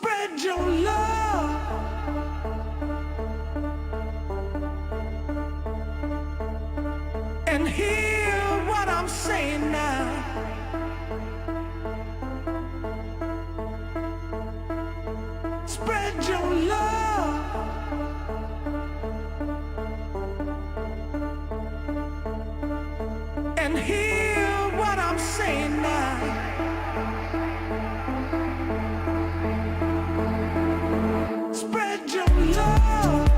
Spread your love and hear what I'm saying now. Spread your love and hear what I'm saying now. Spread your love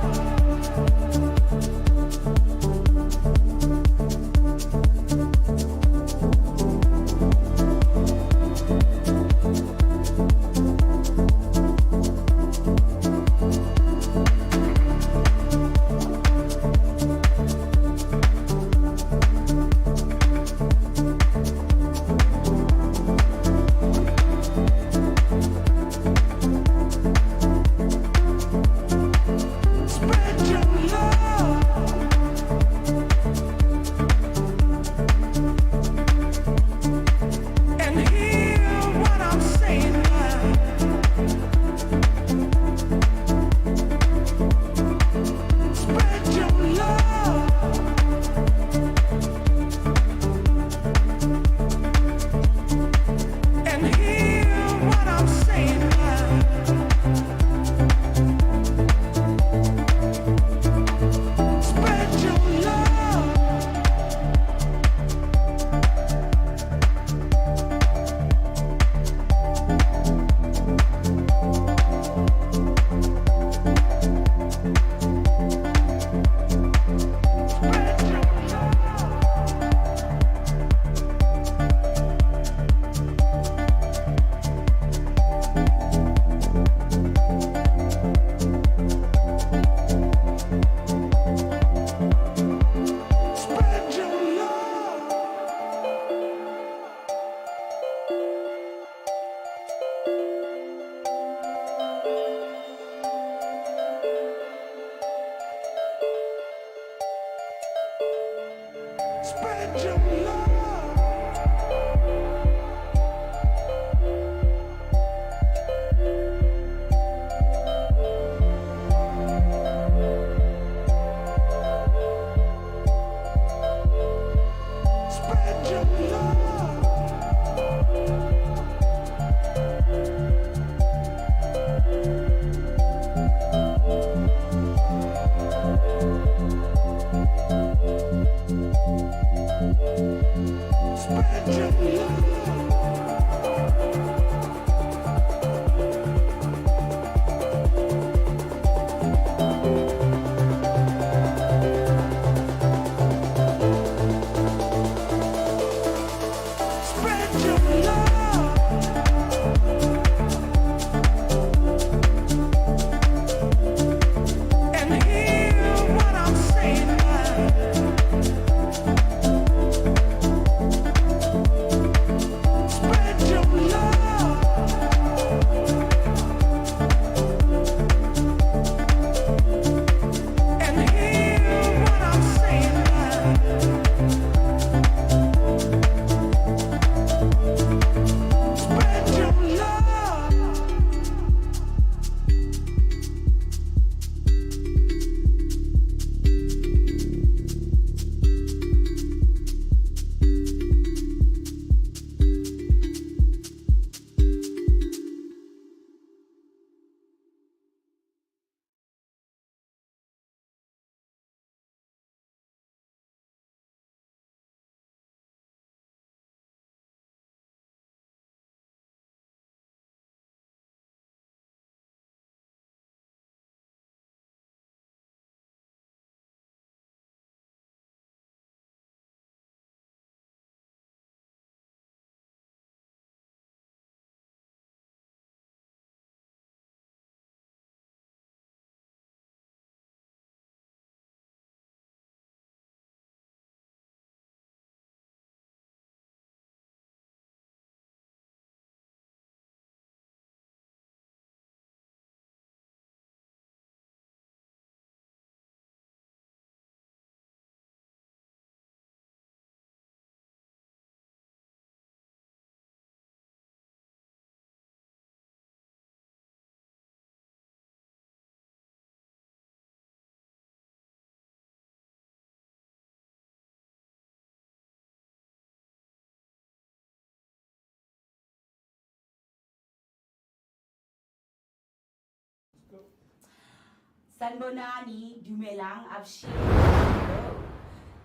Sanbonani, Dumelang, Abshi.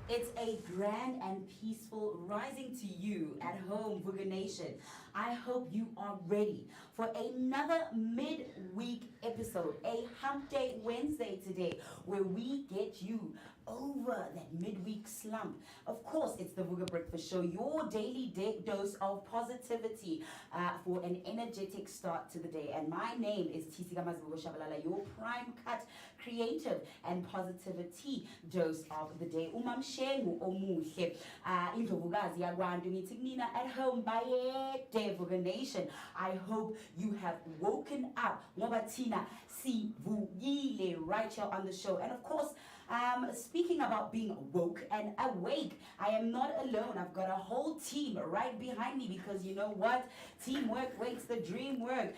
It's a grand and peaceful rising to you at home, Vooka Nation. I hope you are ready for another midweek episode, a Hump Day Wednesday today, where we get you over that midweek slump. Of course, it's the Vooka Breakfast Show, your daily dose of positivity for an energetic start to the day. And my name is Tisika Mazibuko Shabalala, your prime cut creative and positivity dose of the day. Umamshengu omuhle indlovukazi yakwantu ngithi kunina at home bayede Vooka Nation. I hope you have woken up ngoba thina sivukile right here on the show. And of course, speaking about being woke and awake, I am not alone. I've got a whole team right behind me because you know what? Teamwork makes the dream work.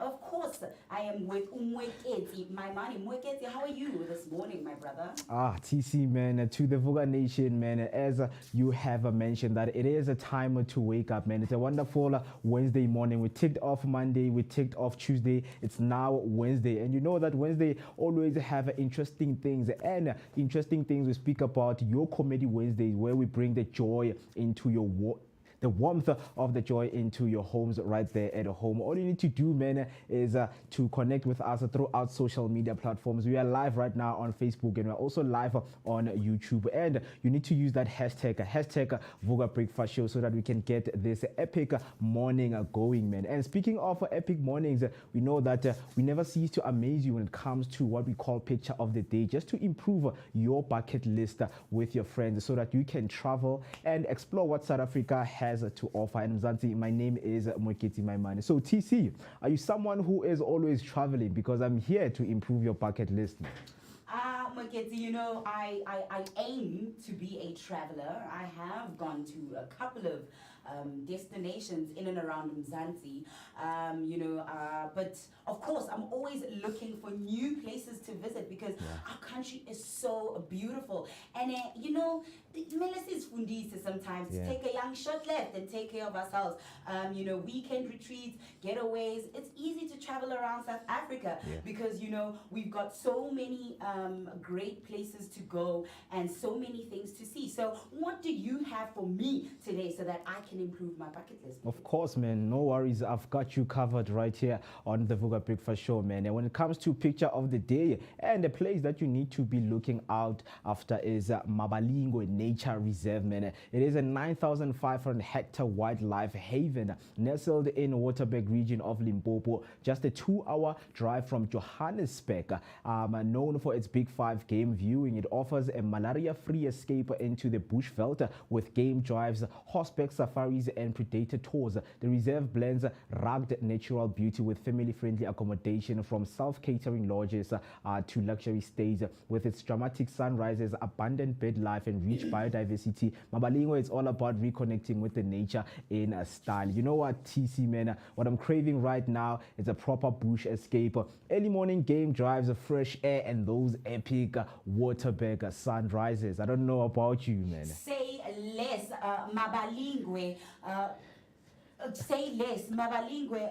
Of course, I am with Umweketi, my money. Umweketi, how are you this morning, my brother? TC, man, to the Vooka Nation, man, as you have mentioned that it is a time to wake up, man. It's a wonderful Wednesday morning. We ticked off Monday, we ticked off Tuesday. It's now Wednesday. And you know that Wednesday always have interesting things. And interesting things we speak about your Comedy Wednesdays, where we bring the joy into your the warmth of the joy into your homes right there at home. All you need to do, man, is to connect with us throughout social media platforms. We are live right now on Facebook and we're also live on YouTube. And you need to use that hashtag Vooka Breakfast Show so that we can get this epic morning going, man. And speaking of epic mornings, we know that we never cease to amaze you when it comes to what we call picture of the day, just to improve your bucket list with your friends so that you can travel and explore what South Africa has to offer. And Mzansi, my name is Mweketi, my man. So TC, are you someone who is always traveling? Because I'm here to improve your bucket list. Mweketi, you know, I aim to be a traveler. I have gone to a couple of destinations in and around Mzansi, but of course I'm always looking for new places to visit because our country is so beautiful. And Melis is fundisa sometimes to take a young shot left and take care of ourselves. Weekend retreats, getaways. It's easy to travel around South Africa because we've got so many great places to go and so many things to see. So what do you have for me today so that I can improve my bucket list? Of course, man, no worries. I've got you covered right here on the Vooka Breakfast Show, man. And when it comes to picture of the day and the place that you need to be looking out after is Mabalingwe Nature Reserve, man. It is a 9,500 hectare wildlife haven nestled in Waterberg region of Limpopo, just a 2-hour drive from Johannesburg. Known for its Big 5 game viewing, it offers a malaria-free escape into the bushveld with game drives, horseback safaris and predator tours. The reserve blends rugged natural beauty with family-friendly accommodation from self-catering lodges to luxury stays. With its dramatic sunrises, abundant bird life and rich biodiversity, Mabalingwe is all about reconnecting with the nature in a style. You know what, TC, man, what I'm craving right now is a proper bush escape. Early morning game drives, fresh air and those epic Waterberg sunrises. I don't know about you, man. Say less, Mabalingwe. Say less, Mabalingwe.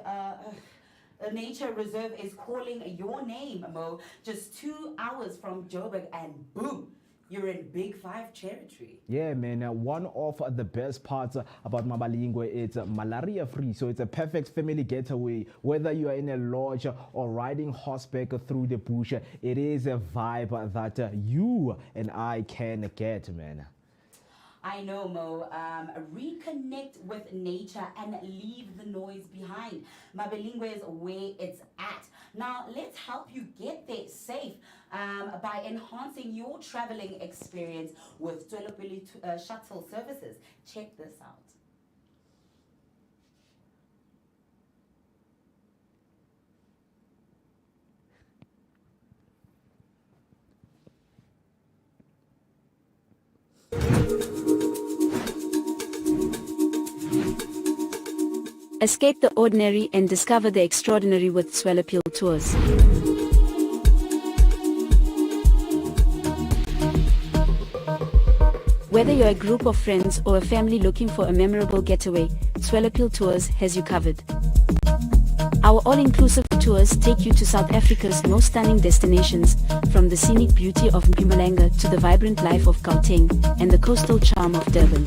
Nature Reserve is calling your name, Mo. Just 2 hours from Joburg, and boom, you're in Big 5 territory. Yeah, man. One of the best parts about Mabalingwe is malaria free. So it's a perfect family getaway. Whether you are in a lodge or riding horseback through the bush, it is a vibe that you and I can get, man. I know, Mo. Reconnect with nature and leave the noise behind. Mabalingwe is where it's at. Now, let's help you get there safe by enhancing your traveling experience with Topical shuttle services. Check this out. Escape the ordinary and discover the extraordinary with Topical Tours. Whether you're a group of friends or a family looking for a memorable getaway, Topical Tours has you covered. Our all-inclusive Tours take you to South Africa's most stunning destinations, from the scenic beauty of Mpumalanga to the vibrant life of Gauteng and the coastal charm of Durban.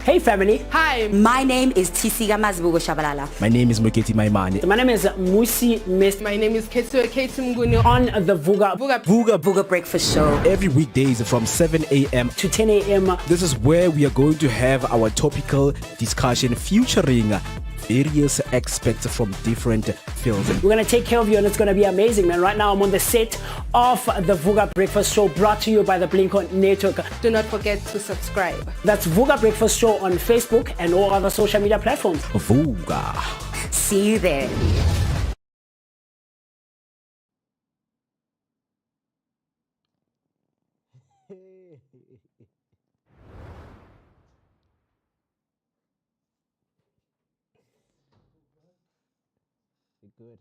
Hey family, Hi, My name is Tisiga Mazbugo Shabalala. My name is Moketi Maimane. my name is Musi Miss my name is Ketsu Mguni. on the Vooka Vooka Breakfast Show. Every weekdays from 7 a.m. to 10 a.m. This is where we are going to have our topical discussion featuring various experts from different fields. We're gonna take care of you and it's gonna be amazing, man. Right now I'm on the set of the Vooka Breakfast Show, brought to you by the Blink-On Network. Do not forget to subscribe. That's Vooka Breakfast Show on Facebook and all other social media platforms. Vooka. See you there. Good.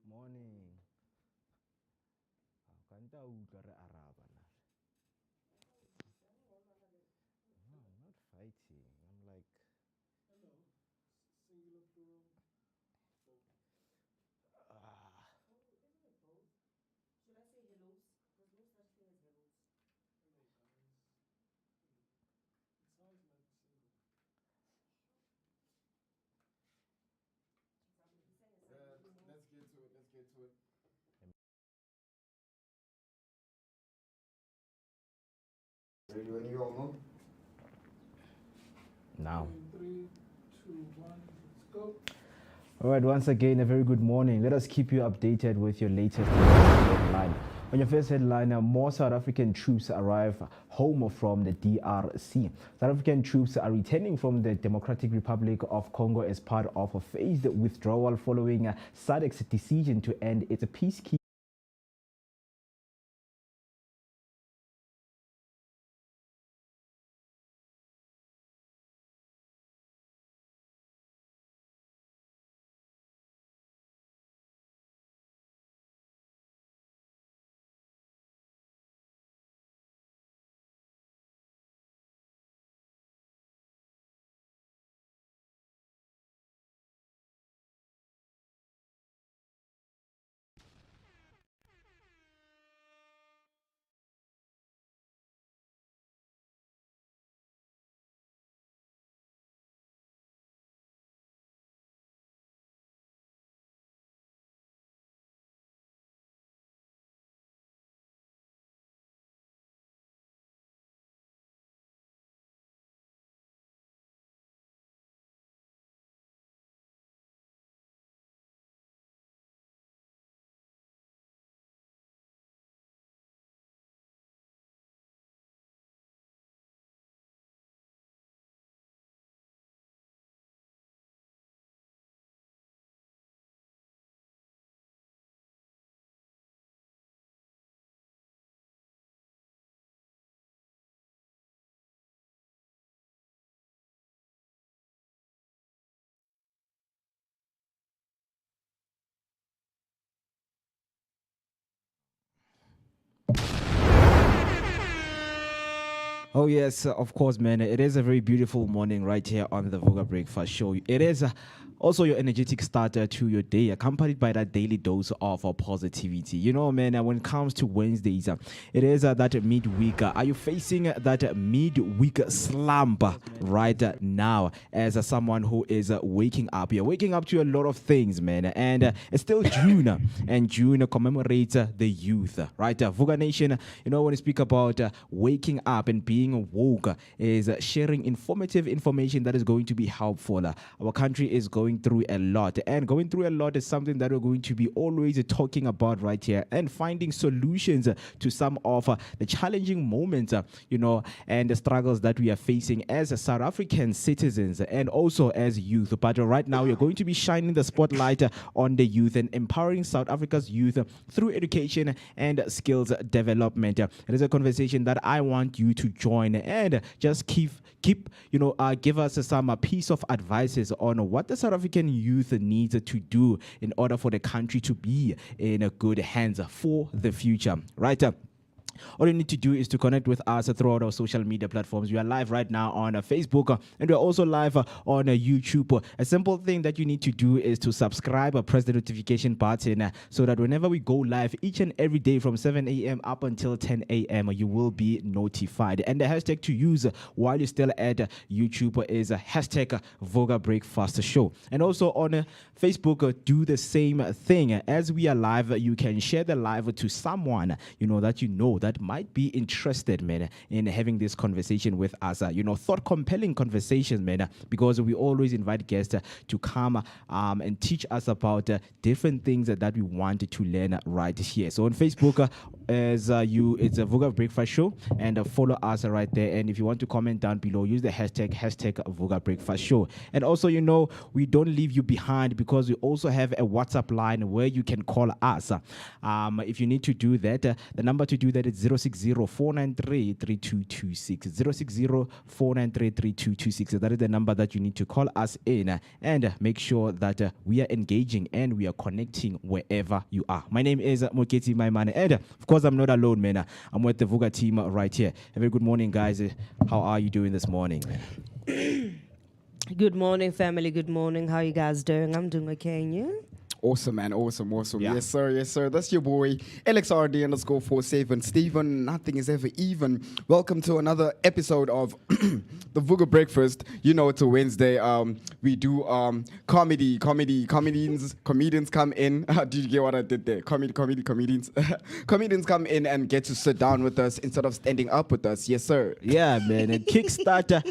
Morning. Kanta utlwa re araba na. No, I'm not fighting. I'm like Ready when you all know? now. 3, 2, 1, let's go. All right, once again, a very good morning. Let us keep you updated with your latest headline. On your first headline, more South African troops arrive home from the DRC. South African troops are returning from the Democratic Republic of Congo as part of a phased withdrawal following SADC's decision to end its peacekeeping. Oh yes, of course, man. It is a very beautiful morning right here on the Vooka Breakfast Show. It is also your energetic starter to your day, accompanied by that daily dose of positivity. You know, man, when it comes to Wednesdays, it is that midweek. Are you facing that midweek slump right now as someone who is waking up? You're waking up to a lot of things, man. And it's still June, and June commemorates the youth, right? Vooka Nation, you know, when you speak about waking up and being woke, is sharing informative information that is going to be helpful. Our country is going through a lot, and going through a lot is something that we're going to be always talking about right here, and finding solutions to some of the challenging moments, you know, and the struggles that we are facing as South African citizens and also as youth. But right now, we're going to be shining the spotlight on the youth and empowering South Africa's youth through education and skills development. It is a conversation that I want you to join join and just keep give us some piece of advices on what the South African youth needs to do in order for the country to be in a good hands for the future, right? All you need to do is to connect with us throughout our social media platforms. We are live right now on Facebook and we're also live on YouTube. A simple thing that you need to do is to subscribe, press the notification button so that whenever we go live each and every day from 7 a.m. up until 10 a.m., you will be notified. And the hashtag to use while you're still at YouTube is hashtag Vooka Breakfast Show. And also on Facebook, do the same thing. As we are live, you can share the live to someone that might be interested, man, in having this conversation with us. Thought-compelling conversations, man, because we always invite guests to come and teach us about different things that we want to learn right here. So on Facebook, it's a Vooka Breakfast Show, and follow us right there. And if you want to comment down below, use the hashtag Vooka Breakfast Show. And also, we don't leave you behind because we also have a WhatsApp line where you can call us. If you need to do that, the number to do that is 060-493-3226. 060-493-3226. That is the number that you need to call us in and make sure that we are engaging and we are connecting wherever you are. My name is Moketi Maimane, and of course I'm not alone, man. I'm with the Vooka team right here. A very good morning, guys. How are you doing this morning? Good morning, family. Good morning. How you guys doing? I'm doing okay, and you? Awesome, man. Awesome. Yeah. Yes, sir. That's your boy, LXRD_47. Stephen, nothing is ever even. Welcome to another episode of the Vooka Breakfast. It's a Wednesday. We do comedy. Comedians come in. Did you get what I did there? Comedians. Comedians come in and get to sit down with us instead of standing up with us. Yes, sir. Yeah, man. And Kickstarter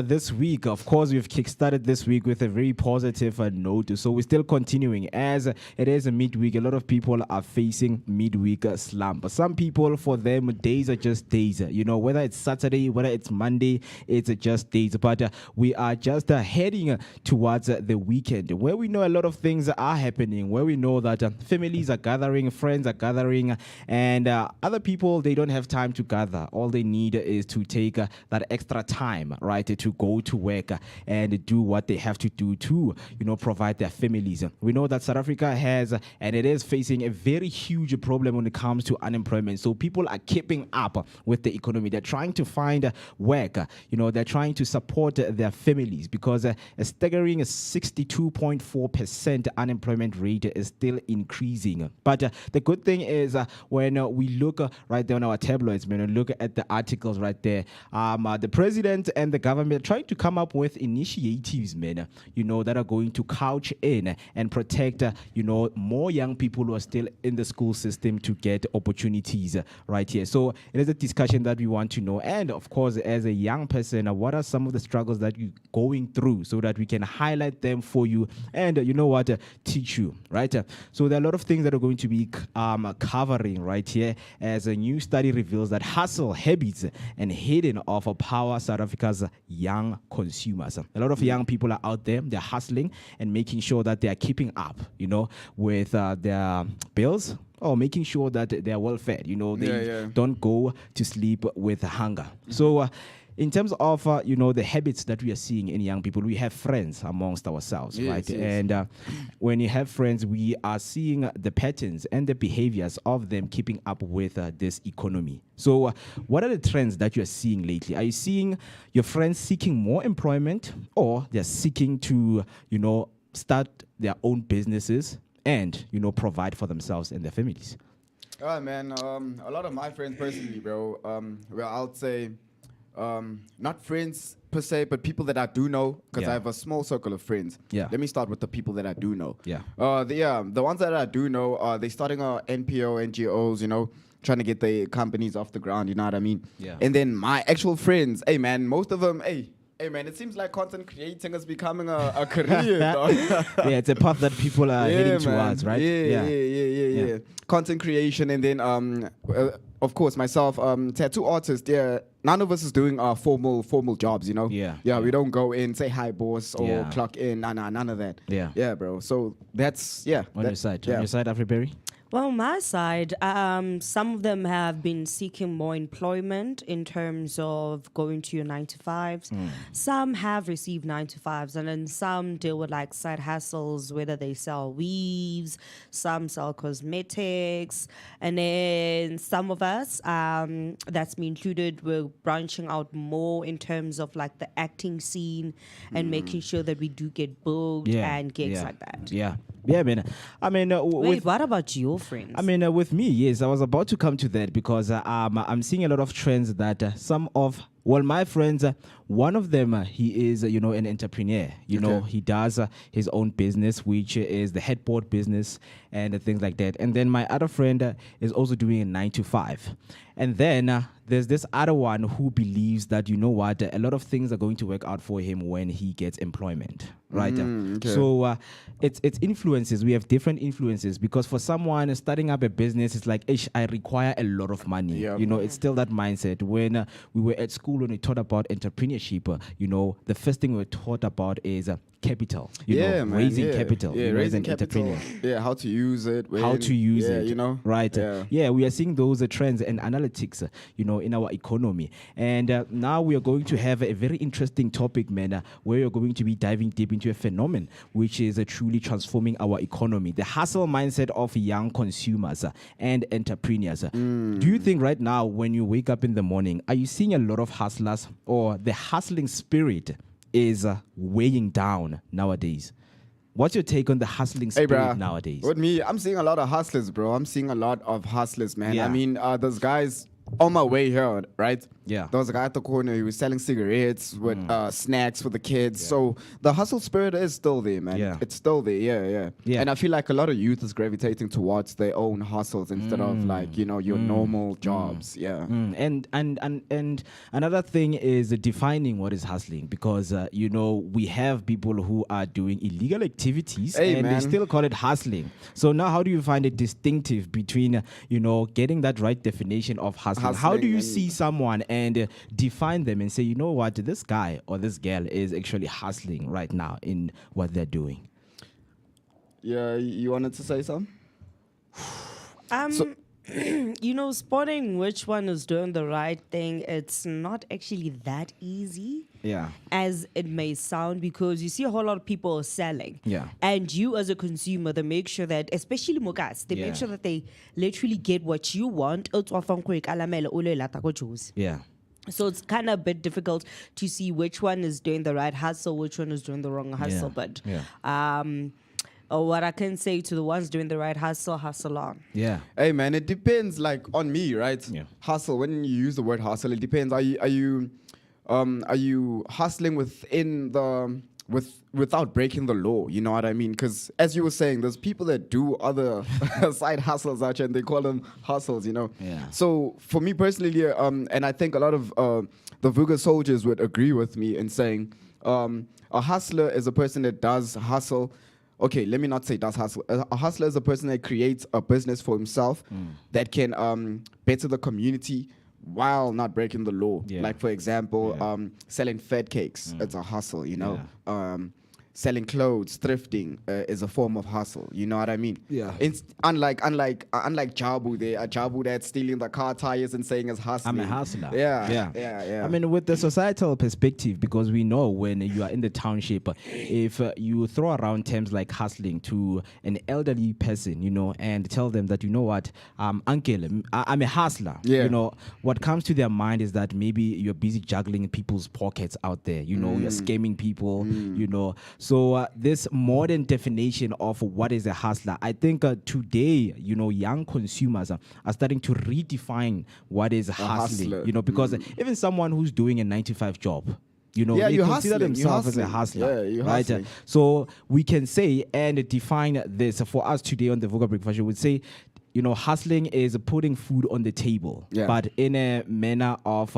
this week. Of course, we've kickstarted this week with a very positive note. So we're still continuing. As it is a midweek, a lot of people are facing midweek slump. Some people, for them, days are just days. Whether it's Saturday, whether it's Monday, it's just days. But we are just heading towards the weekend, where we know a lot of things are happening, where we know that families are gathering, friends are gathering, and other people, they don't have time to gather. All they need is to take that extra time, right, to go to work and do what they have to do to, provide their families. We know that South Africa has, and it is facing a very huge problem when it comes to unemployment. So people are keeping up with the economy. They're trying to find work. They're trying to support their families because a staggering 62.4% unemployment rate is still increasing. But the good thing is when we look right there on our tabloids, when we look at the articles right there, the president and the government are trying to come up with initiatives, man, that are going to couch in and protect more young people who are still in the school system to get opportunities right here. So it is a discussion that we want to know. And of course, as a young person, what are some of the struggles that you're going through so that we can highlight them for you and, teach you, right? So there are a lot of things that are going to be covering right here as a new study reveals that hustle habits and hidden of power South Africa's young consumers. A lot of young people are out there, they're hustling and making sure that they are keeping up, with their bills or making sure that they're well fed, they don't go to sleep with hunger. Mm-hmm. So in terms of, the habits that we are seeing in young people, we have friends amongst ourselves, right? Yes. And when you have friends, we are seeing the patterns and the behaviors of them keeping up with this economy. So what are the trends that you are seeing lately? Are you seeing your friends seeking more employment, or they're seeking to, start their own businesses and, provide for themselves and their families? Man, a lot of my friends personally, bro, I'll say not friends per se, but people that I do know, because I have a small circle of friends. Yeah. Let me start with the people that I do know. Yeah. The ones that I do know, they're starting NPO, NGOs, trying to get the companies off the ground, you know what I mean? Yeah. And then my actual friends, hey, man, most of them, Hey man, it seems like content creating is becoming a career, dog. Yeah, it's a path that people are heading towards, right? Yeah. Content creation, and then of course myself, tattoo artist. Yeah, none of us is doing formal jobs, Yeah. We don't go in, say hi, boss, or clock in. None of that. Yeah, bro. So that's On your side, Afriberry. Well, my side, some of them have been seeking more employment in terms of going to your 9 to 5s. Some have received 9 to 5s, and then some deal with like side hustles, whether they sell weaves, some sell cosmetics, and then some of us, that's me included, we're branching out more in terms of like the acting scene and making sure that we do get booked and gigs like that. Yeah, man. I mean, Wait, what about your friends? I mean, with me, yes, I was about to come to that because I'm seeing a lot of trends that some of, well, my friends, one of them, he is, an entrepreneur. You know, he does his own business, which is the headboard business and things like that. And then my other friend is also doing a 9 to 5. And then there's this other one who believes that, you know what, a lot of things are going to work out for him when he gets employment, right? So it's influences. We have different influences because for someone starting up a business, it's like, I require a lot of money. It's still that mindset. When we were at school, when we taught about entrepreneurship, the first thing we were taught about is capital, raising capital, raising capital. entrepreneur. How to use it. How to use it, right? Yeah. We are seeing those trends and analytics, in our economy. And now we are going to have a very interesting topic, man, where you're going to be diving deep into a phenomenon which is truly transforming our economy, the hustle mindset of young consumers and entrepreneurs. Do you think right now when you wake up in the morning, are you seeing a lot of hustlers, or the hustling spirit is weighing down nowadays? What's your take on the hustling spirit nowadays? With me, I'm seeing a lot of hustlers, bro. I'm seeing a lot of hustlers, man. Yeah. I mean, there's guys on my way here, right? Yeah. There was a guy at the corner. He was selling cigarettes with snacks for the kids. So the hustle spirit is still there, man. Yeah. It's still there. Yeah. And I feel like a lot of youth is gravitating towards their own hustles instead of like, your normal jobs. Yeah. And another thing is defining what is hustling, because we have people who are doing illegal activities and they still call it hustling. So now how do you find it distinctive between getting that right definition of hustling? How do you see someone and define them and say, you know what, this guy or this girl is actually hustling right now in what they're doing? Yeah, you wanted to say something? Spotting which one is doing the right thing, it's not actually that easy. Yeah. As it may sound, because you see a whole lot of people selling. Yeah. And you as a consumer, they make sure that, especially Mogas, they make sure that they literally get what you want. Yeah. So it's kind of a bit difficult to see which one is doing the right hustle, which one is doing the wrong hustle. But what I can say to the ones doing the right hustle, hustle on. Yeah. Hey man, it depends like on me, right? Yeah. Hustle. When you use the word hustle, it depends. Are you hustling within the without breaking the law? You know what I mean? Because as you were saying, there's people that do other side hustles out here and they call them hustles. Yeah. So for me personally, and I think a lot of the Vooka soldiers would agree with me in saying a hustler is a person that does hustle. Okay, let me not say does hustle. A hustler is a person that creates a business for himself that can better the community while not breaking the law. Like, for example, selling fed cakes. It's a hustle, selling clothes, thrifting is a form of hustle. You know what I mean? Yeah. It's unlike Jabu there, a Jabu that's stealing the car tires and saying it's hustling. I'm a hustler. Yeah. I mean, with the societal perspective, because we know when you are in the township, if you throw around terms like hustling to an elderly person, and tell them that, you know what, uncle, I'm a hustler. Yeah. What comes to their mind is that maybe you're busy juggling people's pockets out there. You're scamming people, So this modern definition of what is a hustler, I think today, young consumers are starting to redefine what is hustling. Because even someone who's doing a 9-to-5 job, they consider themselves as a hustler. Right? So we can say and define this for us today on the Vooka Breakfast Show. We would say, hustling is putting food on the table, but in a manner of,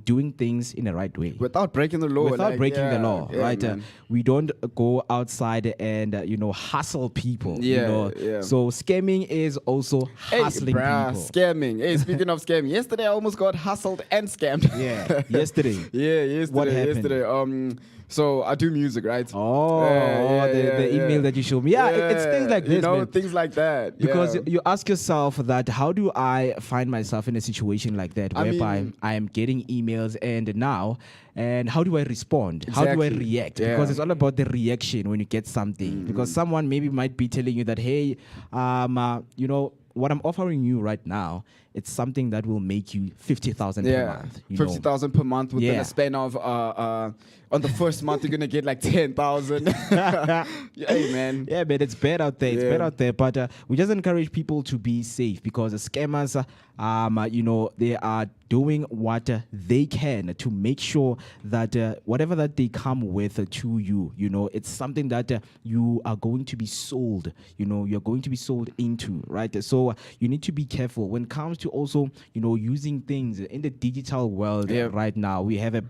doing things in the right way. Without breaking the law. Without breaking the law, right? Man. We don't go outside and, hustle people. Yeah. So scamming is also hustling people. Scamming. Hey, speaking of scamming, yesterday I almost got hustled and scammed. Yeah, yesterday. Yesterday. What happened? Yesterday. So I do music, right? Oh, the email that you showed me. Yeah, it's things like this, you know, man. things like that. Because yeah. you ask yourself that how do I find myself in a situation like that whereby mean- I am getting emails and how do I respond? How do I Exactly. react? Yeah. Because it's all about the reaction when you get something. Because someone maybe might be telling you that, hey, you know, what I'm offering you right now, it's something that will make you 50,000 per month. You know? 50,000 per month within Yeah. a span of on the first month you're gonna get like 10,000. Hey man. Yeah, but it's bad out there. It's Yeah. bad out there. But we just encourage people to be safe because the scammers, you know, they are doing what they can to make sure that whatever that they come with to you, you know, it's something that you are going to be sold. You know, you're going to be sold into, right? So you need to be careful when it comes to also, you know, using things in the digital world. Right now, we have a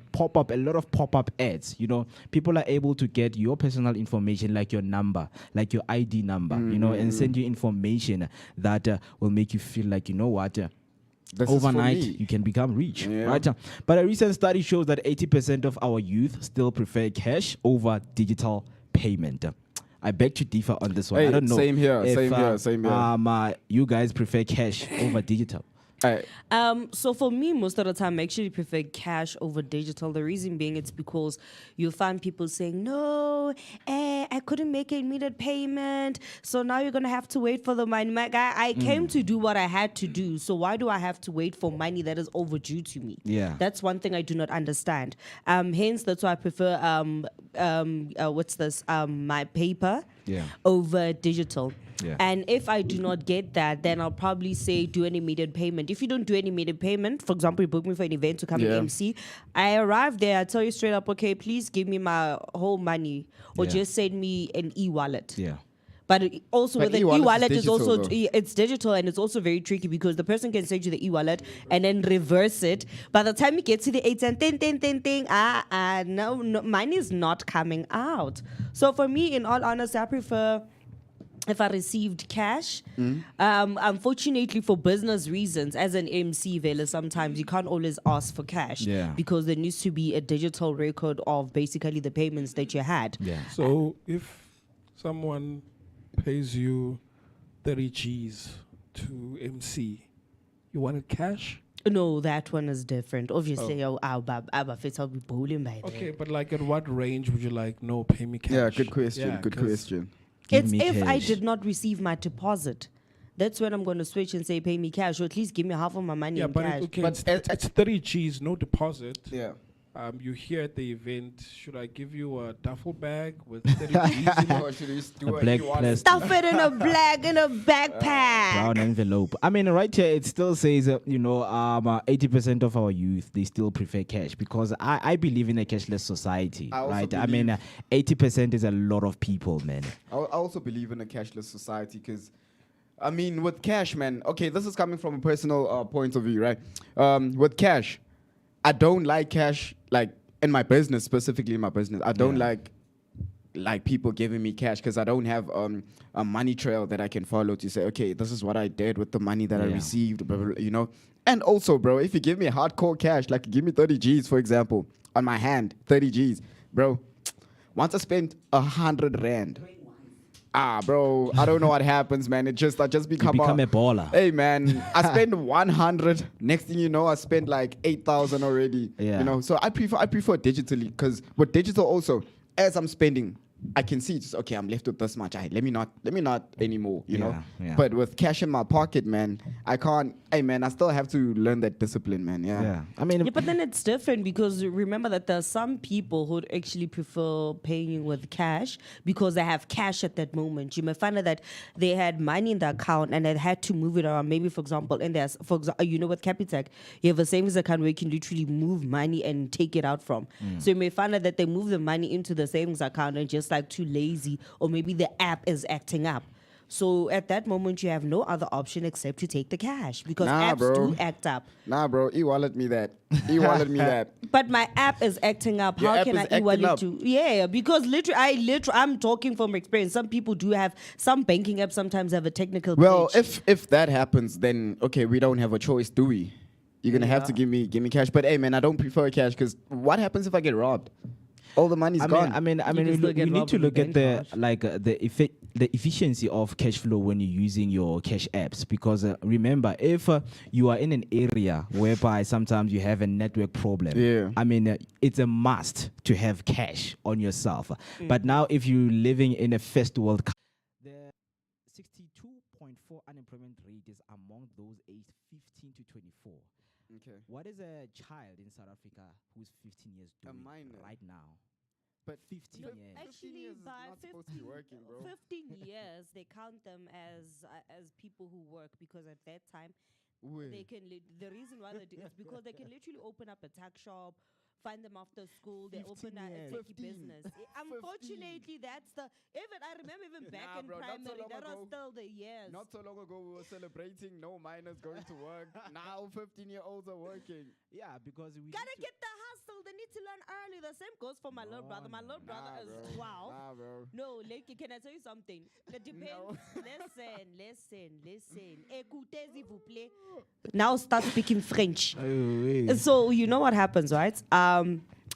lot of pop-up ads. You know, people are able to get your personal information, like your number, like your ID number, you know, and send you information that will make you feel like, you know what, This is for overnight me. you can become rich, Yeah. right? But a recent study shows that 80% of our youth still prefer cash over digital payment. I beg to differ on this one. Hey, I don't know. same here, if, same here. You guys prefer cash over digital. Hey, So for me, most of the time, I actually prefer cash over digital. The reason being, it's because you'll find people saying, no, I couldn't make an immediate payment. So now you're going to have to wait for the money. My guy, I came to do what I had to do. So why do I have to wait for money that is overdue to me? Yeah. That's one thing I do not understand. Hence, that's why I prefer, my paper Yeah. over digital. Yeah. And if I do not get that, then I'll probably say do an immediate payment. If you don't do any immediate payment, for example, you book me for an event to come and Yeah. MC, I arrive there, I tell you straight up, okay, please give me my whole money or Yeah. just send me an e-wallet. Yeah. But also But with an e-wallet is e-wallet, it's digital, also though. it's digital and it's also very tricky because the person can send you the e-wallet and then reverse it. By the time you get to the 8 and no, mine is not coming out. So for me, in all honesty, I prefer if I received cash. Unfortunately, for business reasons, as an MC, Vela, sometimes you can't always ask for cash Yeah. because there needs to be a digital record of basically the payments that you had. Yeah. So if someone pays you 30 G's to MC, you want it cash? No, that one is different. Obviously, I'll be bowling by then. Okay, but like at what range would you like, no, pay me cash? yeah, good question. Yeah, good 'cause- question. Give It's me if I cash. did not receive my deposit. That's when I'm going to switch and say pay me cash, or at least give me half of my money Yeah, in but cash. okay, But it's 30 G's, no deposit. Yeah. You here at the event, should I give you a duffel bag with 30 G's in it? Or should we just A do black e-wallet? plastic. Stuff it in a black in a backpack. Brown envelope. I mean, right here it still says, 80% of our youth they still prefer cash because I believe in a cashless society, I also right? I mean, 80% is a lot of people, man. I also believe in a cashless society because, I mean, with cash, man. Okay, this is coming from a personal point of view, right? With cash, I don't like cash, like in my business, specifically in my business. I don't like people giving me cash because I don't have a money trail that I can follow to say, okay, this is what I did with the money that I Yeah. received, blah, blah, blah, you know. And also, bro, if you give me hardcore cash, like give me 30 G's, for example, on my hand, 30 G's, bro. Once I spend 100 rand. Bro, I don't know what happens, man. I just become a baller. Hey, man, I spend 100. Next thing you know, I spend like 8,000 already. Yeah. You know, so I prefer digitally because with digital also, as I'm spending, I can see just okay, I'm left with this much. Let me not anymore. You know. Yeah. But with cash in my pocket, man, I can't. Hey, man, I still have to learn that discipline, man. Yeah. I mean, Yeah, but then it's different because remember that there are some people who actually prefer paying with cash because they have cash at that moment. You may find out that they had money in the account and they had to move it around. Maybe, for example, with Capitec, you have a savings account where you can literally move money and take it out from. So you may find out that they move the money into the savings account and just like too lazy, or maybe the app is acting up. So at that moment, you have no other option except to take the cash because Nah, apps bro. do act up. Nah, bro, e-wallet me that. E-wallet me that. But my app is acting up. Your How app can is I acting e-wallet up. to? Yeah, because I'm talking from experience. Some people do have some banking apps. Sometimes have a technical. Well, glitch. if that happens, then okay, we don't have a choice, do we? You're gonna have to give me cash. But hey, man, I don't prefer cash because what happens if I get robbed? all the money's gone. I mean, can we, still we get need robbed to with a look at bank the efficiency of cash flow when you're using your cash apps. Because remember, if you are in an area whereby sometimes you have a network problem, I mean, it's a must to have cash on yourself. But now, if you're living in a first world country, the 62.4 unemployment rate is among those aged 15 to 24. Okay. What is a child in South Africa who's 15 years doing right now? But 15 no, years. Actually, years is by not supposed to be working, bro. 15 years, they count them as people who work because at that time they can. The reason why they do is because they can literally open up a tuck shop, find them after school. They open a techie business. Unfortunately, that's the even. I remember even back in bro, primary, that was still the years. Not so long ago, we were celebrating no minors going to work. Now 15-year-olds are working. Yeah, because we Gotta get the hustle. They need to learn early. The same goes for my little brother. My little brother is 12. Nah, bro. No, like, can I tell you something? It depends. Listen. Écoutez, s'il vous plaît. Now start speaking French. So you know what happens, right?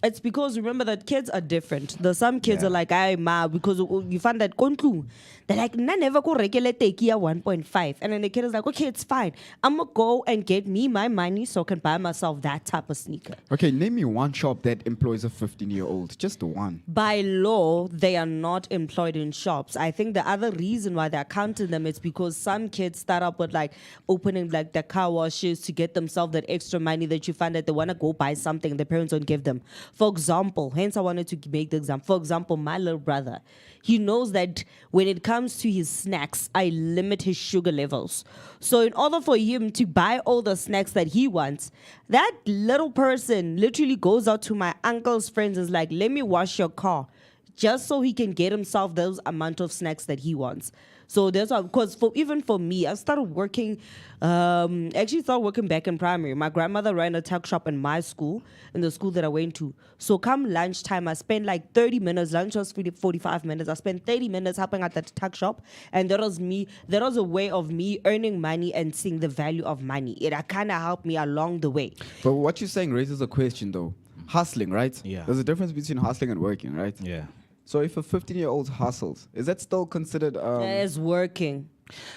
It's because remember that kids are different. There's some kids are like, "I ma," because you find that kontlu. They're like, "Na never go regular take 1.5," and then the kid is like, "Okay, it's fine. I'm gonna go and get me my money so I can buy myself that type of sneaker." Okay, name me one shop that employs a 15-year-old. Just one. By law, they are not employed in shops. I think the other reason why they're counting them is because some kids start up with like opening like the car washes to get themselves that extra money that you find that they want to go buy something and the parents don't give them. For example, hence I wanted to make the example. For example, my little brother, he knows that when it comes to his snacks, I limit his sugar levels. So in order for him to buy all the snacks that he wants, that little person literally goes out to my uncle's friends and is like, "Let me wash your car," just so he can get himself those amount of snacks that he wants. So that's why, because even for me, I started working, actually started working back in primary. My grandmother ran a tuck shop in my school, in the school that I went to. So come lunchtime, I spent like 30 minutes, lunch was 45 minutes. I spent 30 minutes helping at the tuck shop. And that was a way of me earning money and seeing the value of money. It kind of helped me along the way. But what you're saying raises a question though. Hustling, right? Yeah. There's a difference between hustling and working, right? Yeah. So if a 15-year-old hustles, is that still considered As working.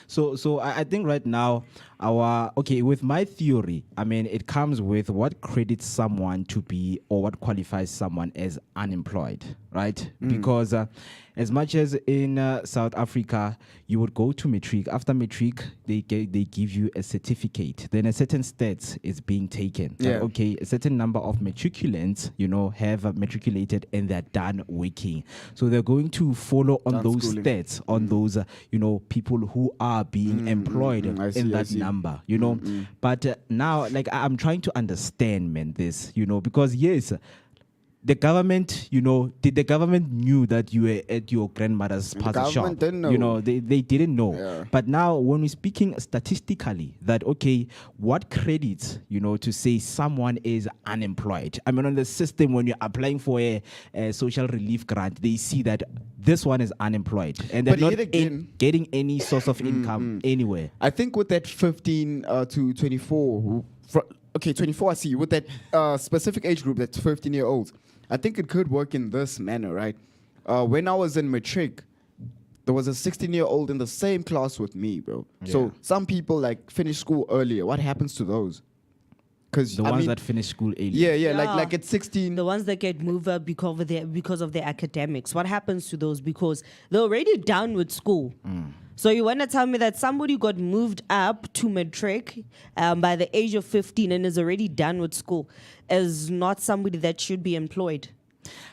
So I think right now with my theory, I mean, it comes with what credits someone to be or what qualifies someone as unemployed, right? Because as much as in South Africa, you would go to matric. After matric, they give you a certificate. Then a certain stats is being taken. Yeah. Like, okay, a certain number of matriculants, have matriculated and they're done working. So they're going to follow on Done those schooling. stats, on those, people who are being employed I see, in I that see. number, But now, like, I'm trying to understand, man, this, because yes, the government, did the government knew that you were at your grandmother's The puzzle shop? government didn't know. They didn't know. Yeah. But now, when we're speaking statistically, that okay, what credits, to say someone is unemployed? I mean, on the system, when you're applying for a social relief grant, they see that this one is unemployed and they're But not yet again- getting any source of income anywhere. I think with that 15 to 24, 24 I see, with that specific age group, that's 15-year-olds, I think it could work in this manner, right? When I was in matric, there was a 16-year-old in the same class with me, bro. Yeah. So some people like finish school earlier. What happens to those? Because The ones that finish school early. yeah, Yeah. like at 16. The ones that get moved up because of their academics. What happens to those? Because they're already done with school. So you want to tell me that somebody got moved up to matric by the age of 15 and is already done with school is not somebody that should be employed?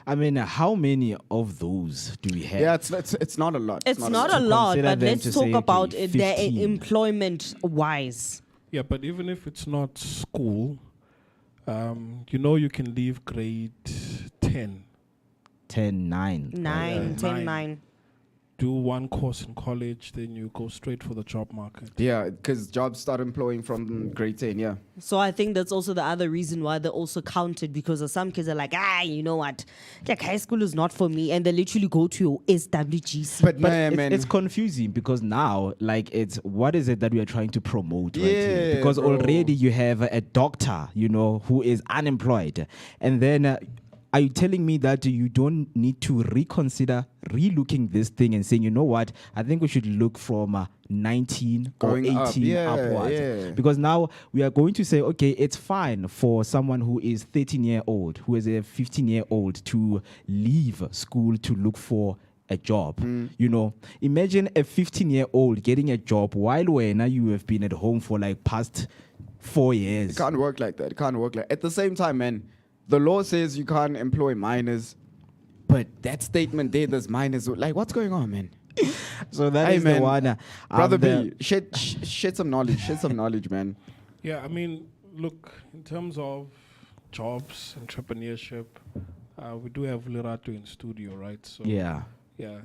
I mean, how many of those do we have? Yeah, it's not a lot. It's not a lot, consider but them let's to talk say, about okay, their 15. employment wise. Yeah, but even if it's not school, you can leave grade 10, 10, 9. 9, 10, 9. 9. do one course in college, then you go straight for the job market. Yeah, because jobs start employing from grade 10, yeah. So I think that's also the other reason why they're also counted, because some kids are like, you know what, like high school is not for me, and they literally go to your SWGC. But, But man, it's confusing because now, like, it's what is it that we are trying to promote right here? Yeah, Because bro. already you have a doctor, who is unemployed, and then are you telling me that you don't need to reconsider relooking this thing and saying, you know what, I think we should look from 19 Going or up. 18 Yeah, upwards? yeah. Because now we are going to say, okay, it's fine for someone who is 13-year-old, who is a 15-year-old to leave school to look for a job. You know, imagine a 15-year-old getting a job while you have been at home for like past 4 years. It can't work like that. It can't work like. At the same time, man, the law says you can't employ minors, but that statement there, there's minors. Like, what's going on, man? So that Hey, is man, the one. Brother B, shed some knowledge. Shed some knowledge, man. Yeah, I mean, look, in terms of jobs, entrepreneurship, we do have Lerato in studio, right? So Yeah. yeah,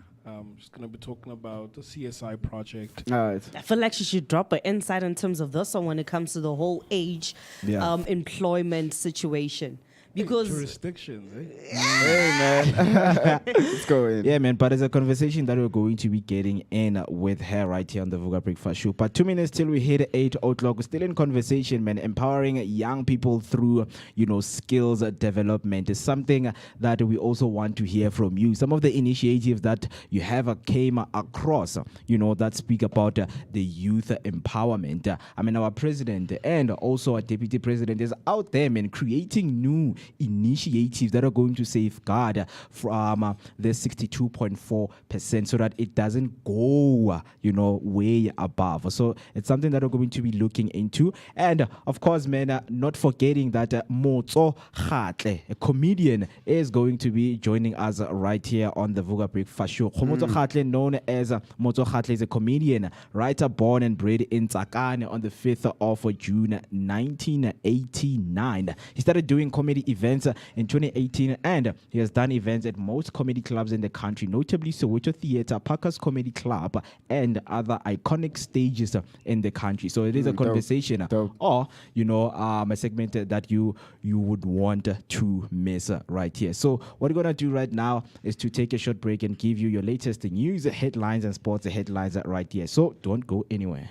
just gonna be talking about the CSI project. I feel like she should drop an insight in terms of this one when it comes to the whole age employment situation. Because Jurisdictions, eh? Hey, man. Let's go in. Yeah, man, but it's a conversation that we're going to be getting in with her right here on the Vooka Breakfast Show. But 2 minutes till we hit 8 o'clock. We're still in conversation, man. Empowering young people through, you know, skills development is something that we also want to hear from you. Some of the initiatives that you have came across, you know, that speak about the youth empowerment. I mean, our president and also our deputy president is out there, man, creating new initiatives that are going to safeguard from the 62.4% so that it doesn't go, you know, way above. So it's something that we're going to be looking into. And of course, man, not forgetting that Motso Khatle, a comedian, is going to be joining us right here on the Vooka Breakfast Show. Motso Khatle, known as Motso Khatle, is a comedian, writer, born and bred in Tsakane on the 5th of June 1989. He started doing comedy events in 2018, and he has done events at most comedy clubs in the country, notably Soweto Theatre, Parker's Comedy Club, and other iconic stages in the country. So it is a conversation or, you know, a segment that you would want to miss right here. So what we're going to do right now is to take a short break and give you your latest news, headlines, and sports headlines right here. So don't go anywhere.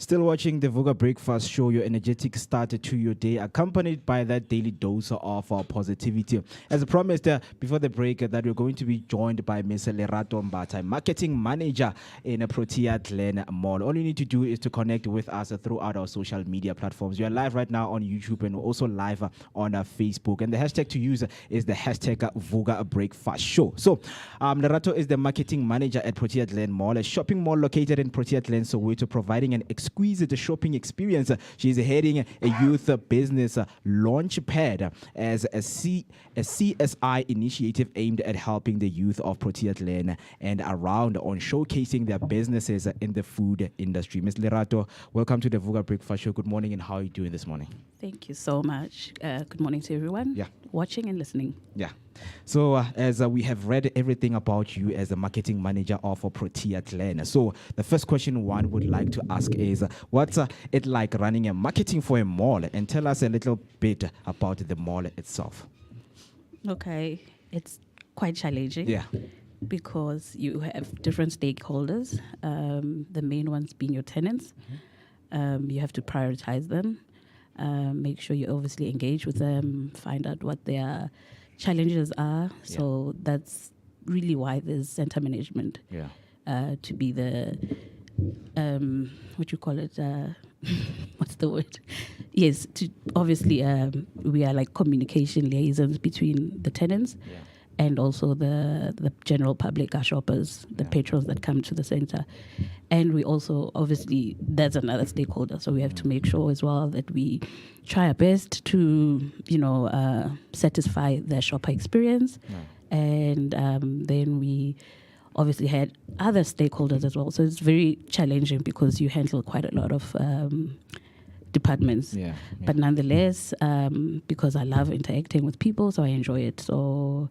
Still watching the Vooka Breakfast Show, your energetic start to your day, accompanied by that daily dose of positivity. As promised before the break, that we're going to be joined by Ms. Lerato Mbata, marketing manager in Protea Glen Mall. All you need to do is to connect with us throughout our social media platforms. We are live right now on YouTube and also live on Facebook. And the hashtag to use is the hashtag Vooka Breakfast Show. So, Lerato is the marketing manager at Protea Glen Mall, a shopping mall located in Protea Glen, Soweto, providing an exquisite shopping experience. She's heading a youth business launch pad as a CSI initiative aimed at helping the youth of Protea Glen and around on showcasing their businesses in the food industry. Ms. Lerato, welcome to the Vooka Breakfast Show. Good morning, and how are you doing this morning? Thank you so much. Good morning to everyone watching and listening. Yeah. So as we have read everything about you as a marketing manager of Protea Glen. So the first question one would like to ask is, what's it like running a marketing for a mall? And tell us a little bit about the mall itself. Okay. It's quite challenging. Yeah. Because you have different stakeholders, the main ones being your tenants. You have to prioritize them, make sure you obviously engage with them, find out what their challenges are. So that's really why there's center management. To be the what you call it, what's the word? Yes, to obviously we are like communication liaisons between the tenants and also the general public, our shoppers, the patrons that come to the center. And we also, obviously, that's another stakeholder. So we have to make sure as well that we try our best to, satisfy their shopper experience. And then we obviously had other stakeholders as well. So it's very challenging because you handle quite a lot of departments. But nonetheless, because I love interacting with people, so I enjoy it. So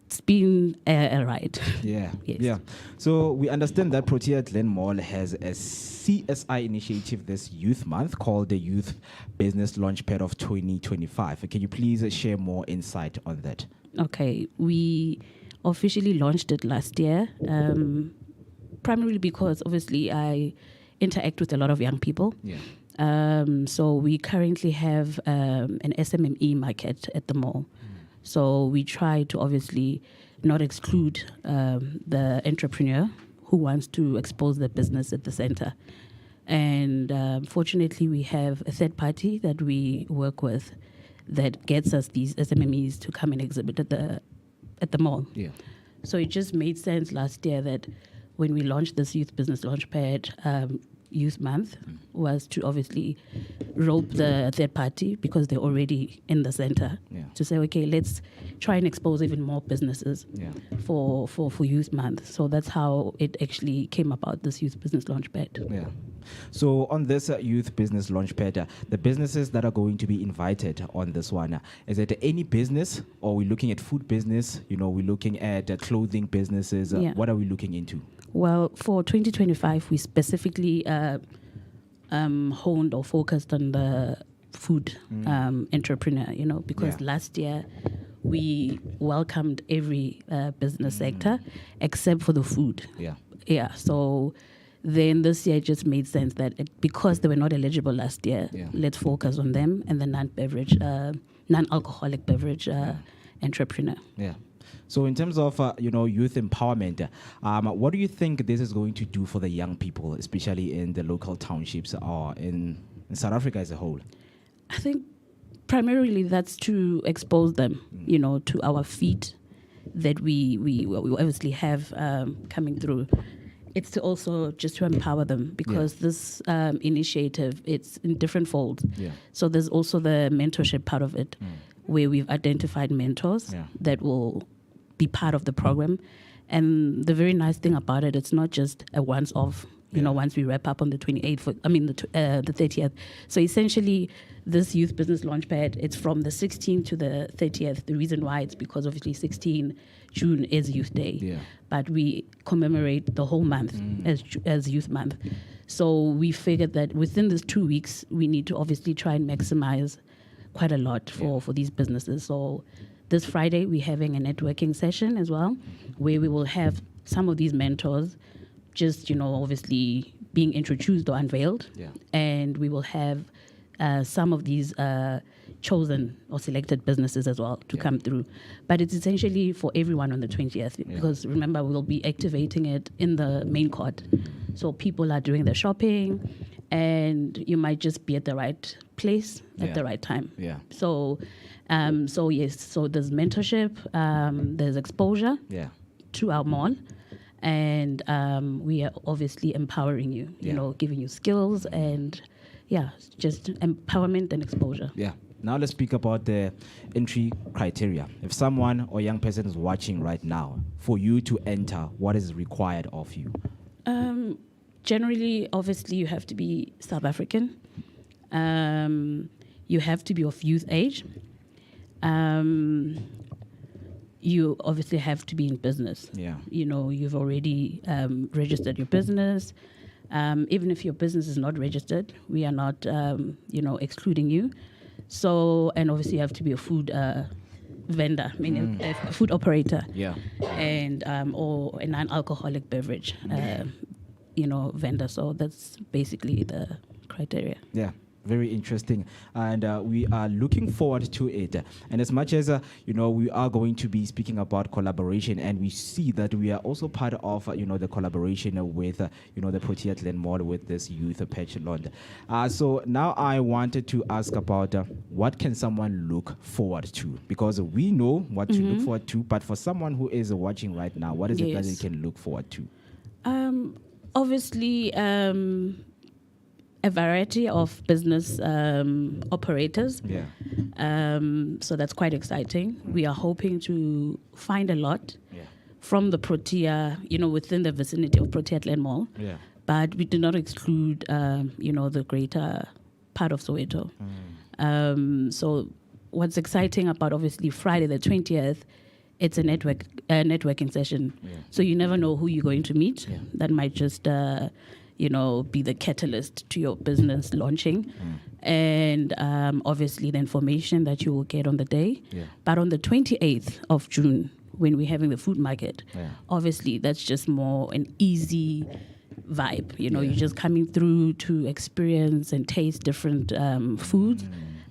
it's been a ride. Yeah. So we understand that Protea Glen Mall has a CSI initiative this youth month called the Youth Business Launchpad of 2025. Can you please share more insight on that? Okay, we officially launched it last year, primarily because obviously I interact with a lot of young people. So we currently have an SMME market at the mall. So we try to obviously not exclude the entrepreneur who wants to expose their business at the center. And fortunately, we have a third party that we work with that gets us these SMMEs to come and exhibit at the mall. So it just made sense last year that when we launched this Youth Business Launchpad Youth Month was to obviously rope the third party because they're already in the center to say, okay, let's try and expose even more businesses for Youth Month. So that's how it actually came about, this Youth Business Launchpad. So on this Youth Business Launchpad, the businesses that are going to be invited on this one, is it any business, or are we looking at food business? We're looking at clothing businesses. What are we looking into? Well, for 2025, we specifically honed or focused on the food entrepreneur, because last year we welcomed every business sector except for the food. So then this year it just made sense that because they were not eligible last year, let's focus on them and the non-alcoholic beverage entrepreneur. So in terms of, youth empowerment, what do you think this is going to do for the young people, especially in the local townships or in South Africa as a whole? I think primarily that's to expose them, to our feet that we obviously have coming through. It's to also just to empower them because this initiative, it's in different folds. So there's also the mentorship part of it where we've identified mentors that will be part of the program. And the very nice thing about it, it's not just a once-off, once we wrap up on the 28th, the 30th. So essentially, this Youth Business Launchpad, it's from the 16th to the 30th. The reason why it's because obviously 16 June is Youth Day, but we commemorate the whole month as Youth Month. So we figured that within these 2 weeks, we need to obviously try and maximize quite a lot for these businesses. So this Friday, we're having a networking session as well, where we will have some of these mentors just, obviously being introduced or unveiled. Yeah. And we will have some of these chosen or selected businesses as well to come through. But it's essentially for everyone on the 20th because remember, we'll be activating it in the main court. So people are doing their shopping and you might just be at the right place at the right time. Yeah. So, so yes, so there's mentorship, there's exposure to our mall. And we are obviously empowering you, you know, giving you skills and just empowerment and exposure. Yeah. Now let's speak about the entry criteria. If someone or young person is watching right now, for you to enter, what is required of you? Generally, obviously, you have to be South African. You have to be of youth age. You obviously have to be in business. Yeah. You know, you've already registered your business. Even if your business is not registered, we are not, you know, excluding you. So, and obviously you have to be a food vendor, meaning a food operator. Yeah. And, or a non-alcoholic beverage, you know, vendor. So that's basically the criteria. Yeah. Very interesting, and we are looking forward to it. And as much as you know, we are going to be speaking about collaboration, and we see that we are also part of you know, the collaboration with you know, the Protea Glen Mall with this youth patch launch. So now I wanted to ask about what can someone look forward to, because we know what to look forward to, but for someone who is watching right now, what is it that they can look forward to? Obviously. A variety of business operators. Yeah. So that's quite exciting. We are hoping to find a lot from the Protea, you know, within the vicinity of Protea Glen Mall. Yeah. But we do not exclude, you know, the greater part of Soweto. So what's exciting about obviously Friday the 20th, it's a networking session. Yeah. So you never know who you're going to meet. Yeah. That might just you know, be the catalyst to your business launching. And obviously the information that you will get on the day. Yeah. But on the 28th of June, when we're having the food market, obviously that's just more an easy vibe. You know, you're just coming through to experience and taste different foods,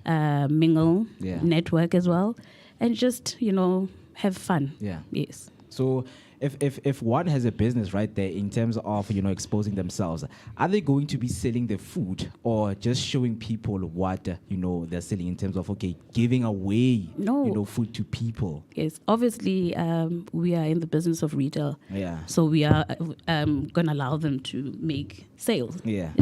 mingle, network as well, and just, you know, have fun. Yeah. Yes. So if one has a business right there in terms of, you know, exposing themselves, are they going to be selling the food or just showing people what, you know, they're selling in terms of, okay, giving away, you know, food to people? Yes, obviously we are in the business of retail. Yeah. So we are going to allow them to make sales. Yeah.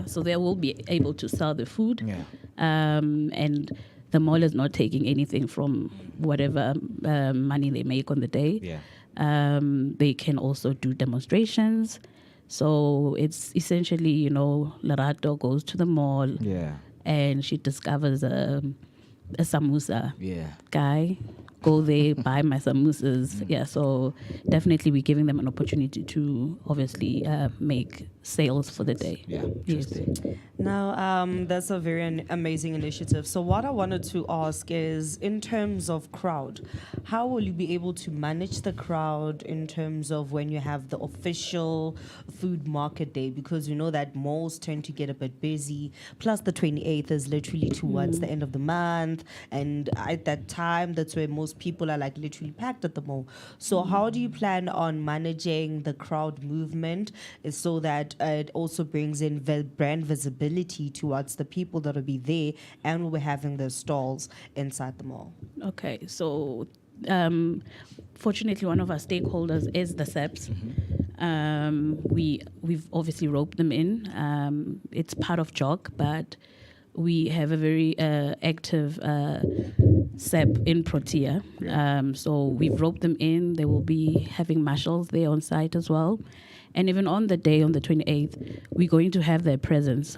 So they will be able to sell the food. Yeah. And the mall is not taking anything from whatever money they make on the day. Yeah. They can also do demonstrations. So it's essentially, you know, Lerato goes to the mall and she discovers a samosa guy. Go there, buy my samosas. Yeah, so definitely we're giving them an opportunity to obviously make sales for the day. Yeah, yes. Now, that's a very amazing initiative. So what I wanted to ask is, in terms of crowd, how will you be able to manage the crowd in terms of when you have the official food market day? Because you know that malls tend to get a bit busy. Plus the 28th is literally towards the end of the month. And at that time, that's where most people are like literally packed at the mall. So how do you plan on managing the crowd movement so that it also brings in brand visibility towards the people that will be there and will be having their stalls inside the mall? Okay, so fortunately one of our stakeholders is the SEPs. We've obviously roped them in. It's part of JOG, but we have a very active SEP in Protea. So we've roped them in. They will be having marshals there on site as well. And even on the day, on the 28th, we're going to have their presence.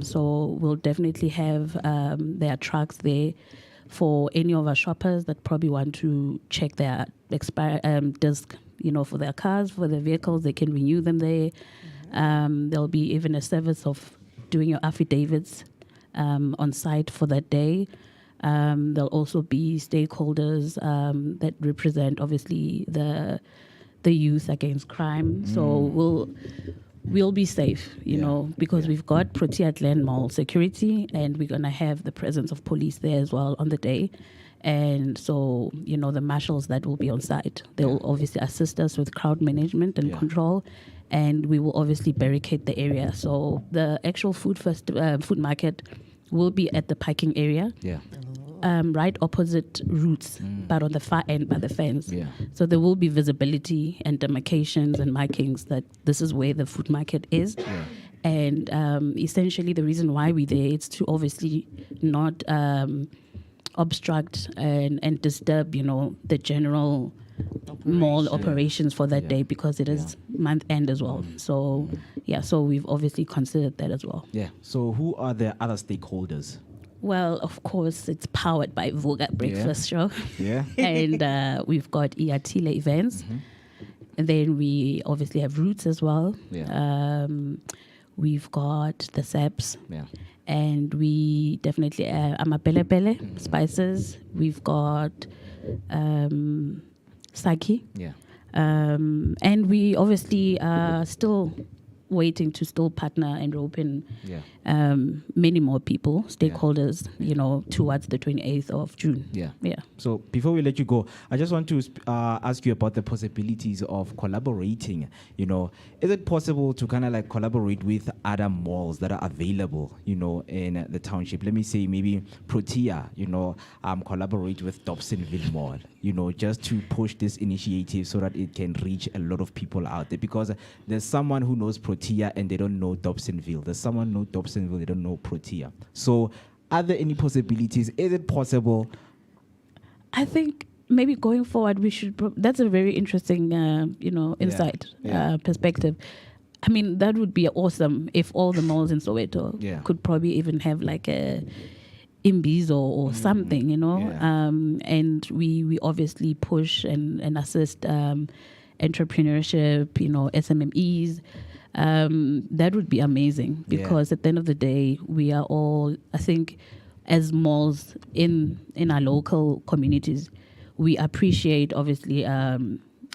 So we'll definitely have their trucks there for any of our shoppers that probably want to check their disc, you know, for their cars, for their vehicles. They can renew them there. There'll be even a service of doing your affidavits on site for that day. There'll also be stakeholders that represent, obviously, the youth against crime. So we'll be safe, you know, because we've got Protea Glen Mall security, and we're going to have the presence of police there as well on the day. And so, you know, the marshals that will be on site, they will obviously assist us with crowd management and control, and we will obviously barricade the area. So the actual food market will be at the parking area. Right opposite routes, but on the far end by the fence. So there will be visibility and demarcations and markings that this is where the food market is. And essentially the reason why we're there is to obviously not obstruct and disturb, you know, the general mall operations for that day, because it is month end as well. So so we've obviously considered that as well. So who are the other stakeholders? Well, of course, it's powered by Vooka Breakfast Show. And we've got Iatile events. And then we obviously have Roots as well. We've got the SEPs. And we definitely Amapele spices. We've got Saki. And we obviously are still waiting to still partner and rope in many more people, stakeholders, you know, towards the 28th of June. So before we let you go, I just want to ask you about the possibilities of collaborating. You know, is it possible to kind of like collaborate with other malls that are available, you know, in the township? Let me say maybe Protea, you know, collaborate with Dobsonville Mall, you know, just to push this initiative so that it can reach a lot of people out there, because there's someone who knows Protea and they don't know Dobsonville. There's someone who knows Dobsonville, they don't know Protea. So are there any possibilities? Is it possible? I think maybe going forward, we should. That's a very interesting, you know, insight, perspective. I mean, that would be awesome if all the malls in Soweto could probably even have like a Imbizo or something, you know. And we obviously push and assist entrepreneurship, you know, SMMEs. That would be amazing, because at the end of the day, we are all, I think, as malls in our local communities, we appreciate obviously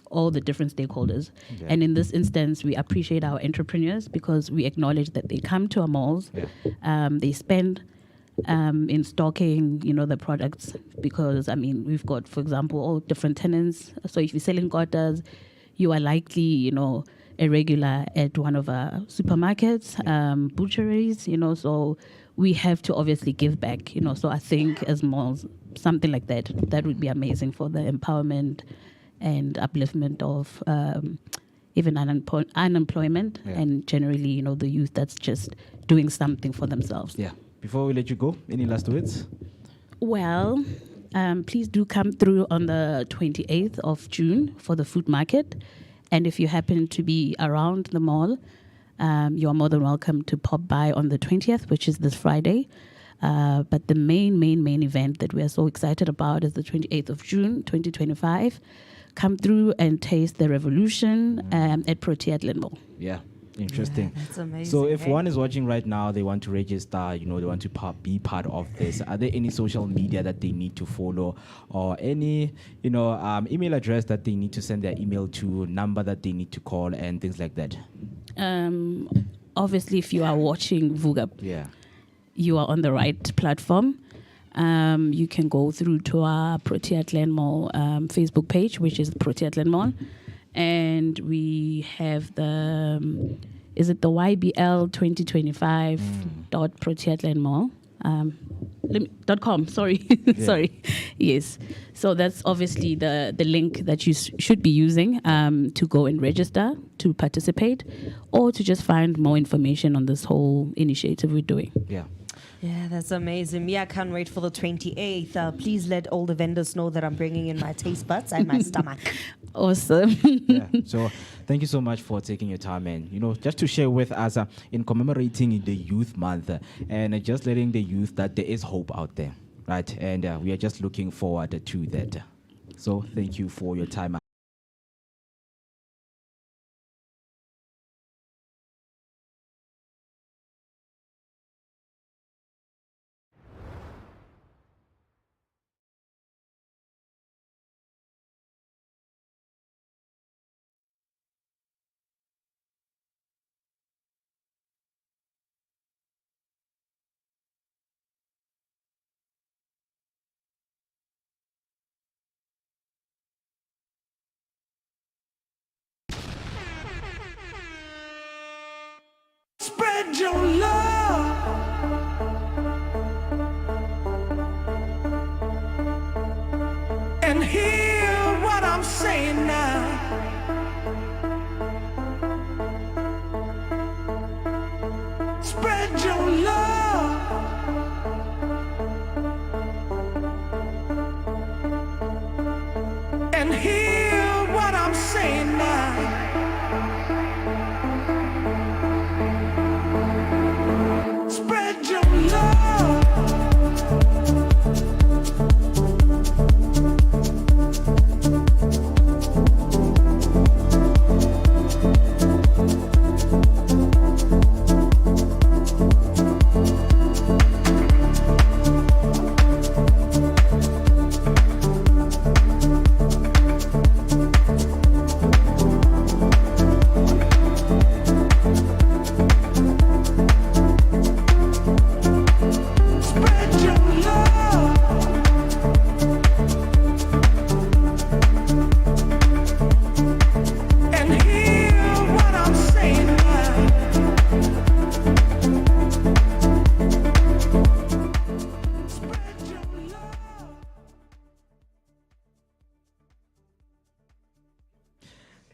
all the different stakeholders. And in this instance, we appreciate our entrepreneurs, because we acknowledge that they come to our malls, they spend in stocking, you know, the products, because I mean, we've got, for example, all different tenants. So if you're selling quarters, you are likely, you know, a regular at one of our supermarkets, butcheries, you know, so we have to obviously give back, you know. So I think as malls, something like that would be amazing for the empowerment and upliftment of even unemployment and generally, you know, the youth that's just doing something for themselves. Before we let you go, any last words? Well, please do come through on the 28th of June for the food market. And if you happen to be around the mall, you are more than welcome to pop by on the 20th, which is this Friday. But the main event that we are so excited about is the 28th of June, 2025. Come through and taste the revolution at Protea Glen Mall. Interesting. That's amazing. So if one is watching right now, they want to register, you know, they want to be part of this. Are there any social media that they need to follow, or any, you know, email address that they need to send their email to, number that they need to call, and things like that? Obviously, if you are watching Vooka, you are on the right platform. You can go through to our Protea Glen Mall Facebook page, which is Protea Glen Mall. And we have the, is it the YBL 2025 dot Protea Glen Mall? .com, sorry. Sorry. Yes. So that's obviously the link that you should be using to go and register, to participate, or to just find more information on this whole initiative we're doing. Yeah, that's amazing. Yeah, I can't wait for the 28th. Please let all the vendors know that I'm bringing in my taste buds and my stomach. Awesome. So thank you so much for taking your time, and, you know, just to share with us in commemorating the Youth Month and just letting the youth that there is hope out there, right? And we are just looking forward to that. So thank you for your time. Spread your love. And hear what I'm saying now. Spread your love. And hear what I'm saying now. Spread your love.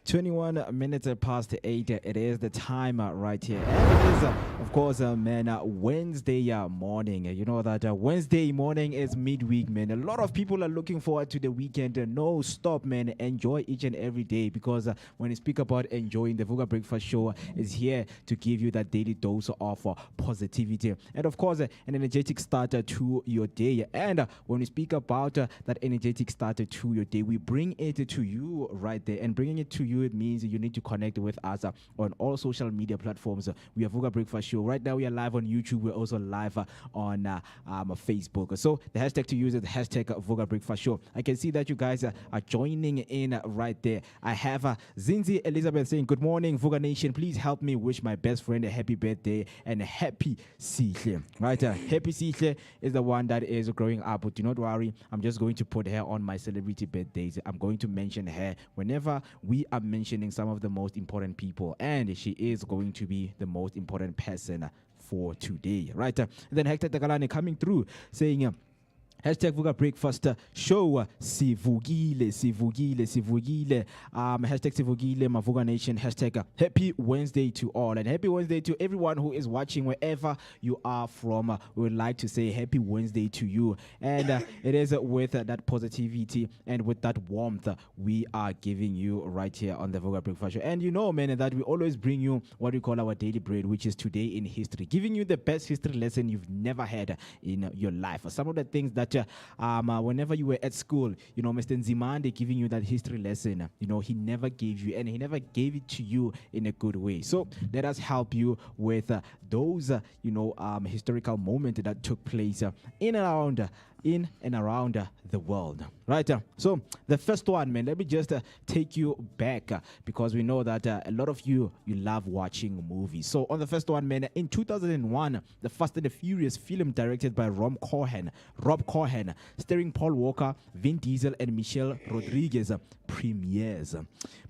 21 minutes past 8. It is the time right here. And it is, of course, man, Wednesday morning. You know that Wednesday morning is midweek, man. A lot of people are looking forward to the weekend. No, stop, man. Enjoy each and every day, because when you speak about enjoying, the Vooka Breakfast Show is here to give you that daily dose of positivity. And, of course, an energetic start to your day. And when we speak about that energetic start to your day, we bring it to you right there. And bringing it to you, it means you need to connect with us on all social media platforms. We are Vooka Breakfast Show. Right now, we are live on YouTube. We're also live on Facebook. So the hashtag to use is hashtag Vooka Breakfast Show. I can see that you guys are joining in right there. I have Zinzi Elizabeth saying, good morning, Vooka Nation. Please help me wish my best friend a happy birthday and a happy Sihle. Right? Happy Sihle is the one that is growing up. But do not worry. I'm just going to put her on my celebrity birthdays. I'm going to mention her whenever we are mentioning some of the most important people, and she is going to be the most important person for today, right? And then Hector Takalani coming through saying, hashtag Vooka Breakfast Show. Sivugile. Hashtag Sivugile, Vooka Nation. Hashtag Happy Wednesday to all. And happy Wednesday to everyone who is watching wherever you are from. We would like to say happy Wednesday to you. And it is with that positivity and with that warmth we are giving you right here on the Vooka Breakfast Show. And you know, man, that we always bring you what we call our daily bread, which is today in history. Giving you the best history lesson you've never had in your life. Some of the things that whenever you were at school, you know, Mr. Nzimande giving you that history lesson, you know, he never gave you, and he never gave it to you in a good way. So let us help you with those, historical moments that took place in and around the world, right? So the first one, man, let me just take you back because we know that a lot of you love watching movies. So on the first one, man, in 2001, the Fast and the Furious film directed by Rob Cohen, starring Paul Walker, Vin Diesel, and Michelle Rodriguez, premieres.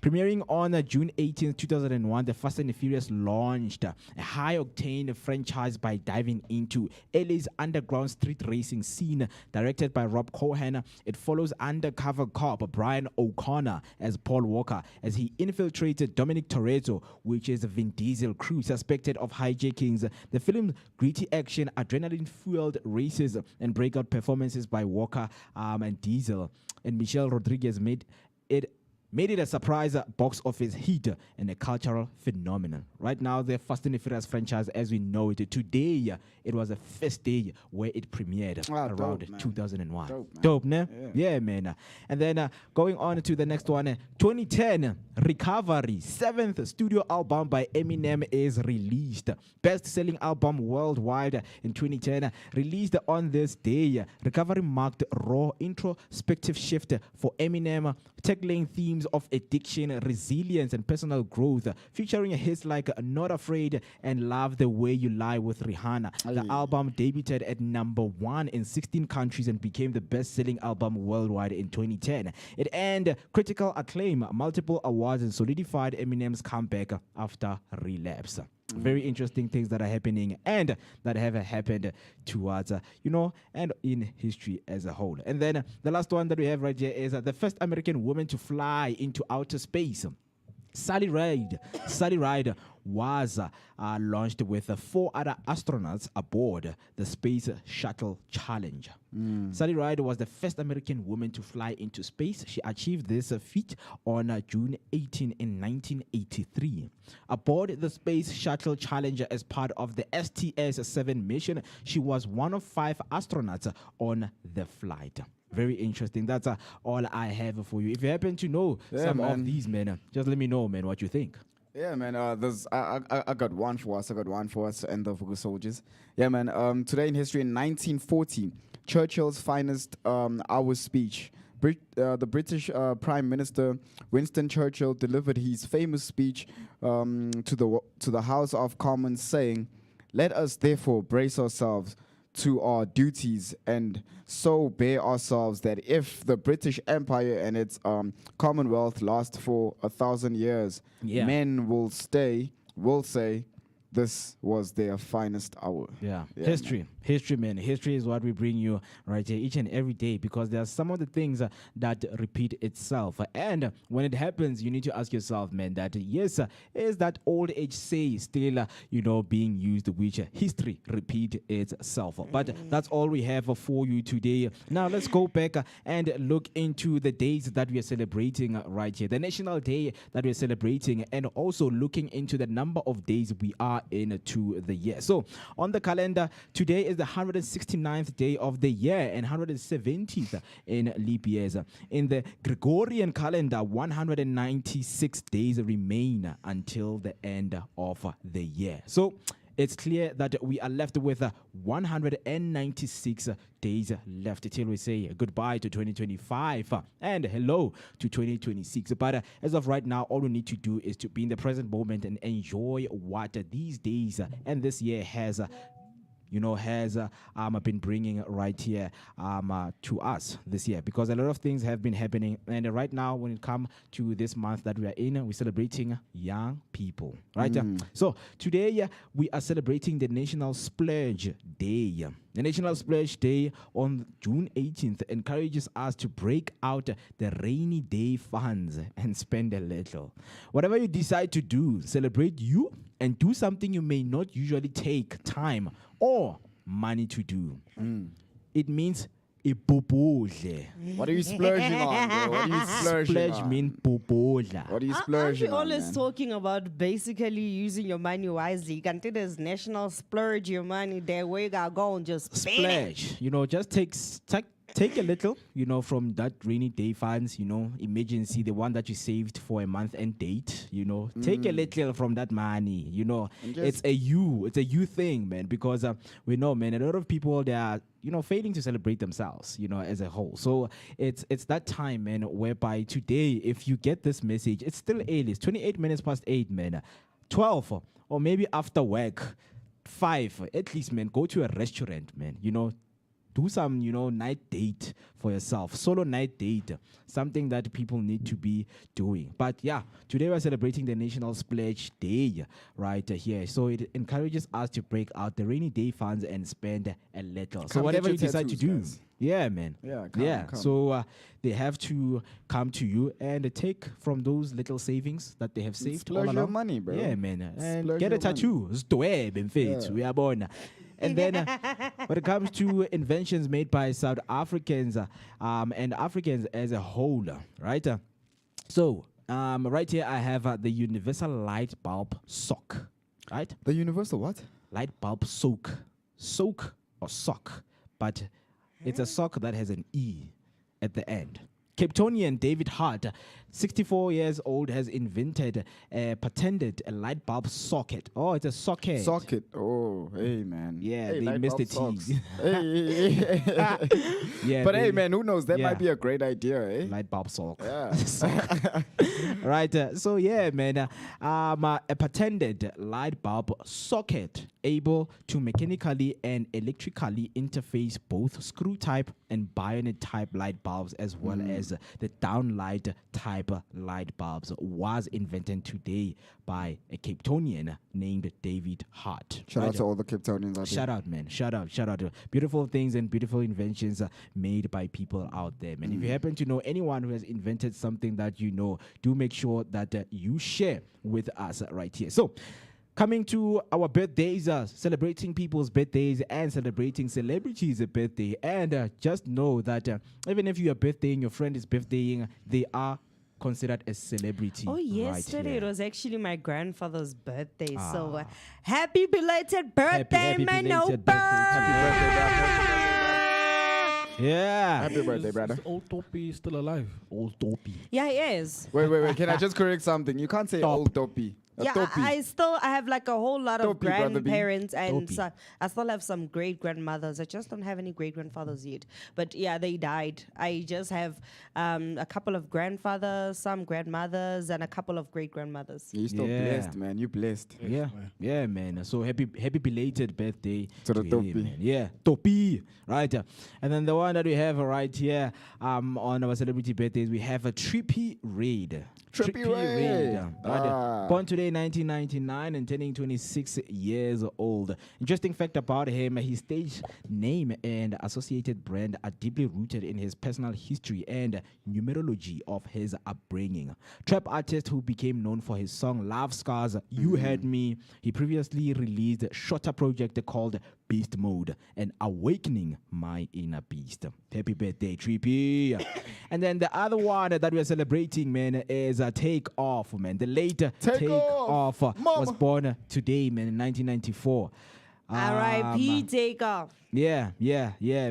Premiering on June 18, 2001, the Fast and the Furious launched a high-octane franchise by diving into LA's underground street racing scene. Directed by Rob Cohen, it follows undercover cop Brian O'Connor as Paul Walker as he infiltrated Dominic Toretto, which is a Vin Diesel crew suspected of hijackings. The film's gritty action, adrenaline-fueled races, and breakout performances by Walker and Diesel and Michelle Rodriguez made it a surprise box office hit and a cultural phenomenon. Right now, the Fast and the Furious franchise, as we know it, today, it was the first day where it premiered around 2001. Dope, man. Yeah, man. And then going on to the next one, 2010, Recovery, 7th studio album by Eminem is released. Best-selling album worldwide in 2010, released on this day. Recovery marked a raw introspective shift for Eminem, tackling themes of addiction, resilience, and personal growth, featuring hits like Not Afraid and Love the Way You Lie with Rihanna. The album debuted at #1 in 16 countries and became the best-selling album worldwide in 2010. It earned critical acclaim, multiple awards, and solidified Eminem's comeback after relapse. Very interesting things that are happening and that have happened to us, and in history as a whole. And then the last one that we have right here is the first American woman to fly into outer space. Sally Ride was launched with 4 other astronauts aboard the Space Shuttle Challenger. Sally Ride was the first American woman to fly into space. She achieved this feat on June 18 in 1983. Aboard the Space Shuttle Challenger as part of the STS-7 mission, she was one of 5 astronauts on the flight. Very interesting. That's all I have for you. If you happen to know some of these, man, just let me know, man, what you think. Yeah, man. I got one for us. And the Vooka soldiers. Yeah, man. Today in history, in 1940, Churchill's finest hour speech. The British Prime Minister Winston Churchill delivered his famous speech to the House of Commons, saying, "Let us therefore brace ourselves to our duties and so bear ourselves that if the British Empire and its Commonwealth last for 1,000 years, men will say this was their finest hour." History, man. History is what we bring you right here each and every day, because there are some of the things that repeat itself. And when it happens, you need to ask yourself, man, that yes, is that old age say still, being used, which history repeat itself. But that's all we have for you today. Now let's go back and look into the days that we are celebrating right here. The national day that we're celebrating, and also looking into the number of days we are into the year. So on the calendar, today is the 169th day of the year and 170th in leap years. In the Gregorian calendar, 196 days remain until the end of the year. So it's clear that we are left with 196 days left till we say goodbye to 2025 and hello to 2026. But as of right now, all we need to do is to be in the present moment and enjoy what these days and this year has been bringing right here to us this year, because a lot of things have been happening. And right now, when it comes to this month that we are in, we're celebrating young people, right? So today we are celebrating the National Splurge Day. The National Splurge Day on June 18th encourages us to break out the rainy day funds and spend a little. Whatever you decide to do, celebrate you and do something you may not usually take time or money to do. It means ibubudle. What are you splurging on, bro? What are you splurging Splurge on? mean bubudla. What are you Aren't splurging we on, always man? talking about basically using your money wisely? You can do this National Splurge Your Money Day, where you gotta go and just spend it. Splurge. Just take a little, from that rainy day funds, emergency, the one that you saved for a month and date, take a little from that money, it's a you thing, man, because we know, man, a lot of people, they are, failing to celebrate themselves, as a whole. So it's that time, man, whereby today, if you get this message, it's still early, it's 28 minutes past 8, man, 12, or maybe after work, 5, at least, man, go to a restaurant, man, do some, night date for yourself. Solo night date. Something that people need to be doing. But yeah, today we're celebrating the National Splurge Day right here. So it encourages us to break out the rainy day funds and spend a little. So whatever you decide to do. Guys. Yeah, man. Come. So they have to come to you and take from those little savings that they have saved. Splurge all your along. money, bro. Yeah, man. And Splurge get a your tattoo. We are born. And then when it comes to inventions made by South Africans and Africans as a whole, right? So right here I have the universal light bulb sock, right? The universal what? Light bulb soak. Soak or sock. But it's a sock that has an E at the end. Capetonian David Hart, 64 years old, has patented a light bulb socket. Oh, it's a socket. Socket. Oh, hey, man. Yeah, hey, they missed the T. Yeah, but hey, man, who knows? That yeah. might be a great idea, eh? Light bulb sock. Yeah. Right. So yeah, man. A patented light bulb socket able to mechanically and electrically interface both screw type and bayonet type light bulbs, as well as the downlight type type light bulbs was invented today by a Cape Townian named David Hart. Shout out to all the Cape Townians out there. Shout out, man. Shout out. Beautiful things and beautiful inventions made by people out there, man. If you happen to know anyone who has invented something that you know, do make sure that you share with us right here. So, coming to our birthdays, celebrating people's birthdays and celebrating celebrities' birthday. And just know that even if you are birthdaying, your friend is birthdaying, they are considered a celebrity. Oh, yesterday right it was actually my grandfather's birthday. So happy belated birthday, happy man. belated Birthday. Happy birthday, brother. Yeah. Happy birthday, brother. Is old Topi still alive? Old Dopey. Yeah, he is. Wait. Can I just correct something? You can't say old Topi. Yeah, I have like a whole lot of Topi, brother B. grandparents and Topi. I still have some great grandmothers. I just don't have any great grandfathers yet. But yeah, they died. I just have a couple of grandfathers, some grandmothers, and a couple of great grandmothers. You're still Yeah. blessed, man. You blessed. Yeah, man. So happy belated birthday To the him, Topi. man. Yeah, Topi, right? And then the one that we have right here on our celebrity birthdays, we have a Trippy Raid. Trippy Raid. Right? Born today, 1999, and turning 26 years old. Interesting fact about him: his stage name and associated brand are deeply rooted in his personal history and numerology of his upbringing. Trap artist who became known for his song "Love Scars," "You Had Me." He previously released a shorter project called Beast Mode and Awakening My Inner Beast. Happy birthday, Trippy. And then the other one that we're celebrating, man, is Take Off, man. The late Take Off was born today, man, in 1994. R.I.P. Take Off. Yeah,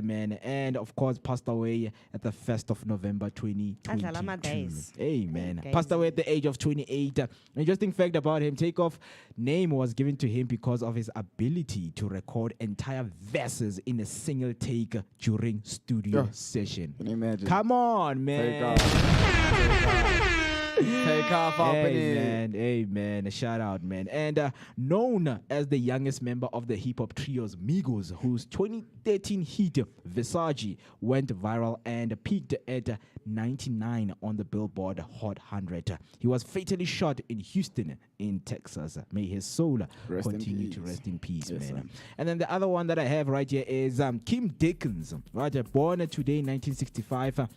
man. And of course, passed away at the 1st of November 2022. Hey, man. Okay. Passed away at the age of 28. Interesting fact about him: Takeoff name was given to him because of his ability to record entire verses in a single take during studio session. Can you imagine? Come on, man. Take off. Take off, Amen. Shout out, man. And known as the youngest member of the hip hop trios Migos, whose 2013 hit Versace went viral and peaked at 99 on the Billboard Hot 100. He was fatally shot in Houston, in Texas. May his soul continue to rest in peace, Yes, man. sir. And then the other one that I have right here is Kim Dickens, right? Born today, 1965.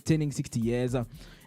Turning 60 years.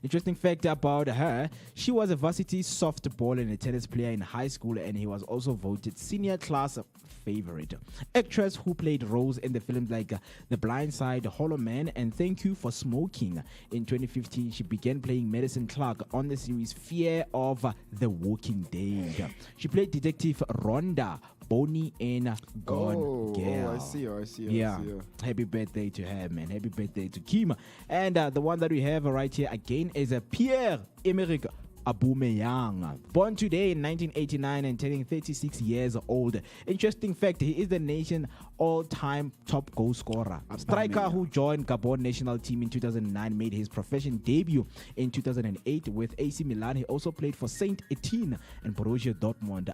Interesting fact about her: she was a varsity softball and a tennis player in high school, and he was also voted senior class favorite. Actress who played roles in the films like The Blind Side, Hollow Man, and Thank You for Smoking. In 2015, she began playing Madison Clark on the series Fear of the Walking Dead. She played Detective Rhonda Bonnie in Gone Girl. I see her. Yeah. Happy birthday to her, man. Happy birthday to Kim. And the one that we have right here again is Pierre-Emerick Aubameyang, born today in 1989 and turning 36 years old. Interesting fact: he is the nation's all-time top goal scorer. Striker who joined Gabon national team in 2009, made his professional debut in 2008 with AC Milan. He also played for Saint Etienne and Borussia Dortmund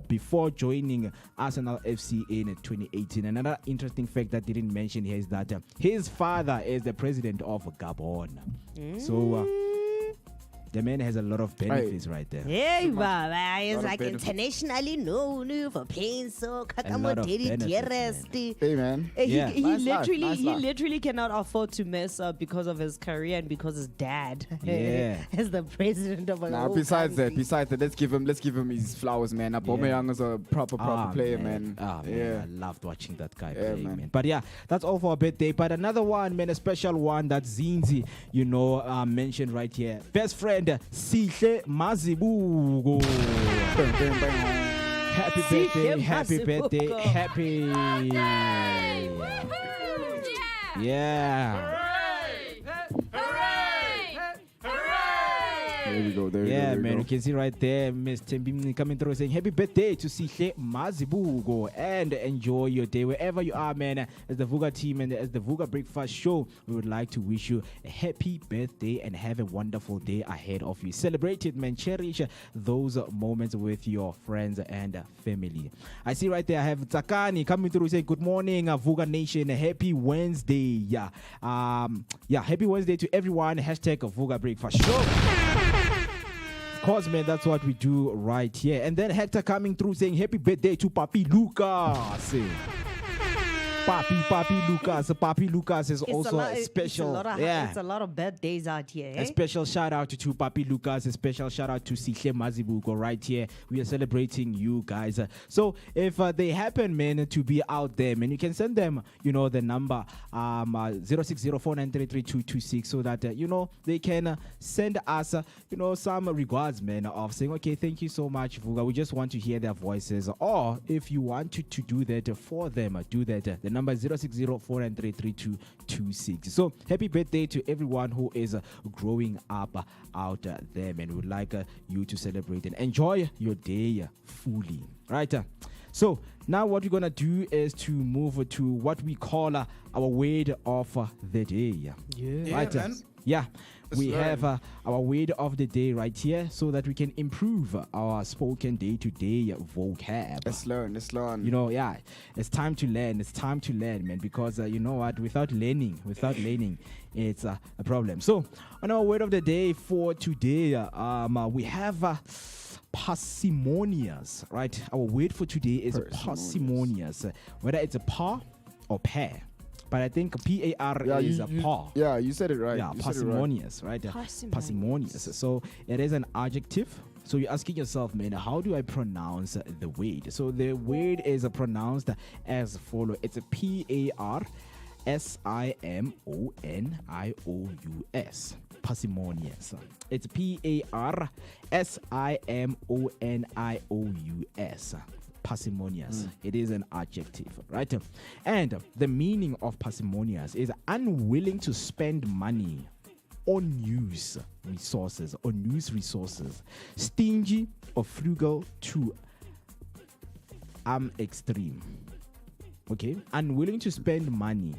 before joining Arsenal FC in 2018. Another interesting fact that didn't mention here is that his father is the president of Gabon. So the man has a lot of benefits right there. Hey, Baba, he's Lot of like benefits. internationally known for playing so A lot of benefits, Hey, man. Yeah. He Nice life, literally nice life. he literally cannot afford to mess up because of his career and because his dad Yeah. is the president of a Now, whole besides that, country. let's give him his flowers, man. Aubameyang is a proper player, man. Man, Yeah. I loved watching that guy Yeah, play, man. man. But yeah, that's all for our birthday. But another one, man, a special one that Zinzi, mentioned right here. Best friend, Sihle Mazibuko. Happy birthday, happy birthday, Mazibuko. happy. Yeah. There we go. There we go. Yeah, there we man, go. we can see right there, Miss Tembimni coming through saying happy birthday to Sihle Mazibugo and enjoy your day wherever you are, man. As the Vooka team and as the Vooka Breakfast Show, we would like to wish you a happy birthday and have a wonderful day ahead of you. Celebrate it, man. Cherish those moments with your friends and family. I see right there, I have Takani coming through saying good morning, Vooka Nation. Happy Wednesday. Yeah, happy Wednesday to everyone. Hashtag Vooka Breakfast Show. Of course, man, that's what we do right here. And then Hector coming through saying happy birthday to Papi Lucas. Papi Lucas. Papi Lucas is also a special. It's a lot of birthdays out here. A special shout out to Papi Lucas. A special shout out to Sihle Mazibuko right here. We are celebrating you guys. So if they happen, man, to be out there, man, you can send them, the number 0604933226 so that they can send us, some regards, man, of saying, okay, thank you so much, Vooka. We just want to hear their voices. Or if you want to do that for them, do that. The number is 0604933226. So happy birthday to everyone who is growing up out there, man. We would like you to celebrate and enjoy your day fully, right? So now what we're gonna do is to move to what we call our word of the day. Right? Man. Yeah. We Let's have our word of the day right here so that we can improve our spoken day-to-day vocab. Let's learn. It's time to learn. It's time to learn, man, because you know what? Without learning, it's a problem. So on our word of the day for today, we have parsimonious, right? Our word for today is parsimonious, whether it's a par or pair. But I think P-A-R is a par. Yeah, you said it right. Yeah, parsimonious, right? Parsimonious. So it is an adjective. So you're asking yourself, man, how do I pronounce the word? So the word is pronounced as follows. It's a P-A-R-S-I-M-O-N-I-O-U-S. Parsimonious. It's P-A-R-S-I-M-O-N-I-O-U-S. Parsimonious. It is an adjective, right? And the meaning of parsimonious is unwilling to spend money on news resources, stingy or frugal to extreme. Okay, unwilling to spend money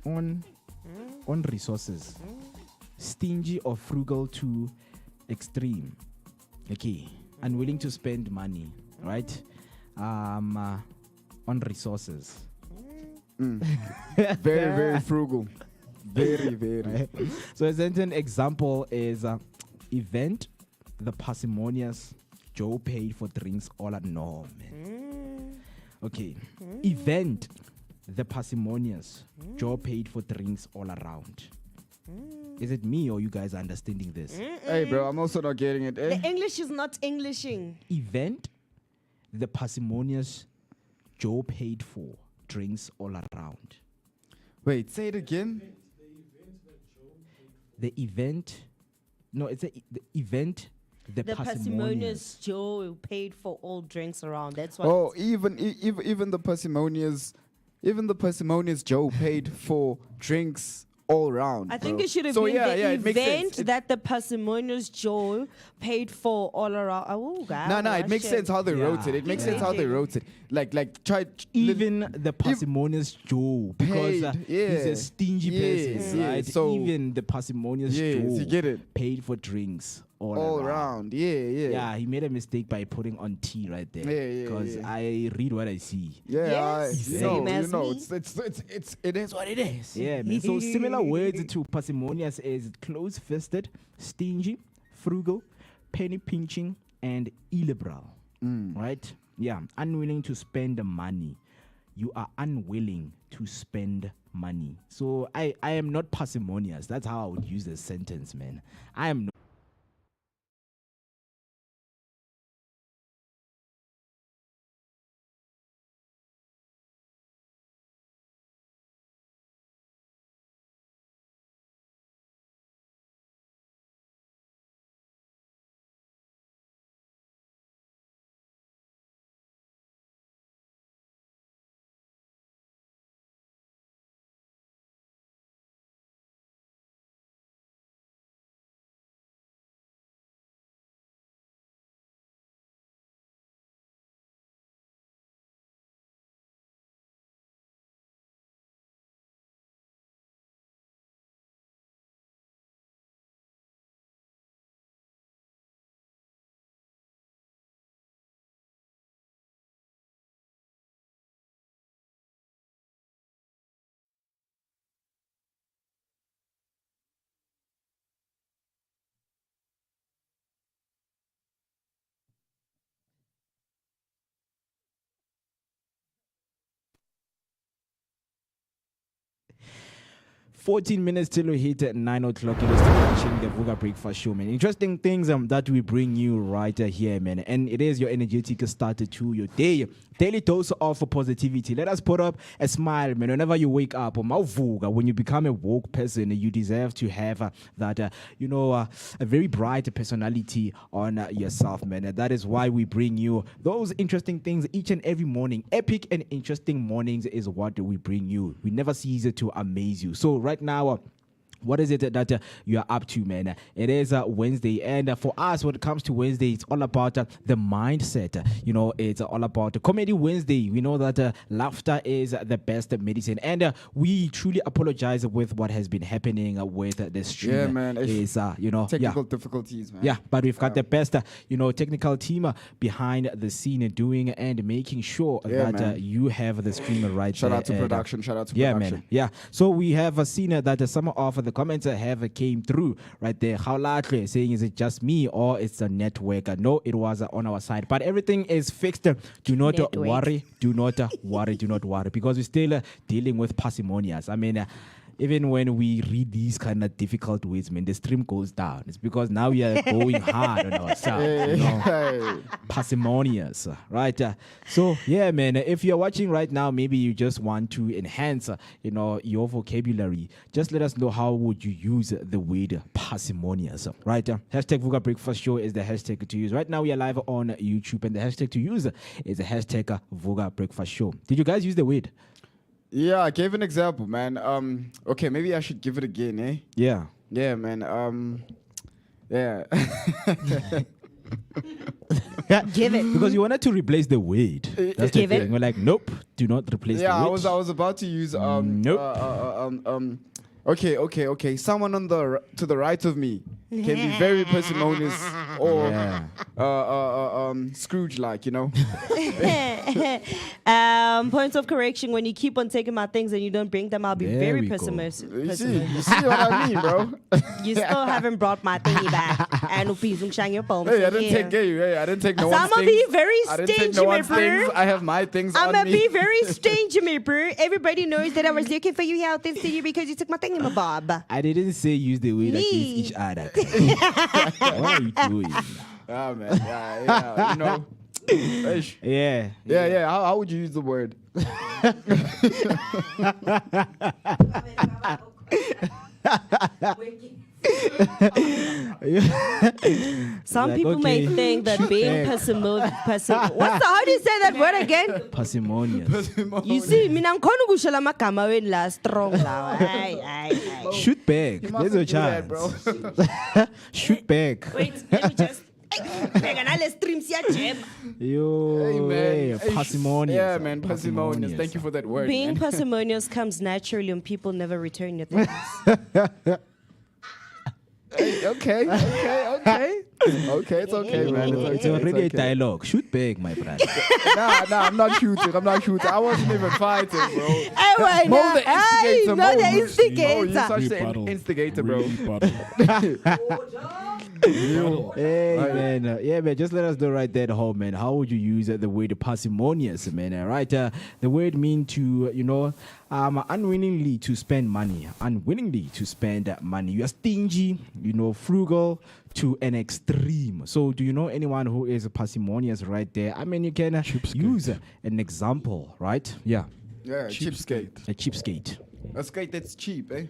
on resources, stingy or frugal to extreme. Okay, unwilling to spend money, right? On resources. Very, very frugal. Very, very. So a certain example is event, the parsimonious Joe paid for drinks all at no, man. Okay. Event, the parsimonious Joe paid for drinks all around. Is it me or you guys are understanding this? Hey, bro, I'm also not getting it. The English is not Englishing. Event, the parsimonious Joe paid for drinks all around. Wait, say it again. The event, the event, the parsimonious Joe paid for all drinks around. That's what. Oh, even the parsimonious Joe paid for drinks all round. I think bro. it should have so been yeah, the it makes sense. event that the parsimonious Joe paid for all around. Oh, God. No, it makes sense how they wrote it. It makes sense how they wrote it. Like try even the parsimonious Joe, because paid, he's a stingy person, right? So even the parsimonious Joe you get it. paid for drinks all around. Yeah, he made a mistake by putting on T right there. Because I read what I see. Yes, same as me. It is what it is. Yeah, man. So similar words to parsimonious is close-fisted, stingy, frugal, penny pinching, and illiberal. Right? Yeah, unwilling to spend money. You are unwilling to spend money. So I am not parsimonious. That's how I would use the sentence, man. I am not. 14 minutes till we hit at 9 o'clock. You're still watching the Vooka Breakfast Show, man. Interesting things that we bring you right here, man. And it is your energetic start to your day. Daily dose of positivity. Let us put up a smile, man. Whenever you wake up, when you become a woke person, you deserve to have that, a very bright personality on yourself, man. And that is why we bring you those interesting things each and every morning. Epic and interesting mornings is what we bring you. We never cease to amaze you. So right now, what is it that you are up to, man? It is Wednesday, and for us, when it comes to Wednesday, it's all about the mindset. It's all about Comedy Wednesday. We know that laughter is the best medicine, and we truly apologize with what has been happening with the stream. Yeah, man. Technical yeah. difficulties, man. Yeah, but we've got the best, technical team behind the scene doing and making sure that you have the stream right Shout there. out to production. Shout out to Yeah, production. man. Yeah. So we have seen that some of the comments have came through right there. How largely saying, is it just me or it's a network? No, it was on our side, but everything is fixed. Do not worry. Do not worry. Do not worry, because we're still dealing with parsimonious. I mean, even when we read these kind of difficult words, man, the stream goes down. It's because now we are going hard on ourselves. Parsimonious, right? So, yeah, man, if you're watching right now, maybe you just want to enhance, your vocabulary. Just let us know how would you use the word parsimonious, right? Hashtag Vooka Breakfast Show is the hashtag to use. Right now, we are live on YouTube, and the hashtag to use is the hashtag Vooka Breakfast Show. Did you guys use the word? Yeah, I gave an example, man. Okay, maybe I should give it again, eh? Yeah. Yeah, man. Yeah. Give it. Because you wanted to replace the word. That's the Give it. thing. We're like, nope, do not replace the word. Yeah, I was about to use Nope. Okay. Someone to the right of me can be very parsimonious or Scrooge-like, Points of correction: when you keep on taking my things and you don't bring them, I'll be There very we go. pessimistic. You see what I mean, bro? You still haven't brought my thingy back. And your phone. Hey, I didn't take no one's I'ma things. be very I didn't take stingy, no my one's bro. things. I have my things on I'ma me. be very stingy, my bro. Everybody knows that I was looking for you out this to you because you took my thing in my bob. I didn't say use the word against Me. each other. What are you doing? Ah, man. Yeah. Ish. Yeah. Yeah. How would you use the word? Some Like, people may okay. think that being parsimonious. How do you say that word again? Parsimonious. You see, mina ngikhona ukushela amagama wenu la strong lawa. Hayi. Shoot back. There's a mustn't do that, chance. Shoot back. Wait, let me just. Bheka nale stream siyajema. Yo, Hey, man. hey, parsimonious. Yeah, man. Parsimonious. Thank you for that word. Being man. parsimonious comes naturally when people never return your things. Hey, okay. Okay, it's okay, man. It's already a dialogue. Shoot back, my brother. Nah, I'm not shooting. I wasn't even fighting, bro. Hey, wait, Mo now. the Hey, instigator, no, Mo. the Oh, you're instigator. such an Rebuttal. instigator, bro. Hey, man. Yeah, man. Just let us know right there at home, man. How would you use the word parsimonious, man? Right? The word mean to, unwillingly to spend money. Unwillingly to spend money. You are stingy, frugal to an extreme. So, do you know anyone who is parsimonious right there? I mean, you can use an example, right? Yeah. Yeah, cheapskate. A cheapskate. A skate that's cheap, eh?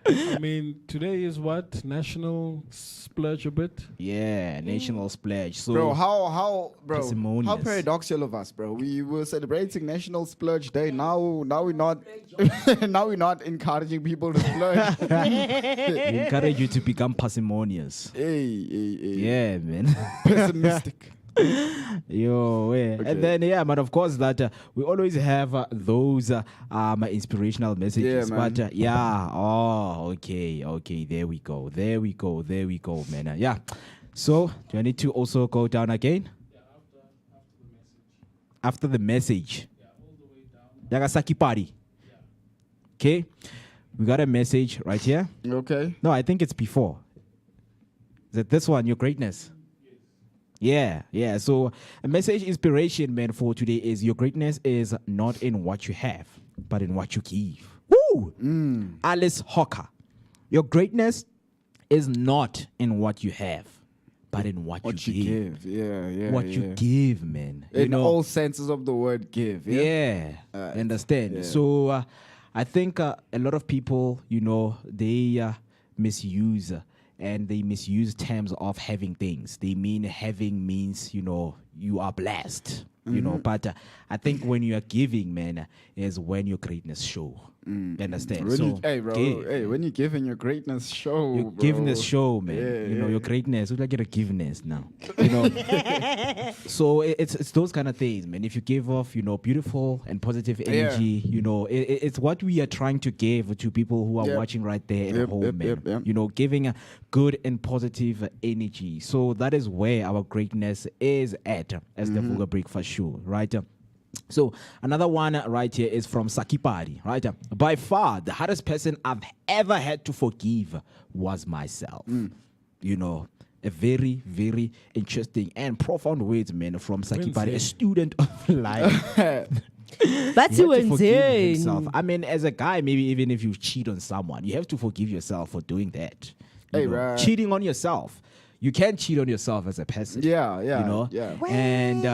I mean, today is what? National Splurge a bit? Yeah, national splurge. So, Bro, how parsimonious. paradoxical of us, bro. We were celebrating National Splurge Day. Now we're not now we're not encouraging people to splurge. we encourage you to become parsimonious. Hey. Yeah, man. Pessimistic. Yo, yeah. Okay. And then, but of course that we always have those inspirational messages. Yeah, man. But okay, there we go, man. Yeah. So, do I need to also go down again? After the message. Yagasaki party. Okay. We got a message right here. Okay. No, I think it's before. Is it this one, your greatness? Yeah. So a message inspiration, man, for today is your greatness is not in what you have, but in what you give. Woo! Woo! Alice Hawker. Your greatness is not in what you have, but in what you give. Yeah. What you give, man. In all senses of the word give. Yeah. Understand. Yeah. So I think a lot of people, they misuse and they misuse terms of having things. They mean having means, you are blessed. But I think when you are giving, man, is when your greatness show. You understand? When you're giving your greatness show, your giveness show, man. Your greatness. It's like your giveness now. So it's those kind of things, man. If you give off, beautiful and positive energy, it's what we are trying to give to people who are watching right there at home, man. Giving a good and positive energy. So that is where our greatness is at, as the Vooka Breakfast Show, right? So another one right here is from Sakipari, right? By far, the hardest person I've ever had to forgive was myself. A very, very interesting and profound words, man, from Sakipari, a student of life. That's himself. I mean, as a guy, maybe even if you cheat on someone, you have to forgive yourself for doing that. Right. Cheating on yourself. You can't cheat on yourself as a person. Yeah. And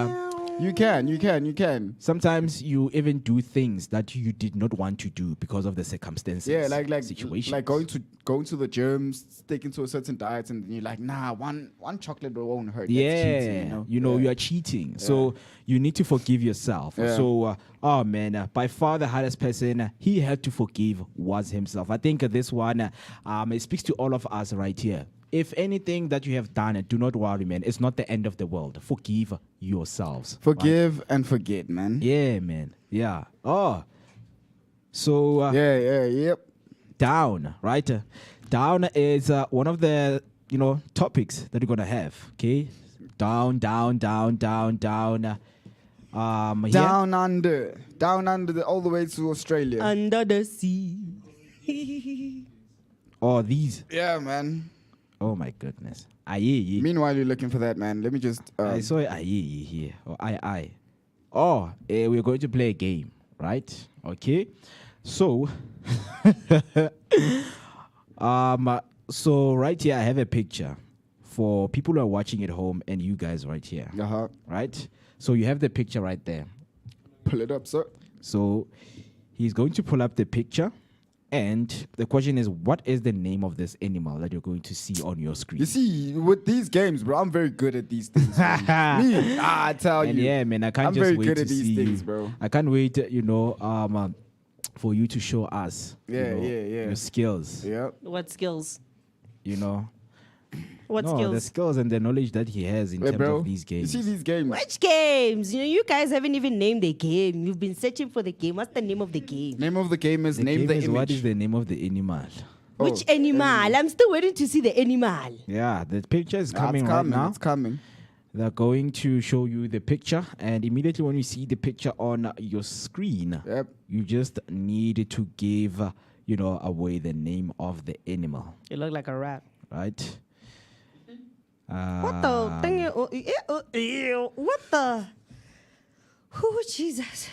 you can. Sometimes you even do things that you did not want to do because of the circumstances. Yeah, like situations. Like going to the gym, sticking to a certain diet, and you're like, nah, one chocolate won't hurt. That's cheating, you are cheating. So you need to forgive yourself. Yeah. So, by far the hardest person he had to forgive was himself. I think this one, it speaks to all of us right here. If anything that you have done, do not worry, man. It's not the end of the world. Forgive yourselves. Forgive and forget, man. Yeah, man. Yeah. Oh. So. Yep. Down, right? Down is one of the, topics that we're going to have, okay? Down. Down under, all the way to Australia. Under the sea. These. Yeah, man. Oh my goodness. Aye. Meanwhile, you're looking for that, man. Let me just. I saw aye here. Or aye. We're going to play a game, right? Okay. So, so right here I have a picture for people who are watching at home and you guys right here. Right? So you have the picture right there. Pull it up, sir. So he's going to pull up the picture. And the question is, what is the name of this animal that you're going to see on your screen? You see, with these games, bro, I'm very good at these things. I tell you. Yeah, man, I can't I'm just very wait good to at these see things, you. bro. I can't wait, for you to show us. Your skills. Yeah. What skills? What The skills? skills and the knowledge that he has in terms of these games. You see these games? Which games? You guys haven't even named the game. You've been searching for the game. What's the name of the game? Name of the game is The Name game the is Image. what is the name of the animal? Which animal? I'm still waiting to see the animal. Yeah, the picture is coming it's right coming. now. It's coming. They're going to show you the picture, and immediately when you see the picture on your screen, you just need to give, away the name of the animal. You look like a rat. Right? What the thing? What the? Oh, Jesus.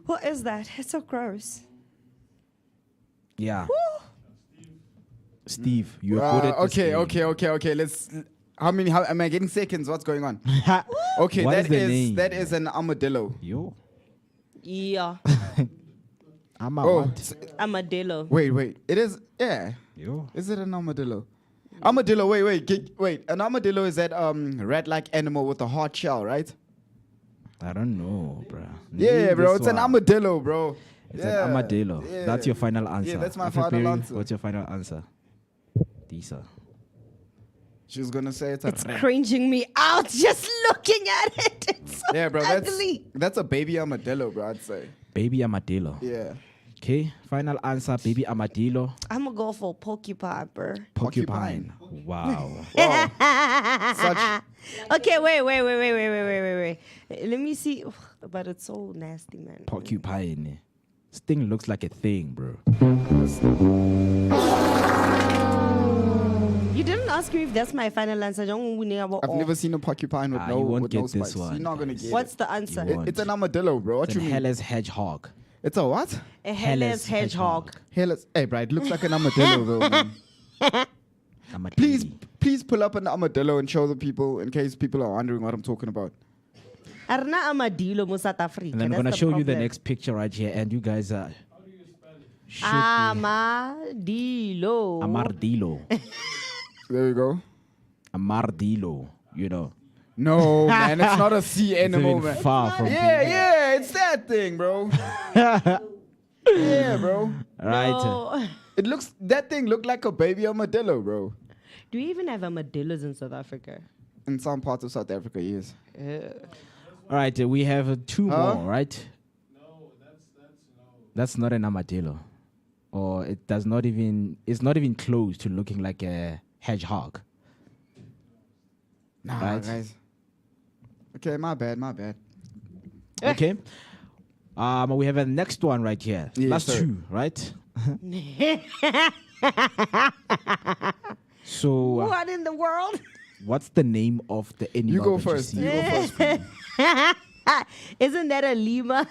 What is that? It's so gross. Yeah. Steve, you're good at this game. Okay. Let's. How am I getting seconds? What's going on? Okay, What is the name? that is an armadillo. Yo. Yeah. What? Armadillo. Wait. It is. Yeah. Yo. Is it an armadillo? Armadillo. Wait. An armadillo is that rat-like animal with a hard shell, right? I don't know, bro. Yeah, bro. It's an armadillo, bro. It's an armadillo. Yeah. That's your final answer. Yeah, that's my After final Perry, answer. What's your final answer? Disa. She was gonna say it's Cringing me out just looking at it. It's so yeah, bro. ugly. That's a baby armadillo, bro. I'd say. Baby armadillo. Yeah. Okay, final answer, baby armadillo. I'm gonna go for porcupine, bro. Porcupine. Wow. Okay, wait. Let me see. Ugh, but it's so nasty, man. Porcupine. This thing looks like a thing, bro. You didn't ask me if that's my final answer. I've never seen a porcupine with you won't with get no this spikes. one, You're not gonna guys. get What's it. the answer? You won't. It's an armadillo, bro. What It's you a mean? hellas hedgehog. It's a what? A hairless hedgehog. Hairless. Hey, bro, it looks like an armadillo, though, man. Please pull up an armadillo and show the people in case people are wondering what I'm talking about. Arna Amadilo mo South Africa. And I'm That's gonna the show you the problem. next picture right here, and you guys are. Amadilo. Amardilo. There we go. Amardilo. You know. No, man, it's not a sea It's animal, even man. far from. Yeah, it's that thing, bro. Yeah, bro. Right. No. That thing looked like a baby armadillo, bro. Do we even have armadillos in South Africa? In some parts of South Africa, yes. All right, we have two Huh? more, right? No, that's not an armadillo, or it does not even. It's not even close to looking like a hedgehog. Nah, Right. guys. Okay, my bad. Okay. We have a next one right here. Yes, Last sir. two, right? So, What in the world? what's the name of the animal? You go that first. see? You go first. Isn't that a lemur?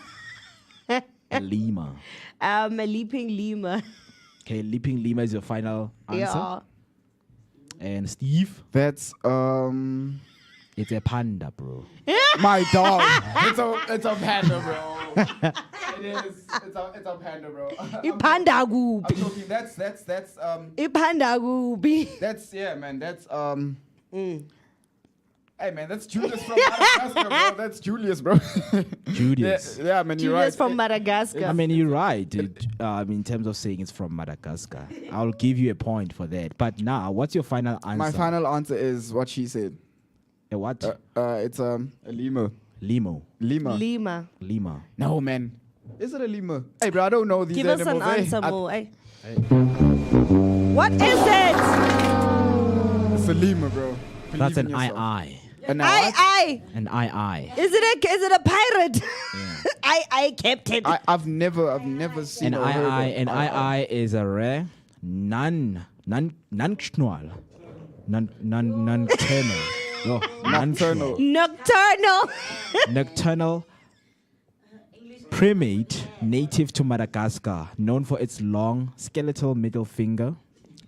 A lemur. A leaping lemur. Okay, leaping lemur is your final answer. Yeah. And Steve, That's it's a panda, bro. my dog. It's a panda, bro. It is. It's a panda, bro. Ipanda I'm gubi. joking. That's Ipanda gubi. yeah, man. That's Hey, man, that's Julius from Madagascar, bro. That's Julius, bro. Julius. Yeah, man, you're Julius right. from Madagascar. I mean, you're right. In terms of saying it's from Madagascar, I'll give you a point for that. But now, what's your final answer? My final answer is what she said. A what? It's a lemur. Limo. Lemur. Lima. Lima. No, man. Is it a lemur? Hey, bro, I don't know these Give us animals. an answer, I- Mo. Eh? What is it? It's a lemur, bro. Believe That's in an yourself. I. And now what? An I. Is it a pirate? I captain. I've never seen An or heard of An I is a rare non-nocturnal. Nocturnal. Nocturnal. Nocturnal primate native to Madagascar, known for its long skeletal middle finger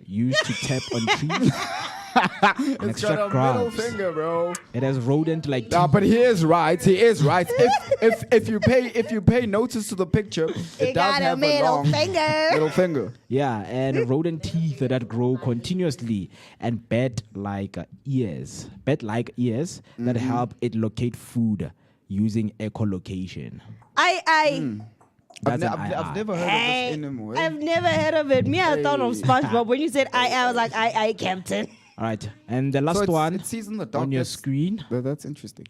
used to tap on trees and It's got a extract middle grubs. finger, bro. It has rodent-like Nah, teeth. but he is right. If you pay notice to the picture, it does got a have a middle long finger. middle finger. Yeah, and rodent teeth that grow continuously and bat-like ears that help it locate food using echolocation. I've That's an never heard of this animal. I've never heard of it. Me, I thought of SpongeBob. When you said I was like, I captain. All right, and the last So one it sees in the dark. on your That's- screen. That's interesting.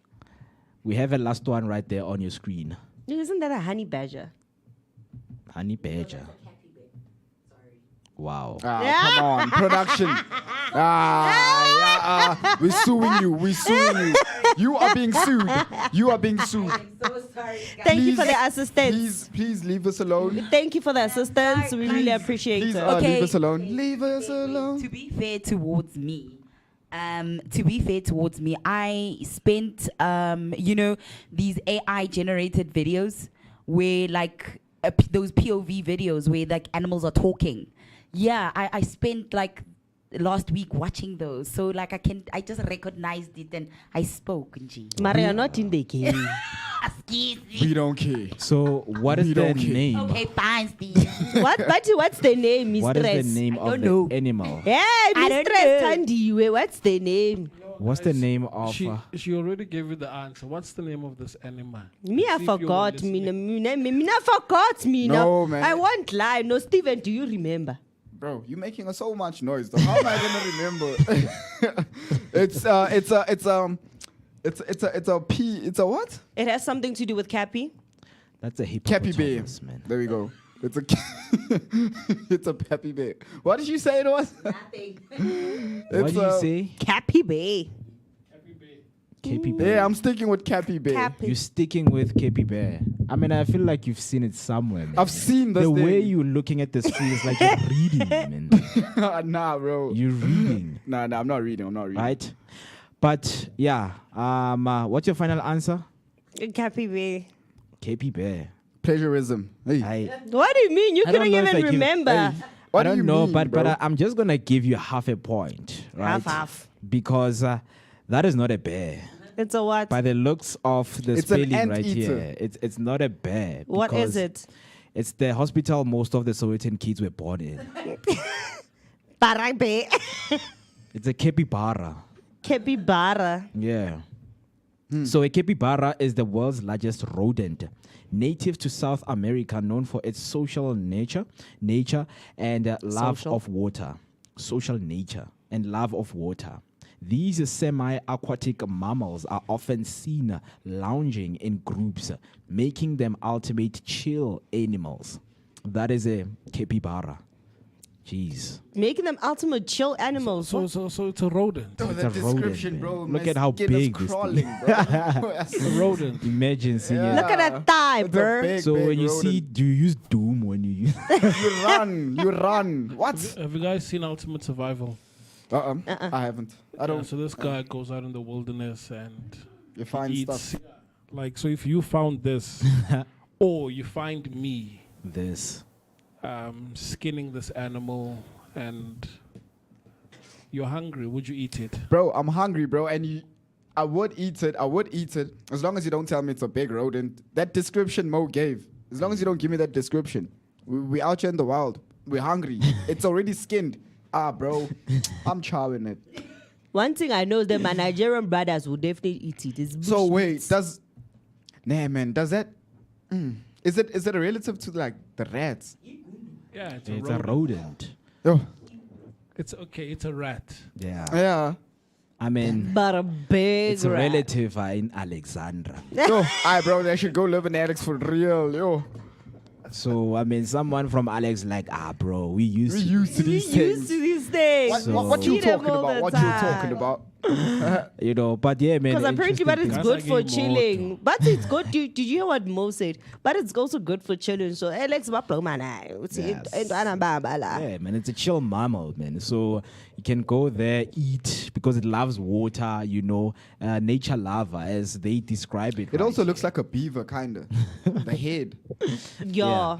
We have a last one right there on your screen. Isn't that a honey badger? Honey badger. Wow. Come on, production. We're suing you. You are being sued. So sorry, guys. Thank you Please- for the assistance. Please leave us alone. Thank you for the assistance. We really appreciate Please it. Okay. leave us alone. Leave us alone. To be fair towards me, I spent these AI generated videos where like those POV videos where like animals are talking. Yeah, I spent like last week watching those, so like I just recognized it and I spoke. Maria, not in the game. Excuse me. We don't care. So what is We the don't care. name? Okay, fine, Steve. What's the name, Mistress? What is the name I of don't the know. animal? Yeah, I don't Mistress know. Tandiwe. What's the name? What's the name of? She already gave you the answer. What's the name of this animal? Me, I See if you're forgot. listening. Me, I forgot. Me, No, man. I won't lie. No, Steven, do you remember? Bro, you're making so much noise. Though. How am I gonna remember? It's a what? It has something to do with Cappy. That's a Cappy bear. hippopotamus, man. There we go. It's a it's a Cappy bear. What did you say it was? Nothing. What do you say? Cappy Bay. Cappy bear. Yeah, I'm sticking with Cappy bear. Cappy. You're sticking with Cappy bear. I mean, I feel like you've seen it somewhere, man. I've seen this the way thing. you're looking at the screen is like you're reading, man. Nah, bro. You're reading, Nah, I'm not reading. right? But yeah, what's your final answer? Cappy Bay. Cappy bear. Plagiarism. Hey. What do you mean? You I don't couldn't know if I even give- remember. What I do don't you know, mean, but bro? I'm just gonna give you half a point, right? Half. Because that is not a bear. It's a what? By the looks of the It's an spelling right anteater. here, it's not a bear. What is because it? It's the hospital most of the Sowetan kids were born in. Barabe. It's a capybara. Capybara. Yeah. So a capybara is the world's largest rodent, native to South America, known for its social nature and love Social. of water. Social nature and love of water. These semi-aquatic mammals are often seen lounging in groups, making them ultimate chill animals. That is a capybara. Jeez. Making them ultimate chill animals. So it's a rodent. Oh, It's the a rodent, description, man. bro. Look my at how skin big is this crawling, thing. bro. A rodent. Imagine seeing it. Look at that thigh, It's a bro. big, So big when you see, rodent. do you use Doom when you use? you run. What? Have you guys seen Ultimate Survival? I haven't. I don't. So this guy goes out in the wilderness and You find eats. stuff. Like, so if you found this, or you find me This. skinning this animal and you're hungry, would you eat it? Bro, I'm hungry, bro, and I would eat it. I would eat it as long as you don't tell me it's a big rodent. That description Mo gave. As long as you don't give me that description. We out here in the wild. We're hungry. It's already skinned. Bro, I'm chowing it. One thing I know, that my Nigerian brothers will definitely eat it. It's So bush wait, meat. does that? Is it a relative to like the rats? Yeah, it's, It's a a rodent. rodent. Oh, It's okay. It's a rat. Yeah. yeah. I mean, But a big it's a rat. relative in Alexandra. Yo, bro, they should go live in attics for real, yo. So, I mean, someone from Alex like, bro, we used We to. used to We these used things. to these things. What you See them talking all about? the What you talking time. about? You know, but yeah, man. Because apparently, but it's interesting good thing. for chilling. But it's good. Did you hear what Mo said? But it's also good for chilling. So, Alex, Yes. Yeah, man, it's a chill mammal, man. So you can go there, eat because it loves water. You know, nature lover, as they describe it. It also looks like a beaver, kinda. The head. Yeah.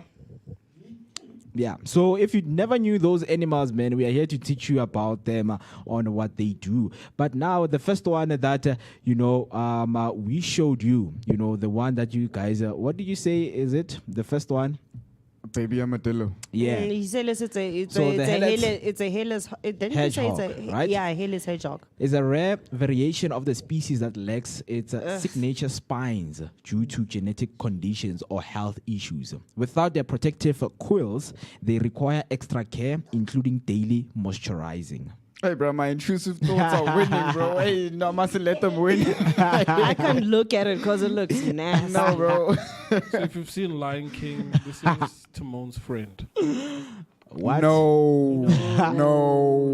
Yeah. So if you never knew those animals, man, we are here to teach you about them on what they do. But now the first one that we showed you, the one that you guys, what did you say? Is it the first one? Baby armadillo. Yeah. He said it's So a the hairless. Didn't you say it's hedgehog, a right? Yeah, a hairless hedgehog. It's a rare variation of the species that lacks its signature spines due to genetic conditions or health issues. Without their protective quills, they require extra care, including daily moisturizing. Hey, bro, my intrusive thoughts are winning, bro. Hey, no, I mustn't let them win. I can't look at it because it looks nasty. No, bro. So if you've seen Lion King, this is Timon's friend. What? No. No.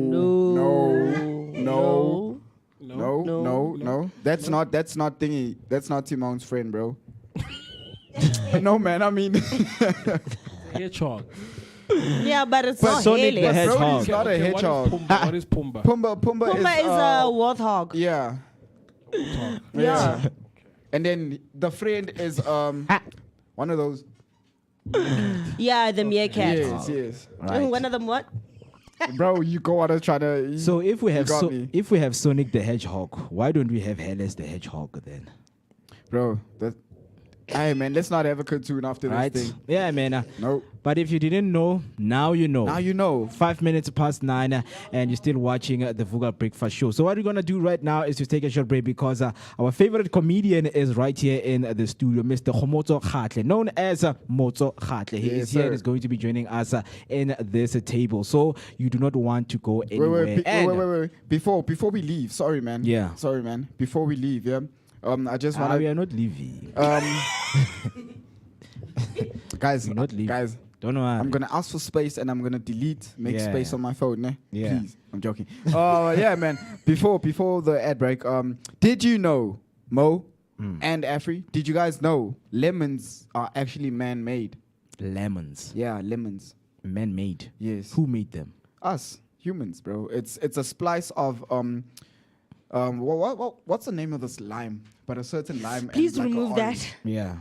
No. No. That's not thingy. That's not Timon's friend, bro. No, man. I mean, Hedgehog. Yeah, but it's But not Sonic the hairless. Hedgehog. bro, he's not a hedgehog. What is Pumbaa? Pumbaa Puma is a warthog. yeah. Yeah. And then the friend is one of those. Yeah, the meerkat. Yes. Right. One of them what? Bro, you go out and try to. So if we have got me. if we have Sonic the Hedgehog, why don't we have Hairless the Hedgehog then? Bro, that. Hey, man, let's not have a cartoon after Right? this thing. Yeah, man. Nope. But if you didn't know, now you know. Now you know. 5 minutes past 9, and you're still watching the Vooka Breakfast Show. So what we're gonna do right now is to take a short break because our favorite comedian is right here in the studio, Mr. Khomotso Khatle, known as Motso Khatle. He Yes, is here sir. and is going to be joining us in this table. So you do not want to go anywhere. Wait. Before we leave, sorry, man. Yeah. Sorry, man. Before we leave, yeah. I just want We to. are not leaving. Guys, We're not leaving. guys. Don't know. I'm gonna ask for space and I'm gonna make Yeah. space on my phone, ne? Yeah. Please. I'm joking. Yeah, man. Before the ad break, did you know, Mo and Afri, did you guys know lemons are actually man-made? Lemons. Yeah, lemons. Man-made. Yes. Who made them? Us humans, bro. It's a splice of what's the name of this lime? But a certain lime. Please and like a remove orange. that. Yeah.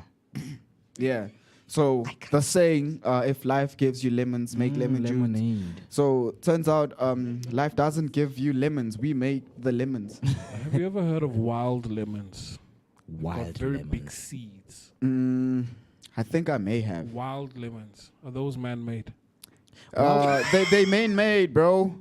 Yeah. So the saying, if life gives you lemons, make lemon juice. So turns out life doesn't give you lemons. We make the lemons. Have you ever heard of wild lemons? Wild Got very lemons. big seeds. I think I may have. Wild lemons. Are those man-made? They man-made, bro.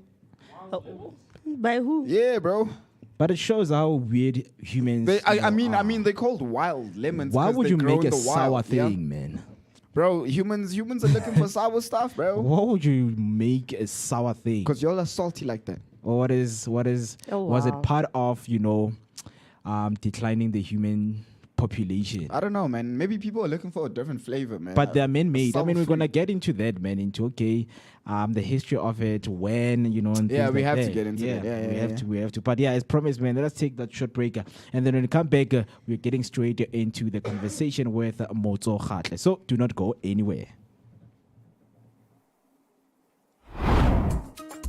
By who? Yeah, bro. But it shows how weird humans. I mean, they're called wild lemons. Why 'cause would they you grow make in a the sour wild, yeah? thing, man? Bro, humans are looking for sour stuff, bro. Why would you make a sour thing? Because y'all are salty like that. Or what is? Oh, Was it wow. part of declining the human population? I don't know, man. Maybe people are looking for a different flavor, man. But they're man-made. I mean, we're sour-free. gonna get into that, man. Into the history of it, when and Yeah, things we like have to that. get into that. Yeah, we have to. But yeah, as promised, man. Let us take that short break, and then when we come back, we're getting straight into the conversation with Motso Khatle. So do not go anywhere.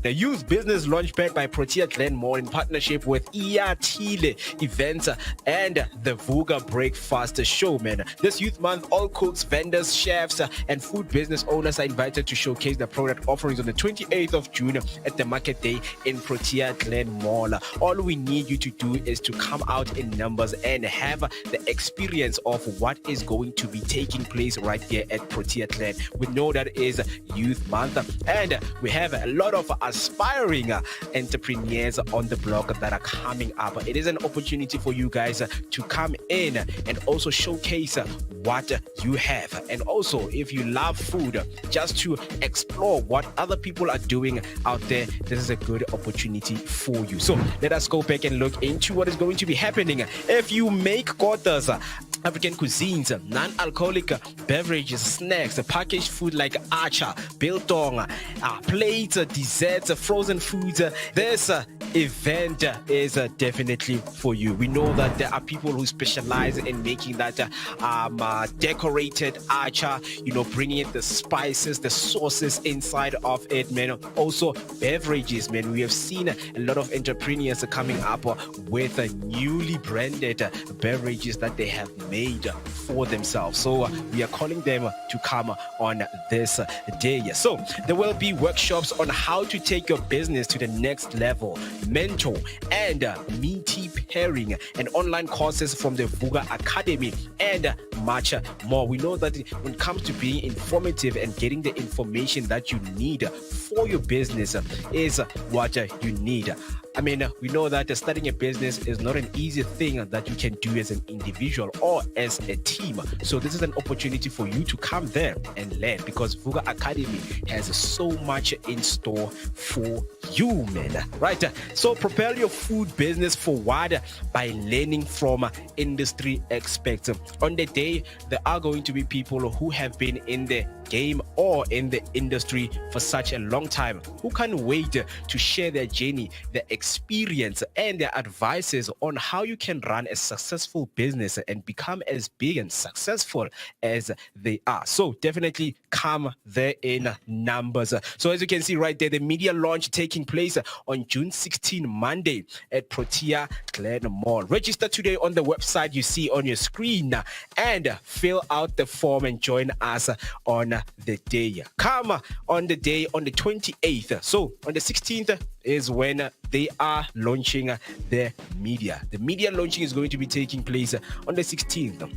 The Youth Business Launchpad by Protea Glenmore in partnership with Iatile Events and the Vooka Breakfast Show, man. This Youth Month, all cooks, vendors, chefs, and food business owners are invited to showcase their product offerings on the 28th of June at the Market Day in Protea Glenmore. All we need you to do is to come out in numbers and have the experience of what is going to be taking place right here at Protea Glen. We know that it is Youth Month, and we have a lot of aspiring entrepreneurs on the block that are coming up. It is an opportunity for you guys to come in and also showcase what you have. And also, if you love food, just to explore what other people are doing out there, this is a good opportunity for you. So let us go back and look into what is going to be happening. If you make quarters, African cuisines, non-alcoholic beverages, snacks, packaged food like acha, biltong, plates, desserts, frozen foods, this event is definitely for you. We know that there are people who specialize in making that decorated acha, bringing in the spices, the sauces inside of it, man. Also beverages, man. We have seen a lot of entrepreneurs coming up with newly branded beverages that they have made for themselves. So we are calling them to come on this day. So there will be workshops on how to take your business to the next level, mentor and meaty pairing, and online courses from the Vooka Academy, and much more. We know that when it comes to being informative and getting the information that you need for your business is what you need. I mean, we know that starting a business is not an easy thing that you can do as an individual or as a team. So this is an opportunity for you to come there and learn, because Vooka Academy has so much in store for you, man. Right? So propel your food business forward by learning from industry experts. On the day, there are going to be people who have been in the game or in the industry for such a long time, who can't wait to share their journey, their experience, and their advices on how you can run a successful business and become as big and successful as they are. So definitely come there in numbers. So as you can see right there, the media launch taking place on June 16, Monday at Protea Glenmore. Register today on the website you see on your screen and fill out the form and join us on the day. Come on the day on the 28th. So on the 16th is when they are launching their media. The media launching is going to be taking place on the 16th.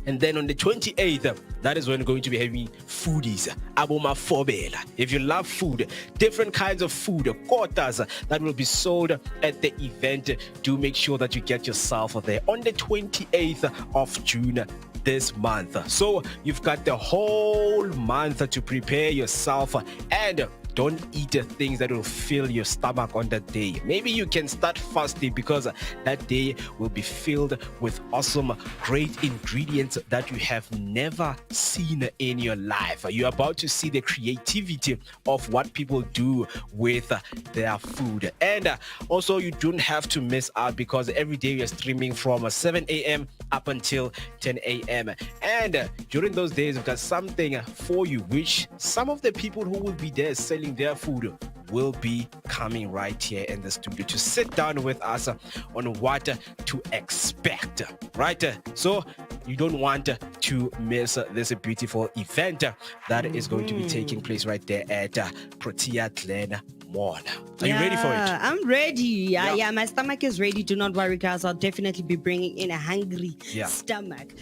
And then on the 28th, that is when we're going to be having foodies, aboma fobela. If you love food, different kinds of food, quarters that will be sold at the event, do make sure that you get yourself there on the 28th of June this month. So you've got the whole month to prepare yourself, and don't eat things that will fill your stomach on that day. Maybe you can start fasting, because that day will be filled with awesome, great ingredients that you have never seen in your life. You're about to see the creativity of what people do with their food. And also, you don't have to miss out, because every day we are streaming from 7 a.m. up until 10 a.m. And during those days, we've got something for you, which some of the people who will be there selling their food will be coming right here in the studio to sit down with us on what to expect, right? So you don't want to miss this beautiful event that is going to be taking place right there at Protea Glen Mall. Are you ready for it? I'm ready. Yeah, my stomach is ready. Do not worry, guys. I'll definitely be bringing in a hungry stomach.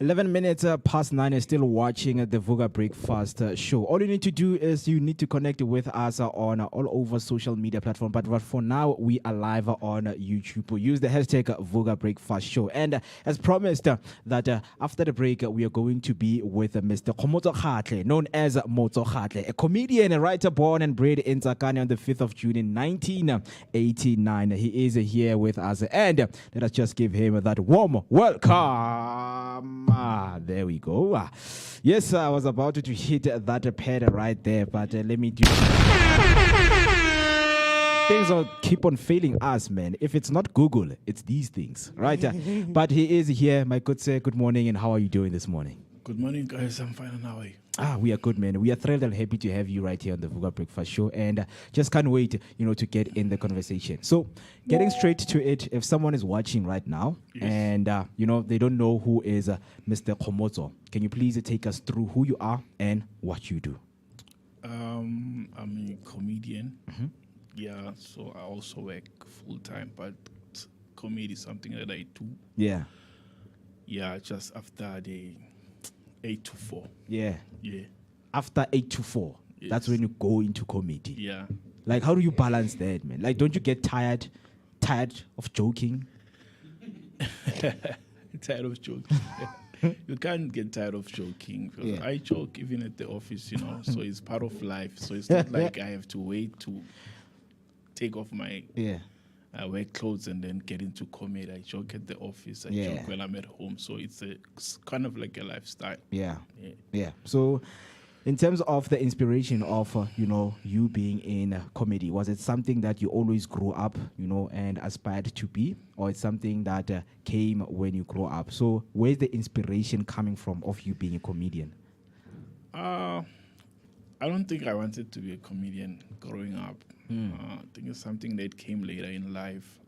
11 minutes past 9 is still watching the Vooka Breakfast show. All you need to do is you need to connect with us on all over social media platforms. But for now, we are live on YouTube. Use the hashtag Vooka Breakfast show. And as promised, that after the break, we are going to be with Mr. Khomotso Khatle, known as Motso Khatle, a comedian, a writer born and bred in Tsakane on the 5th of June in 1989. He is here with us. And let us just give him that warm welcome. There we go. Yes, I was about to hit that pad right there, but let me do. Things will keep on failing us, man. If it's not Google, it's these things, right? But he is here, my good sir. Good morning, and how are you doing this morning? Good morning, guys. I'm fine, and how are you? We are good, man. We are thrilled and happy to have you right here on the Vooka Breakfast Show, and just can't wait, to get in the conversation. So, getting straight to it, if someone is watching right now, and they don't know who is Mr. Khomotso, can you please take us through who you are and what you do? I'm a comedian. Yeah, so I also work full time, but comedy is something that I do. Yeah. Yeah, just after the 8 to 4. Yeah. Yeah. After 8 to 4, that's when you go into comedy. Yeah. Like, how do you balance that, man? Like, don't you get tired of joking? Tired of joking. You can't get tired of joking. Because I joke even at the office, so it's part of life. So it's not like I have to wait to take off my work clothes and then get into comedy. I joke at the office. I joke when I'm at home. So it's kind of like a lifestyle. Yeah. So, in terms of the inspiration of you being in comedy, was it something that you always grew up, and aspired to be, or it's something that came when you grew up? So, where's the inspiration coming from of you being a comedian? I don't think I wanted to be a comedian growing up. I think it's something that came later in life,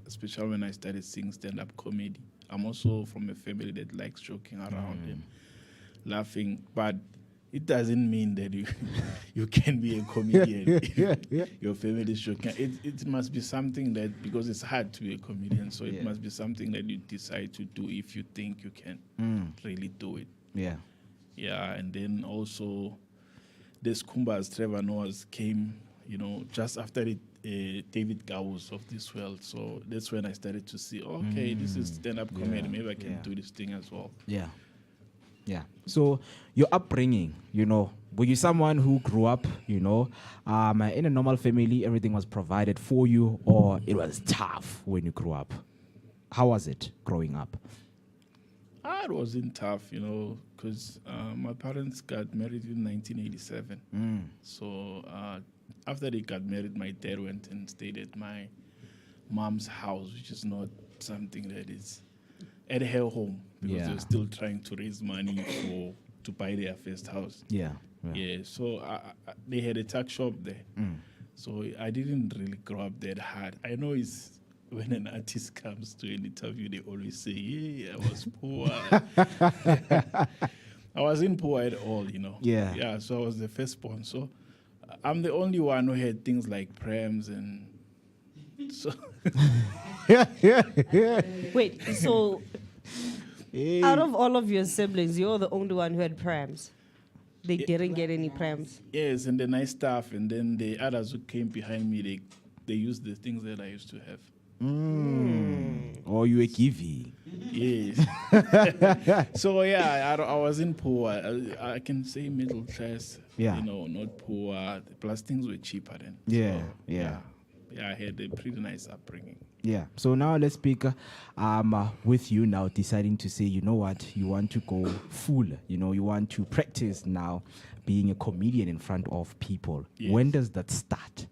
especially when I started seeing stand-up comedy. I'm also from a family that likes joking around and laughing, but it doesn't mean that you can be a comedian if your family is joking. It must be something that, because it's hard to be a comedian, so it must be something that you decide to do if you think you can really do it. Yeah. Yeah, and then also the Skumbas, Trevor Noah's came, just after David Gowers of this world. So that's when I started to see, this is stand-up comedy. Maybe I can do this thing as well. Yeah. So your upbringing, were you someone who grew up, in a normal family, everything was provided for you, or it was tough when you grew up? How was it growing up? It wasn't tough, because my parents got married in 1987. So after they got married, my dad went and stayed at my mom's house, which is not something that is at her home, because they were still trying to raise money to buy their first house. So they had a tuck shop there. So I didn't really grow up that hard. I know it's when an artist comes to an interview, they always say, I was poor. I wasn't poor at all, Yeah, so I was the firstborn. So I'm the only one who had things like prams and so. Wait, so out of all of your siblings, you're the only one who had prams? They didn't get any prams? Yes, and the nice stuff. And then the others who came behind me, they used the things that I used to have. Or you were giving? Yes. So I wasn't poor. I can say middle class. Not poor. Plus things were cheaper then. I had a pretty nice upbringing. Yeah. So now let's speak with you now, deciding to say, you know what, you want to go full. You want to practice now being a comedian in front of people. Yes. When does that start?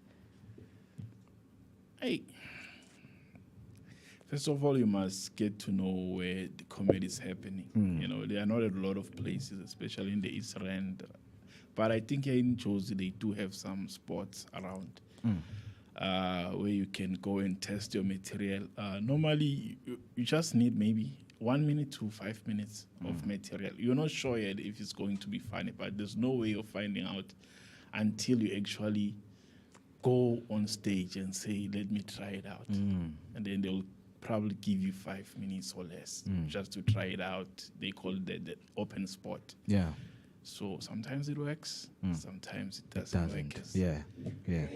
First of all, you must get to know where the comedy is happening. There are not a lot of places, especially in the East Rand. But I think here in Jozi, they do have some spots around where you can go and test your material. Normally, you just need maybe 1 minute to 5 minutes of material. You're not sure yet if it's going to be funny, but there's no way of finding out until you actually go on stage and say, let me try it out. And then they'll probably give you 5 minutes or less just to try it out. They call it the open spot. Yeah. So sometimes it works, sometimes it doesn't work. Yeah.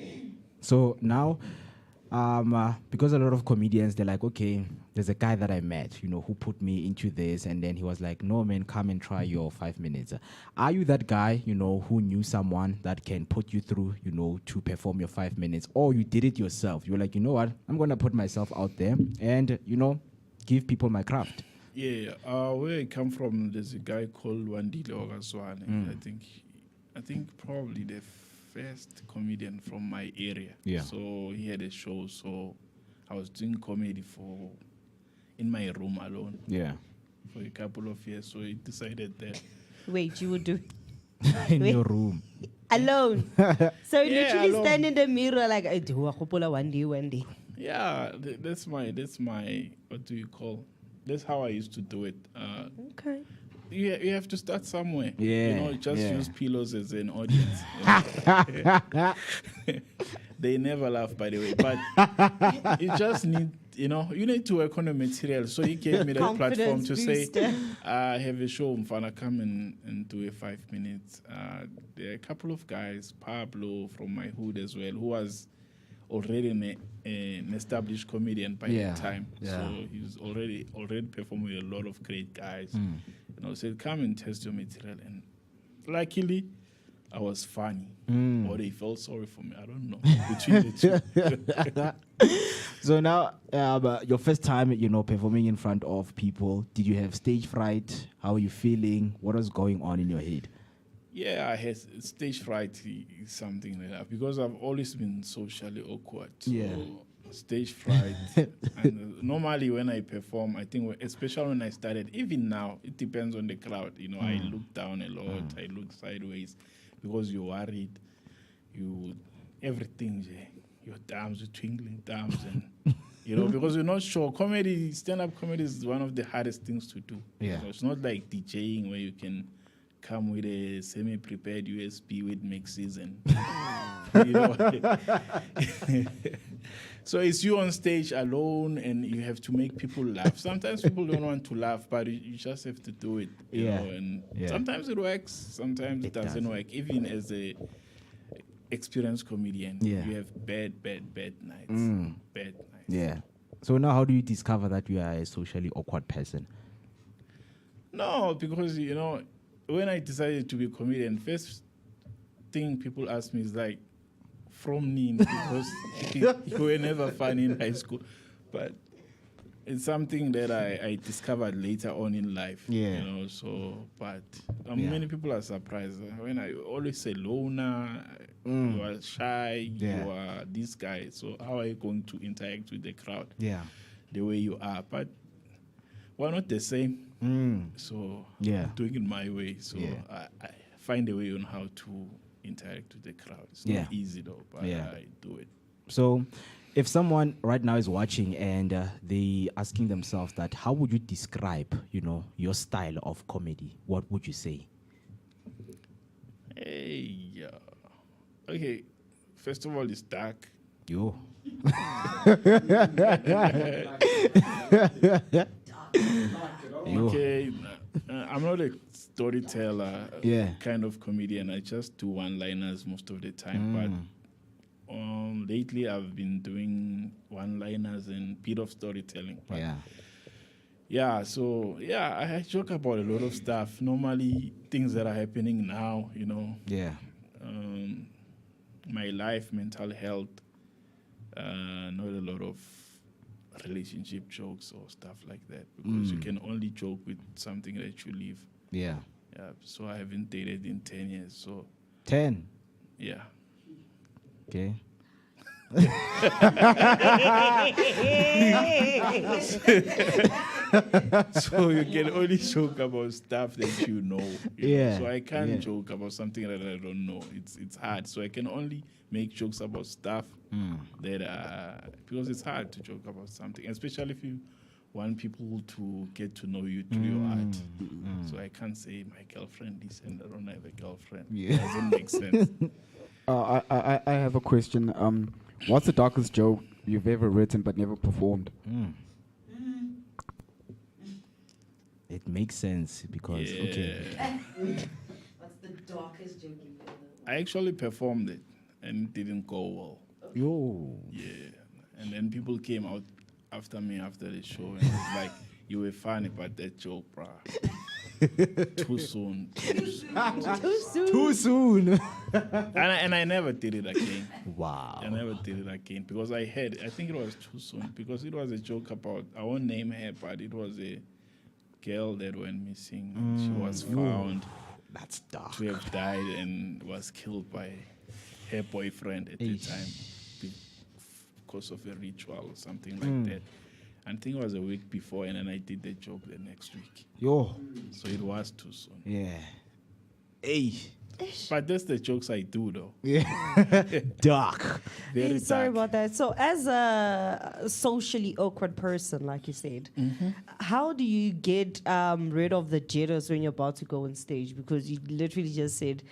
So now, because a lot of comedians, they're like, okay, there's a guy that I met, you know, who put me into this, and then he was like, no, man, come and try your 5 minutes. Are you that guy, you know, who knew someone that can put you through, you know, to perform your 5 minutes, or you did it yourself? You were like, you know what, I'm going to put myself out there and, you know, give people my craft. Yeah, where I come from, there's a guy called Wandile Ogaswane. I think probably the first comedian from my area. Yeah. So he had a show. So I was doing comedy in my room alone. Yeah. For a couple of years. So he decided that. Wait, you would do in your room alone? So you Yeah, literally alone. stand in the mirror like, I do a couple one day. Yeah, that's my. What do you call? That's how I used to do it. Okay. You have to start somewhere. Yeah, You know, just yeah. use pillows as an audience. They never laugh, by the way. But you just need, you need to work on the material. So he gave me that platform to say, I have a show, Mfana, come and do a 5 minutes. There are a couple of guys, Pablo from my hood as well, who was already an established comedian by that time. Yeah. So he was already performing with a lot of great guys. Said, come and test your material. And luckily, I was funny. Or they felt sorry for me. I don't know. Between the two. So now, your first time, performing in front of people, did you have stage fright? How are you feeling? What was going on in your head? Yeah, I had stage fright, is something like that, because I've always been socially awkward. So stage fright. And normally when I perform, I think, especially when I started, even now, it depends on the crowd. I look down a lot, I look sideways, because you're worried. Everything, your thumbs, your twinkling thumbs, and because you're not sure. Stand-up comedy is one of the hardest things to do. Yeah. So it's not like DJing where you can come with a semi-prepared USB with mixes and so it's you on stage alone and you have to make people laugh. Sometimes people don't want to laugh, but you just have to do it. You know, and sometimes it works, sometimes it doesn't work. Even as a experienced comedian, you have bad nights. Bad nights. Yeah. So now how do you discover that you are a socially awkward person? No, because when I decided to be a comedian, first thing people ask me is like, from Nin, because you were never funny in high school. But it's something that I discovered later on in life. Yeah. But many people are surprised. When I always say loner, you are shy, you are this guy. So how are you going to interact with the crowd? Yeah. The way you are. But we're not the same. So I'm doing it my way. So I find a way on how to interact with the crowd. It's not easy though, but I do it. So if someone right now is watching and they asking themselves that, how would you describe, your style of comedy? What would you say? Hey, okay. First of all, it's dark. Yo. Okay, I'm not a storyteller kind of comedian. I just do one-liners most of the time. But lately, I've been doing one-liners and bit of storytelling. But I joke about a lot of stuff. Normally, things that are happening now, my life, mental health, not a lot of relationship jokes or stuff like that, because you can only joke with something that you live. Yeah. So I haven't dated in 10 years. So 10? Yeah. Okay. So you can only joke about stuff that you know. So I can't joke about something that I don't know. It's hard. So I can only make jokes about stuff that because it's hard to joke about something, especially if you want people to get to know you through your art. So I can't say my girlfriend is and I don't have a girlfriend. Yeah. It doesn't make sense. I have a question. What's the darkest joke you've ever written but never performed? It makes sense because okay. What's the darkest joke you've ever? I actually performed it and it didn't go well. Yo. Yeah. And then people came out after me after the show and was like, you were funny, but that joke, bruh. Too soon. Too soon. And I never did it again. Wow. I never did it again because I think it was too soon because it was a joke about, I won't name her, but it was a girl that went missing. She was found. That's dark. To have died and was killed by her boyfriend at the time because of a ritual or something like that. I think it was a week before, and then I did the joke the next week. Yo. So it was too soon. Yeah. Hey. But that's the jokes I do, though. Yeah. Dark. Very Hey, sorry dark. about that. So, as a socially awkward person, like you said, how do you get rid of the jitters when you're about to go on stage? Because you literally just said,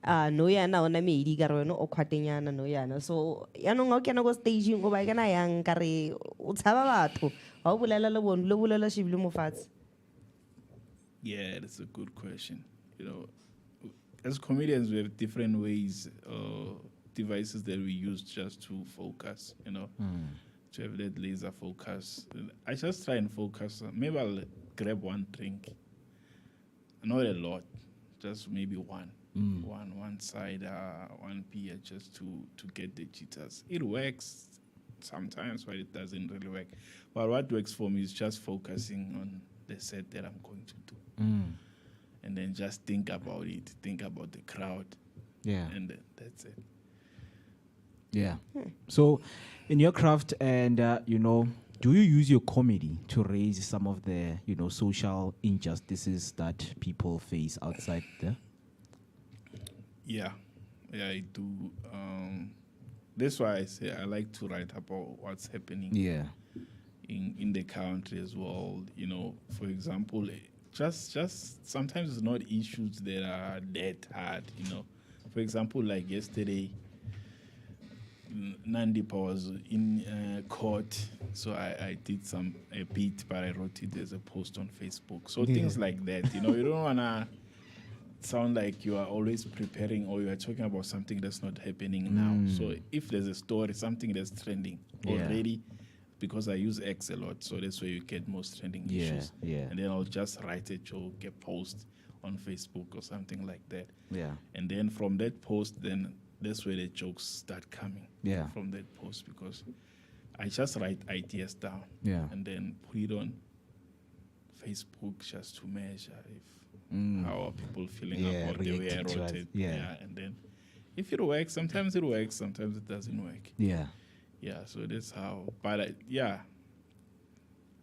no yana ona me idi ka rona o khwatenyana no yana. So, yanong o kena go stage go ba kana yang kare o tshaba batho. Ha o bolela le bona lo bolela shebile mo fatshe. Yeah, that's a good question. You know, as comedians, we have different ways, devices that we use just to focus, you know, to have that laser focus. I just try and focus. Maybe I'll grab one drink. Not a lot, just maybe one side, one beer, just to get the jitters. It works sometimes, but it doesn't really work. But what works for me is just focusing on the set that I'm going to do. And then just think about it, think about the crowd. Yeah. And then that's it. Yeah. So, in your craft and, do you use your comedy to raise some of the, social injustices that people face outside there? Yeah, I do. That's why I say I like to write about what's happening. Yeah. In the country as well. You know, for example, just sometimes it's not issues that are that hard. You know, for example, like yesterday, Nandipa was in court, so I did a bit, but I wrote it as a post on Facebook. So things like that. You know, you don't wanna sound like you are always preparing or you are talking about something that's not happening now. So if there's a story, something that's trending already, because I use X a lot, so that's where you get most trending issues. Yeah. And then I'll just write a joke, a post on Facebook or something like that. Yeah. And then from that post, then that's where the jokes start coming. Yeah. From that post, because I just write ideas down. Yeah. And then put it on Facebook just to measure if how are people feeling about the way I reacting to wrote it. it. Yeah. And then if it works, sometimes it works, sometimes it doesn't work. Yeah. Yeah, so that's how. But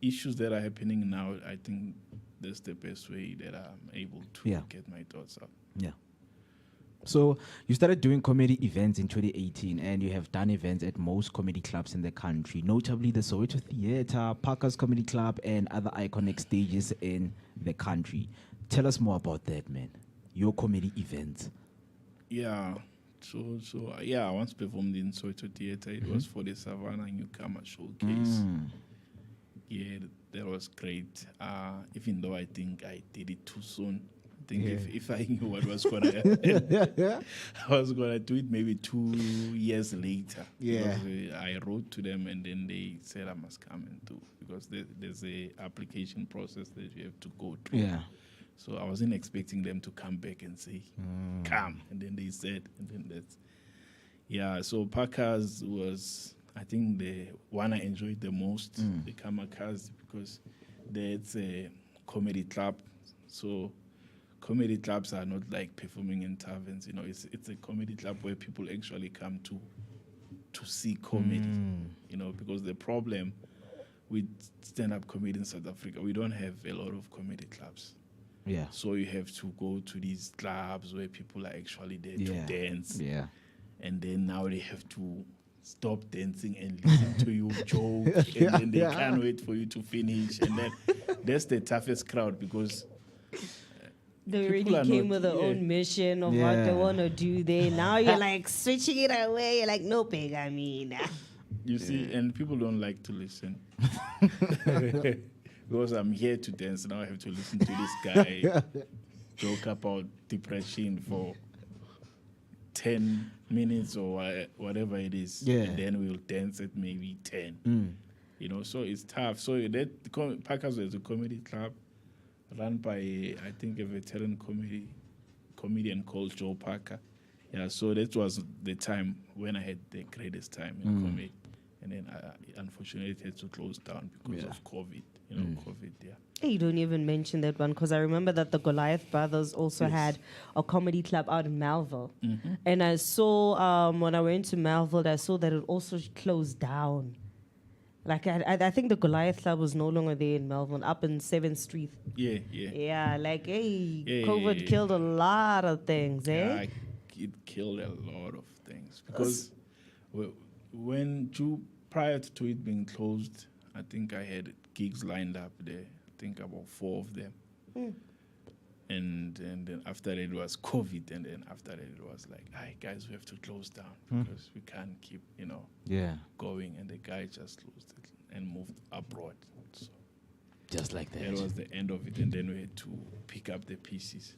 issues that are happening now, I think that's the best way that I'm able to get my thoughts out. Yeah. So you started doing comedy events in 2018, and you have done events at most comedy clubs in the country, notably the Soweto Theatre, Parker's Comedy Club, and other iconic stages in the country. Tell us more about that, man. Your comedy events. Yeah. So I once performed in Soweto Theatre. It was for the Savannah Newcomer Showcase. Yeah, that was great. Even though I think I did it too soon. I think if I knew what was going to happen, I was going to do it maybe 2 years later. Yeah. Because, I wrote to them and then they said I must come and do, because there's a application process that you have to go through. Yeah. So I wasn't expecting them to come back and say, come. And then they said, and then that's, so Parker's was, I think, the one I enjoyed the most, the Kamikaze, because that's a comedy club. So comedy clubs are not like performing in taverns, you know, it's a comedy club where people actually come to see comedy, you know, because the problem with stand-up comedy in South Africa, we don't have a lot of comedy clubs. Yeah. So you have to go to these clubs where people are actually there to dance. Yeah. And then now they have to stop dancing and listen to you joke, and then they can't wait for you to finish, and then that's the toughest crowd because they people already are came not- with their yeah. own mission of what they want to do there. Now you're like switching it away. You're like, no, pig, I mean. You see, and people don't like to listen. Because I'm here to dance, now I have to listen to this guy joke about depression for 10 minutes or whatever it is. Yeah. And then we'll dance at maybe 10. You know, so it's tough. So that Packers is a comedy club run by, I think, a veteran comedian called Joe Parker. Yeah, so that was the time when I had the greatest time in comedy. And then unfortunately it had to close down because of COVID. You know, COVID, yeah. Hey, you don't even mention that one because I remember that the Goliath brothers also had a comedy club out in Melville. And I saw, when I went to Melville, I saw that it also closed down. Like, I think the Goliath club was no longer there in Melville, up in 7th Street. Yeah. Yeah, like, hey, Yeah, COVID yeah. killed a lot of things, eh? Yeah, it killed a lot of things because prior to it being closed, I think I had gigs lined up there. I think about 4 of them. And then after it was COVID, and then after it was like, "Hi guys, we have to close down because we can't keep, going." And the guy just closed it and moved abroad. So Just like that. that was the end of it, and then we had to pick up the pieces.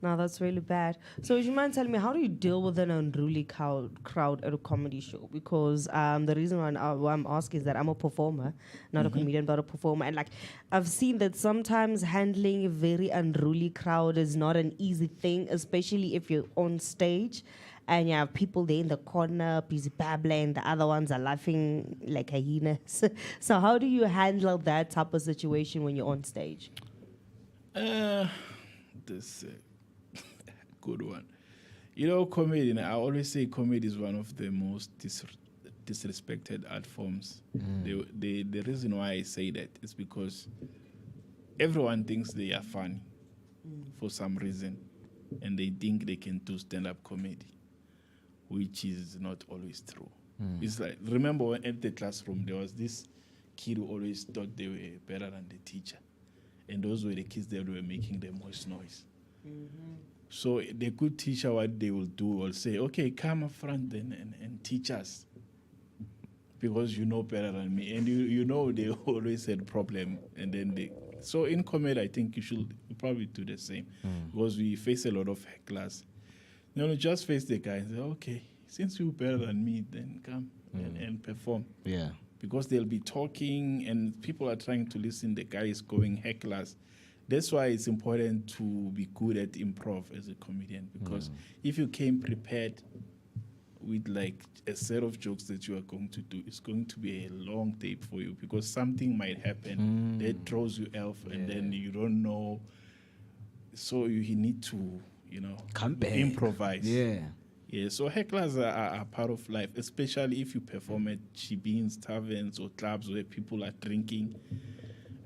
No, that's really bad. So, would you mind telling me, how do you deal with an unruly crowd at a comedy show? Because the reason why I'm asking is that I'm a performer, not a comedian, but a performer. And, like, I've seen that sometimes handling a very unruly crowd is not an easy thing, especially if you're on stage and you have people there in the corner, busy babbling, the other ones are laughing like hyenas. So, how do you handle that type of situation when you're on stage? This good one. You know, comedy, I always say comedy is one of the most disrespected art forms. The reason why I say that is because everyone thinks they are funny for some reason, and they think they can do stand-up comedy, which is not always true. It's like, remember when at the classroom, there was this kid who always thought they were better than the teacher. And those were the kids that were making the most noise. So the good teacher, what they will do, will say, "Okay, come up front and teach us, because you know better than me." And you know they always had problem. And then so in comedy, I think you probably do the same, because we face a lot of hecklers. Just face the guy and say, "Okay, since you're better than me, then come and perform." Yeah. Because they'll be talking and people are trying to listen. The guy is going hecklers. That's why it's important to be good at improv as a comedian, because if you came prepared with like a set of jokes that you are going to do, it's going to be a long tape for you, because something might happen that throws you off and then you don't know. So you need to, come back, improvise. Yeah, so hecklers are part of life, especially if you perform at shebeens, taverns, or clubs where people are drinking,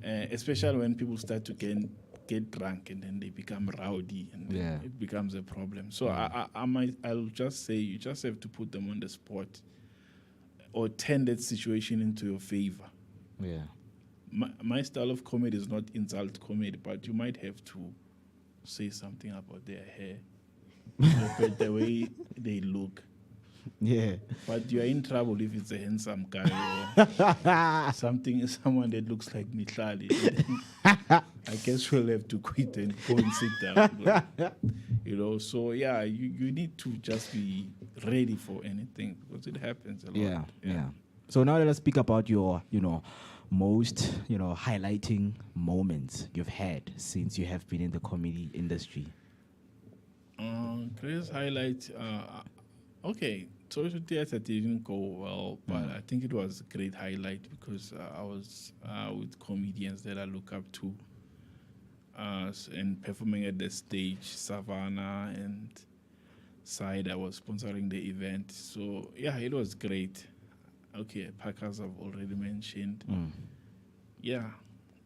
especially when people start to get drunk and then they become rowdy and then it becomes a problem. So I'll just say you just have to put them on the spot or turn that situation into your favor. Yeah. My style of comedy is not insult comedy, but you might have to say something about their hair. About the way they look. Yeah. But you're in trouble if it's a handsome guy or someone that looks like Mihlali. I guess we'll have to quit and go and sit down. So yeah, you need to just be ready for anything, because it happens a lot. Yeah. So now let us speak about your, most, highlighting moments you've had since you have been in the comedy industry. Greatest highlight, okay, social theater didn't go well, but I think it was a great highlight because I was with comedians that I look up to and performing at the stage. Savannah and Side, I was sponsoring the event. So, yeah, it was great. Okay, Packers I've already mentioned. Yeah,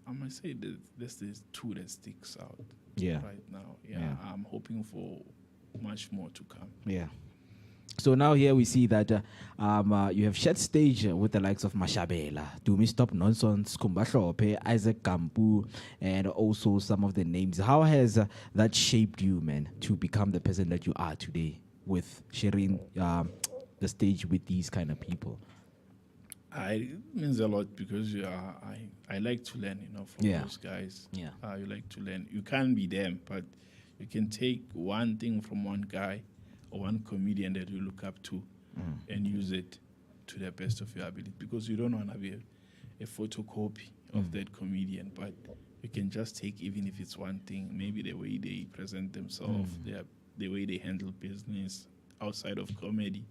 I must say that there's two that sticks out right now. Yeah, I'm hoping for much more to come. Yeah. So now here we see that you have shared stage with the likes of Mashabela, Dumi Stop Nonsense, Kumba Hlope, Isaac Kampu, and also some of the names. How has that shaped you, man, to become the person that you are today with sharing the stage with these kind of people? It means a lot because I like to learn, from those guys. Yeah. You like to learn. You can't be them, but you can take one thing from one guy or one comedian that you look up to and use it to the best of your ability, because you don't want to be a photocopy of that comedian, but you can just take, even if it's one thing, maybe the way they present themselves, the way they handle business outside of comedy,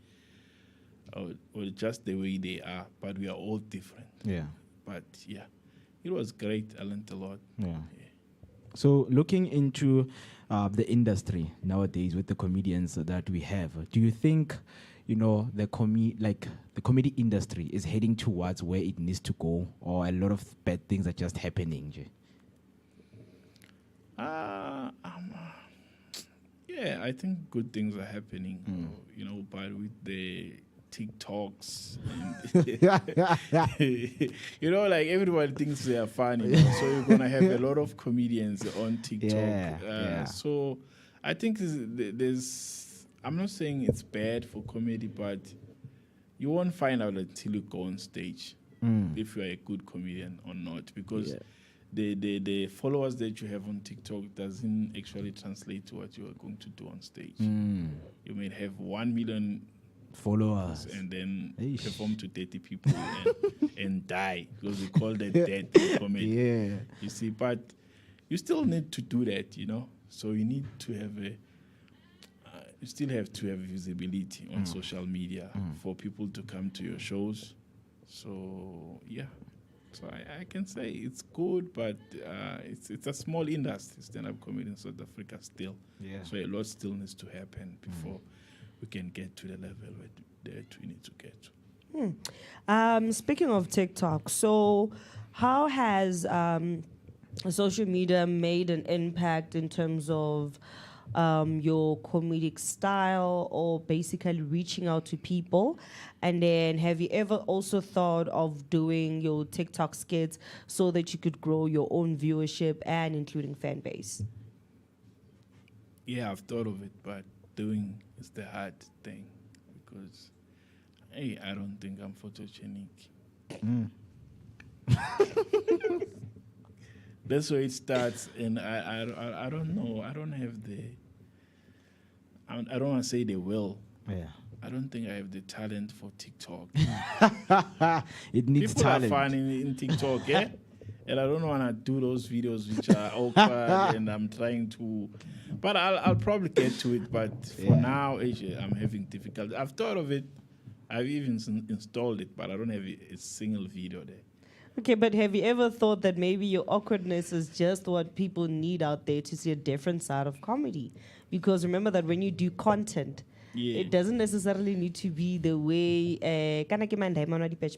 or just the way they are, but we are all different. Yeah. But yeah, it was great. I learned a lot. Yeah. So looking into the industry nowadays with the comedians that we have, do you think, the comedy industry is heading towards where it needs to go, or a lot of bad things are just happening? Yeah, I think good things are happening, but with the TikToks, like everybody thinks they are funny, so you're gonna have a lot of comedians on TikTok. So I think I'm not saying it's bad for comedy, but you won't find out until you go on stage if you're a good comedian or not, because the followers that you have on TikTok doesn't actually translate to what you are going to do on stage. You may have 1 million followers and then perform to 30 people and die, because we call that dead comedy. You see, but you still need to do that, so you need to have you still have to have visibility on social media for people to come to your shows. So so I can say it's good, but it's a small industry, stand-up comedy in South Africa still. So a lot still needs to happen before we can get to the level that we need to get to. Speaking of TikTok, so how has social media made an impact in terms of your comedic style, or basically reaching out to people? And then have you ever also thought of doing your TikTok skits so that you could grow your own viewership and including fan base? Yeah, I've thought of it, but doing is the hard thing, because I don't think I'm photogenic. That's where it starts, and I don't know. I don't have I don't want to say the will. I don't think I have the talent for TikTok. It needs People talent. are fun in TikTok, and I don't want to do those videos which are awkward, and I'm trying to, but I'll probably get to it. But for now, I'm having difficulty. I've thought of it. I've even installed it, but I don't have a single video there. Okay, but have you ever thought that maybe your awkwardness is just what people need out there to see a different side of comedy? Because remember that when you do content, it doesn't necessarily need to be the way kana ke manda imana di pech.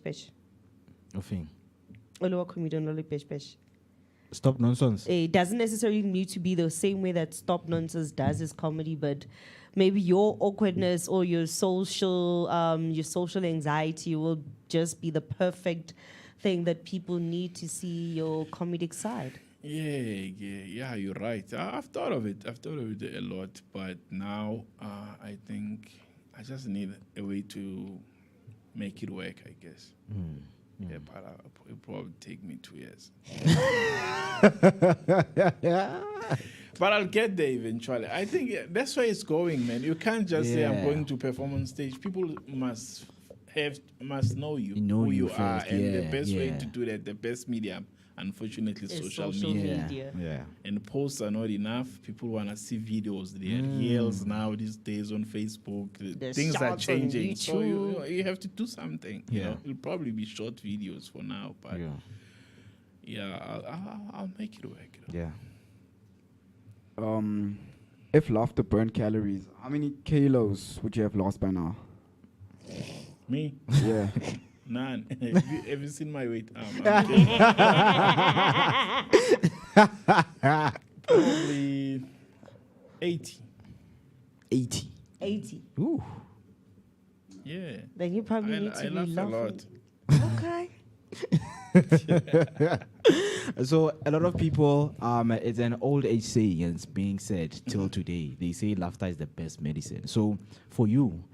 Comedian pech. Stop Nonsense. It doesn't necessarily need to be the same way that Stop Nonsense does his comedy, but maybe your awkwardness or your social anxiety will just be the perfect thing that people need to see your comedic side. Yeah, you're right. I've thought of it a lot, but now I think I just need a way to make it work, I guess. Yeah, but it'll probably take me 2 years. But I'll get there eventually. I think that's where it's going, man. You can't just say I'm going to perform on stage. People must know you, who you first. are, and the best way to do that, the best medium, unfortunately, is social media. And posts are not enough. People want to see videos. There are reels now these days on Facebook. Things are changing, so you have to do something. You know, it'll probably be short videos for now, but I'll make it work. If laughter burned calories, how many kilos would you have lost by now? Me? Yeah. None. Have you seen my weight? Probably 80. 80. 80. Ooh. Yeah. Then you probably need to I be laugh a laughing. lot. Okay. So a lot of people, it's an old age saying, and it's being said till today. They say laughter is the best medicine. So for you,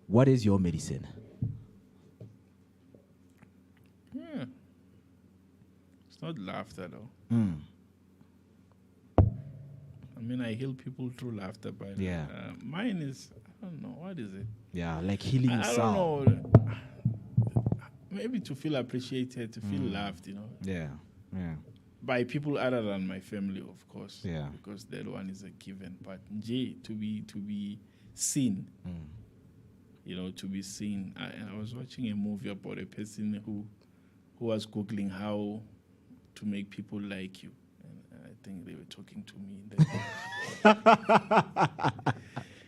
what is your medicine? Yeah. It's not laughter though. I mean, I heal people through laughter, but mine is, I don't know, what is it? Yeah, like healing I sound. don't know. Maybe to feel appreciated, to feel loved, you know. Yeah. By people other than my family, of course. Yeah. Because that one is a given. But to be seen. You know, to be seen. I was watching a movie about a person who was Googling how to make people like you. And I think they were talking to me.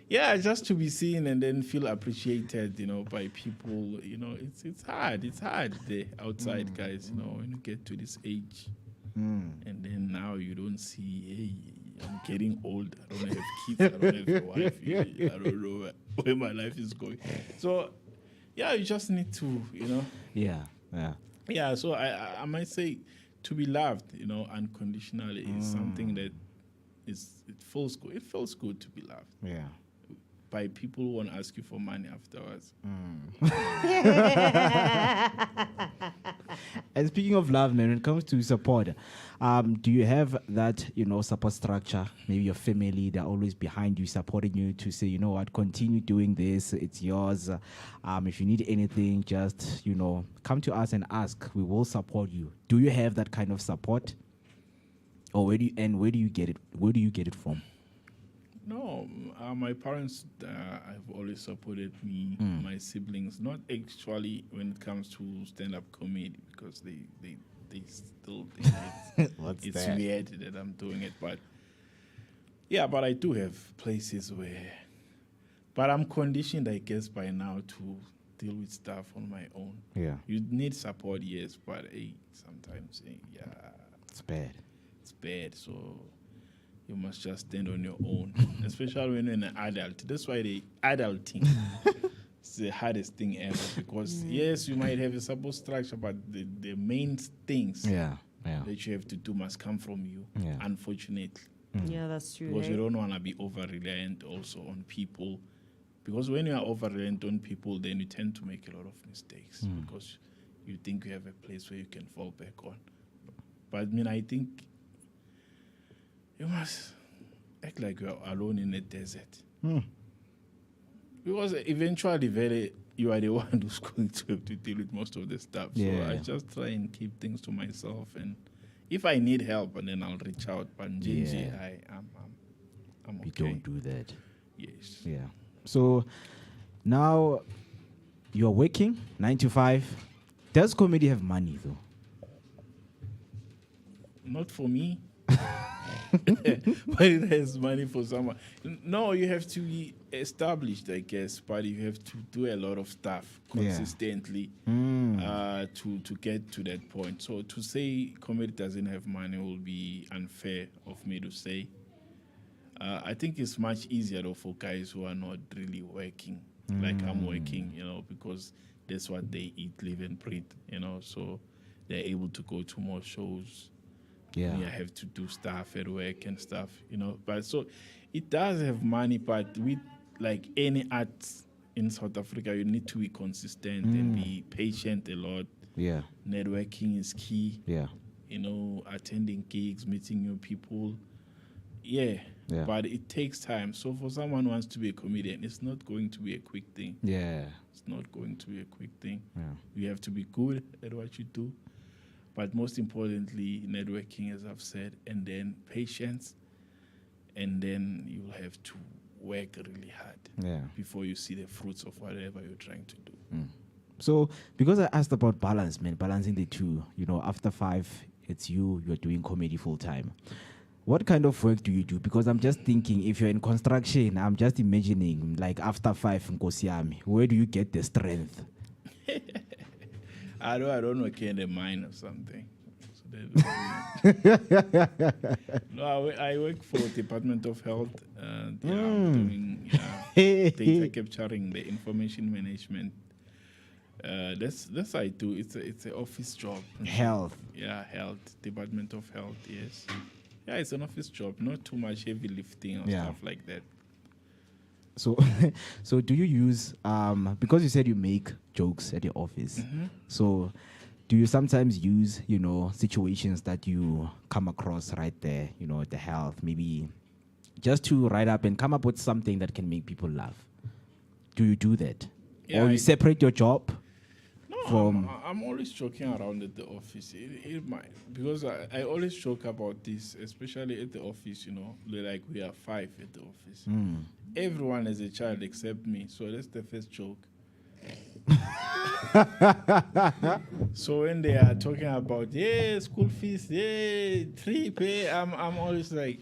Yeah, just to be seen and then feel appreciated, you know, by people. You know, it's hard. It's hard there outside, guys. You know, when you get to this age, and then now you don't see. Hey, I'm getting old. I don't have kids. I don't have a wife. I don't know where my life is going. So, yeah, you just need to, you know. Yeah. So I might say, to be loved, you know, unconditionally is something that it feels good. It feels good to be loved. Yeah. By people who won't ask you for money afterwards. And speaking of love, man, when it comes to support, do you have that, you know, support structure? Maybe your family, they're always behind you, supporting you to say, you know what, continue doing this. It's yours. If you need anything, just, you know, come to us and ask. We will support you. Do you have that kind of support? Or where do you get it? Where do you get it from? No, my parents have always supported me, my siblings, not actually when it comes to stand-up comedy, because they still think it's weird that I'm doing it. But yeah, but I do have places where, but I'm conditioned, I guess, by now to deal with stuff on my own. Yeah. You need support, yes, but sometimes, it's bad. It's bad, so you must just stand on your own, especially when you're an adult. That's why the adulting is the hardest thing ever, because yes, you might have a support structure, but the main things that you have to do must come from you, unfortunately. Yeah, that's true. Because you don't want to be over-reliant also on people. Because when you are over-reliant on people, then you tend to make a lot of mistakes, because you think you have a place where you can fall back on. But I mean, I think you must act like you are alone in a desert. Because eventually, you are the one who's going to have to deal with most of the stuff. So I just try and keep things to myself. And if I need help, and then I'll reach out. But I'm okay. You don't do that. Yes. Yeah. So now you're working 9 to 5. Does comedy have money, though? Not for me. But it has money for someone. No, you have to be established, I guess, but you have to do a lot of stuff consistently to get to that point. So to say comedy doesn't have money will be unfair of me to say. I think it's much easier though for guys who are not really working like I'm working, you know, because that's what they eat, live and breathe, you know, so they're able to go to more shows. I have to do stuff at work and stuff, you know. But so it does have money, but with like any art in South Africa, you need to be consistent and be patient a lot. Yeah. Networking is key. Yeah. You know, attending gigs, meeting new people. But it takes time. So for someone who wants to be a comedian, it's not going to be a quick thing. It's not going to be a quick thing. You have to be good at what you do. But most importantly, networking, as I've said, and then patience, and then you'll have to work really hard before you see the fruits of whatever you're trying to do. So, because I asked about balance, man, balancing the two, you know, after 5, it's you're doing comedy full time. What kind of work do you do? Because I'm just thinking, if you're in construction, I'm just imagining, like after 5, Nkosiami, where do you get the strength? I don't work in the mine or something. No, I work for Department of Health. I'm doing data capturing, the information management. That's I do. It's an office job. Health. Yeah, health, Department of Health. Yes. Yeah, it's an office job. Not too much heavy lifting or stuff like that. So, so do you use because you said you make jokes at your office? So, do you sometimes use situations that you come across right there, at the health, maybe just to write up and come up with something that can make people laugh? Do you do that, or you separate your job? I'm always joking around at the office. It might, because I always joke about this, especially at the office. Like we are 5 at the office. Everyone is a child except me, so that's the first joke. So when they are talking about school fees, trip, I'm always like,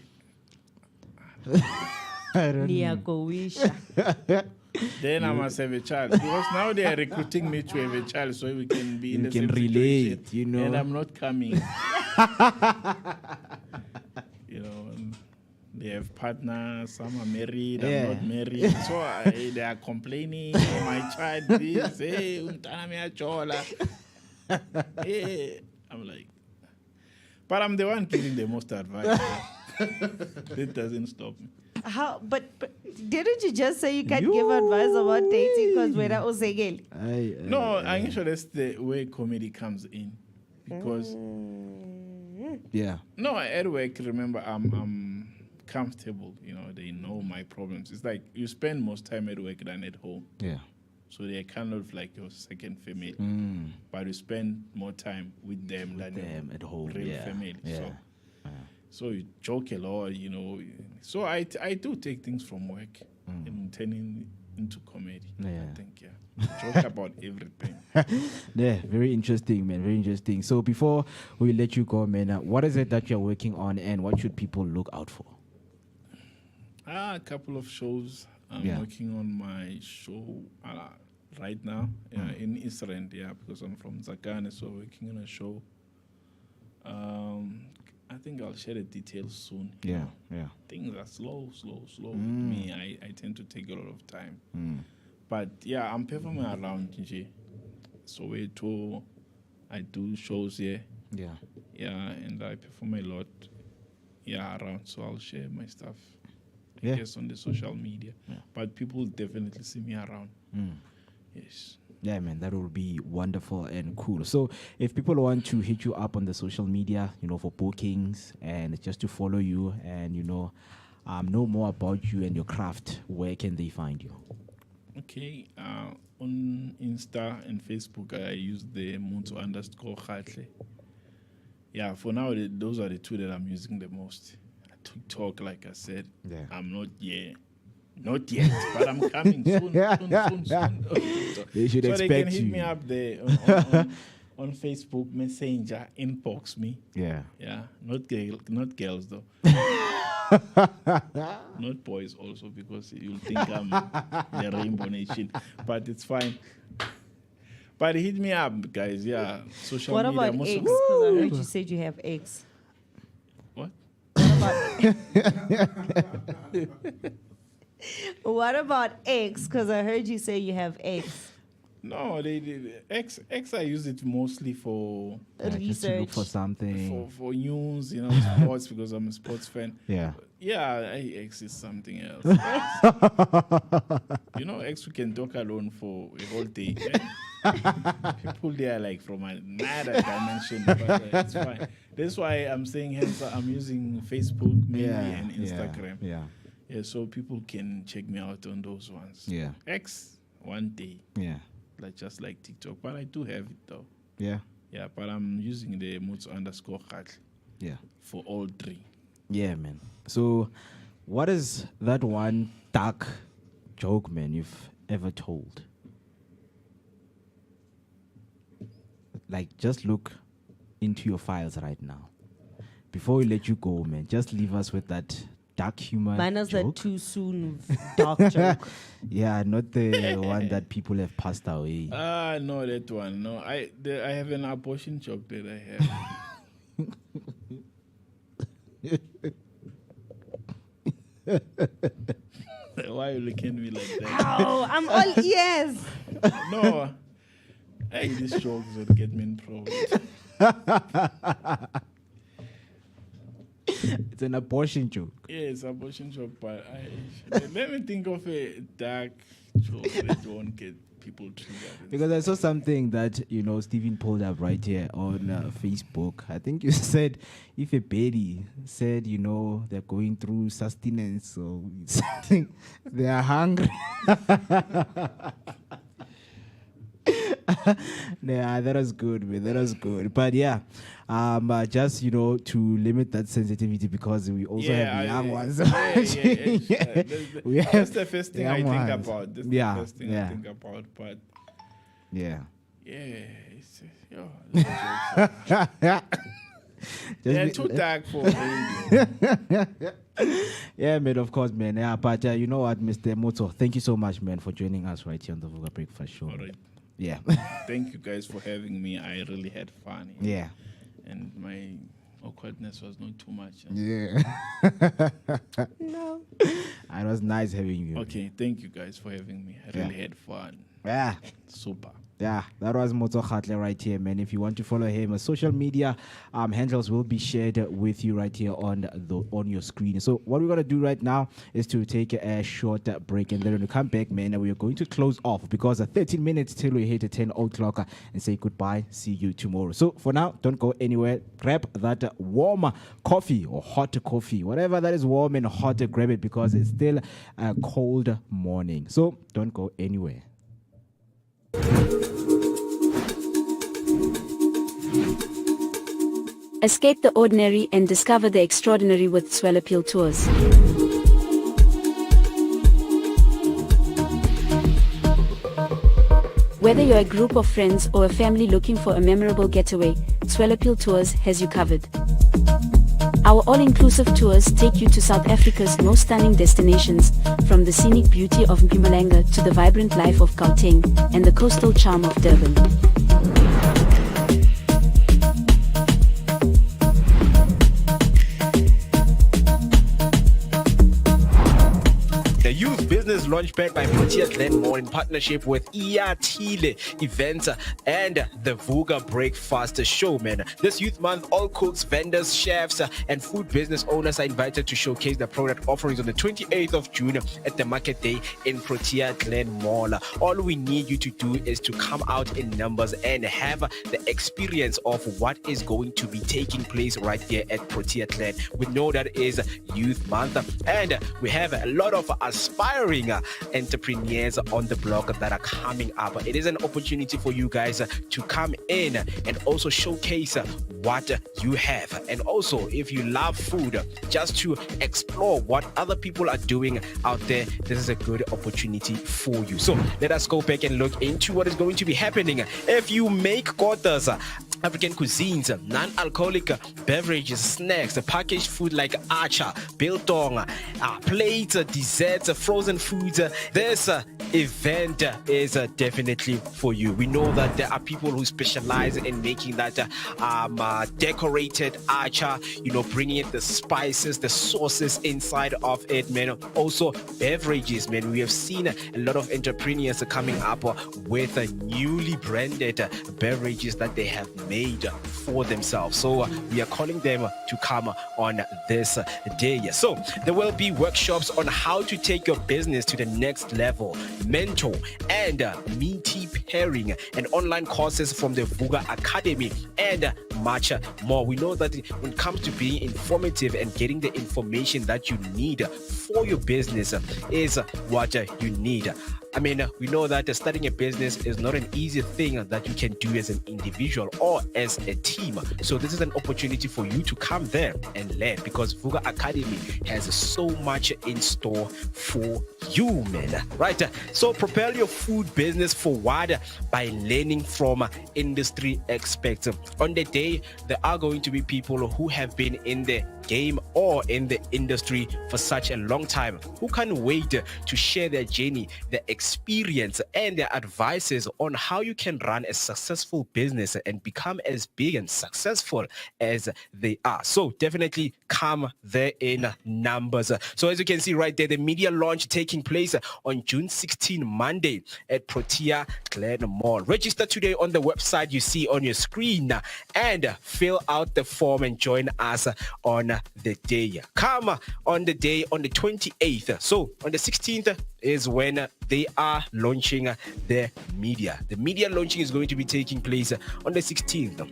then I must have a child, because now they are recruiting me to have a child so we can be in the same relate, situation. And I'm not coming. And they have partners, some are married, I'm not married. So they are complaining, my child this, I'm like, but I'm the one giving the most advice. That doesn't stop me. How? But didn't you just say you can't give advice about dating because we're not single? No, I'm sure that's the way comedy comes in, because no, at work, remember, I'm comfortable. They know my problems. It's like you spend most time at work than at home. So they're kind of like your second family, but you spend more time with them than at home. Real family. So you joke a lot, So I do take things from work and turning into comedy. I think, joke about everything. Very interesting, man. Very interesting. So before we let you go, man, what is it that you're working on, and what should people look out for? A couple of shows. I'm working on my show right now in Israel, because I'm from Zakane, so working on a show. I think I'll share the details soon. Things are slow with me. I tend to take a lot of time. But I'm performing around NJ. So I do shows here. And I perform a lot around. So I'll share my stuff, I guess, on the social media. But people definitely see me around. Yes. Yeah, man, that will be wonderful and cool. So if people want to hit you up on the social media, for bookings and just to follow you and, know more about you and your craft, where can they find you? Okay. On Insta and Facebook, I use the _Khatle. For now, those are the two that I'm using the most. TikTok, like I said, I'm not yet. Not yet, but I'm coming soon. They should expect you. So they can hit me up there on Facebook Messenger, inbox me. Not girls though. Not boys also, because you'll think I'm the Rainbow Nation, but it's fine. But hit me up, guys. Social what media. What about eggs? Because I heard you said you have eggs. What? What about eggs? Because I heard you say you have eggs. No, eggs. I use it mostly for research, just to look for something, for news, sports, because I'm a sports fan. Eggs is something else. Eggs we can talk alone for a whole day. People they are like from another dimension, but it's fine. That's why I'm saying hence I'm using Facebook mainly and Instagram. So people can check me out on those ones. X one day. Just like TikTok. But I do have it though. But I'm using the _Khatle. For all three. Yeah, man. So what is that one dark joke, man, you've ever told? Like, just look into your files right now. Before we let you go, man, just leave us with that dark humor Minus joke. that too soon dark joke. Not the one that people have passed away. No, that one. No, I have an abortion joke that I have. Why are you looking at me like that? Oh, I'm all ears. No. Hey, these jokes will get me in trouble. It's an abortion joke. Yeah, it's abortion joke, but let me think of a dark joke that won't get people triggered. Because I saw something that, Stephen pulled up right here on Facebook. I think you said if a baby said, they're going through sustenance or something, they are hungry. Yeah, that was good, man. That was good. But yeah, just to limit that sensitivity because we also have the young ones. That's the first thing I think about. That's the first thing I think about. But yeah, it's they're too dark for me. Yeah, man, of course, man. Yeah, but you know what, Mr. Moto, thank you so much, man, for joining us right here on the Vooka Breakfast Show. All right. Yeah. Thank you guys for having me. I really had fun. Yeah. And my awkwardness was not too much. Yeah. No. It was nice having you. Okay, thank you guys for having me. I really had fun. Yeah. Super. Yeah, that was Moto Khatle right here, man. If you want to follow him, social media handles will be shared with you right here on your screen. So what we're gonna do right now is to take a short break, and then when we come back, man, we are going to close off because 13 minutes till we hit 10 o'clock and say goodbye. See you tomorrow. So for now, don't go anywhere. Grab that warm coffee or hot coffee, whatever that is warm and hot. Grab it because it's still a cold morning. So don't go anywhere. Escape the ordinary and discover the extraordinary with Swell Appeal Tours. Whether you're a group of friends or a family looking for a memorable getaway, Swell Appeal Tours has you covered. Our all-inclusive tours take you to South Africa's most stunning destinations, from the scenic beauty of Mpumalanga to the vibrant life of Gauteng and the coastal charm of Durban. The Youth Business Launchpad by Protea Glenmore in partnership with Iatile Events and the Vooka Breakfast Show, man. This youth month, all cooks, vendors, chefs, and food business owners are invited to showcase their product offerings on the 28th of June at the Market Day in Protea Glenmore. All we need you to do is to come out in numbers and have the experience of what is going to be taking place right here at Protea Glen. We know that is Youth Month, and we have a lot of aspiring entrepreneurs on the block that are coming up. It is an opportunity for you guys to come in and also showcase what you have. And also, if you love food, just to explore what other people are doing out there, this is a good opportunity for you. So let us go back and look into what is going to be happening. If you make quarters, African cuisines, non-alcoholic beverages, snacks, packaged food like acha, biltong, plates, desserts, frozen foods, this event is definitely for you. We know that there are people who specialize in making that decorated acha, bringing in the spices, the sauces inside of it, man. Also beverages, man. We have seen a lot of entrepreneurs coming up with newly branded beverages that they have made for themselves. So we are calling them to come on this day. So there will be workshops on how to take your business to the next level, mentor and meaty pairing, and online courses from the Vooka Academy, and much more. We know that when it comes to being informative and getting the information that you need for your business is what you need. I mean, we know that starting a business is not an easy thing that you can do as an individual or as a team. So this is an opportunity for you to come there and learn, because Vooka Academy has so much in store for you, man. Right? So propel your food business forward by learning from industry experts. On the day, there are going to be people who have been in the game or in the industry for such a long time who can't wait to share their journey, their experience, and their advices on how you can run a successful business and become as big and successful as they are. So definitely come there in numbers. So as you can see right there, the media launch taking place on June 16, Monday at Protea Glen Mall. Register today on the website you see on your screen and fill out the form and join us on the day. Come on the day on the 28th. So on the 16th is when they are launching their media. The media launching is going to be taking place on the 16th.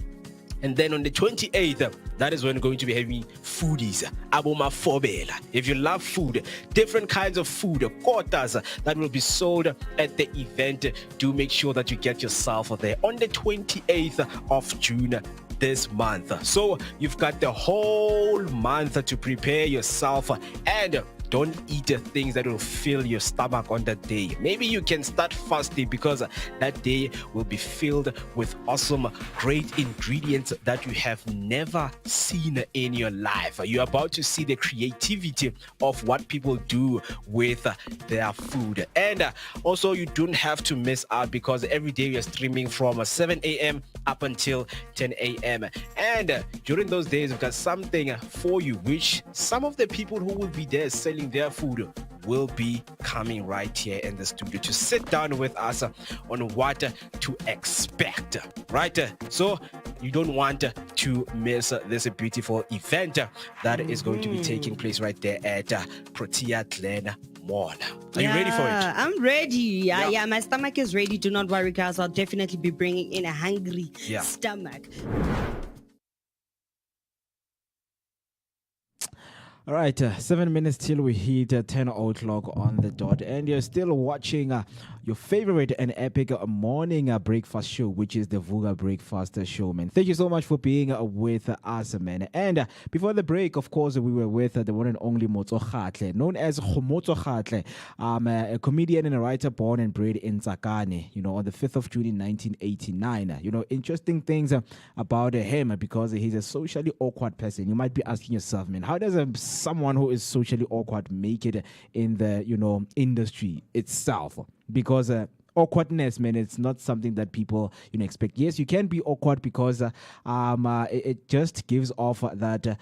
And then on the 28th, that is when we're going to be having foodies. Aboma Fobela. If you love food, different kinds of food, quarters that will be sold at the event, do make sure that you get yourself there on the 28th of June this month. So you've got the whole month to prepare yourself, and don't eat things that will fill your stomach on that day. Maybe you can start fasting because that day will be filled with awesome, great ingredients that you have never seen in your life. You're about to see the creativity of what people do with their food. And also, you don't have to miss out because every day we are streaming from 7 a.m. up until 10 a.m. And during those days, we've got something for you, which some of the people who will be there selling their food will be coming right here in the studio to sit down with us on what to expect, right? So you don't want to miss this beautiful event that is going to be taking place right there at Protea Glen Mall. Are you ready for it? I'm ready. Yeah, my stomach is ready. Do not worry, guys. I'll definitely be bringing in a hungry stomach. All right, 7 minutes till we hit 10 o'clock on the dot, and you're still watching your favorite and epic morning breakfast show, which is the Vooka Breakfast Show, man. Thank you so much for being with us, man. And before the break, of course, we were with the one and only Motso Khatle, known as Motso Khatle, a comedian and a writer born and bred in Tsakane, on the 5th of June in 1989. Interesting things about him because he's a socially awkward person. You might be asking yourself, man, how does someone who is socially awkward make it in the, industry itself? Because awkwardness, man, it's not something that people, expect. Yes, you can be awkward because it just gives off that,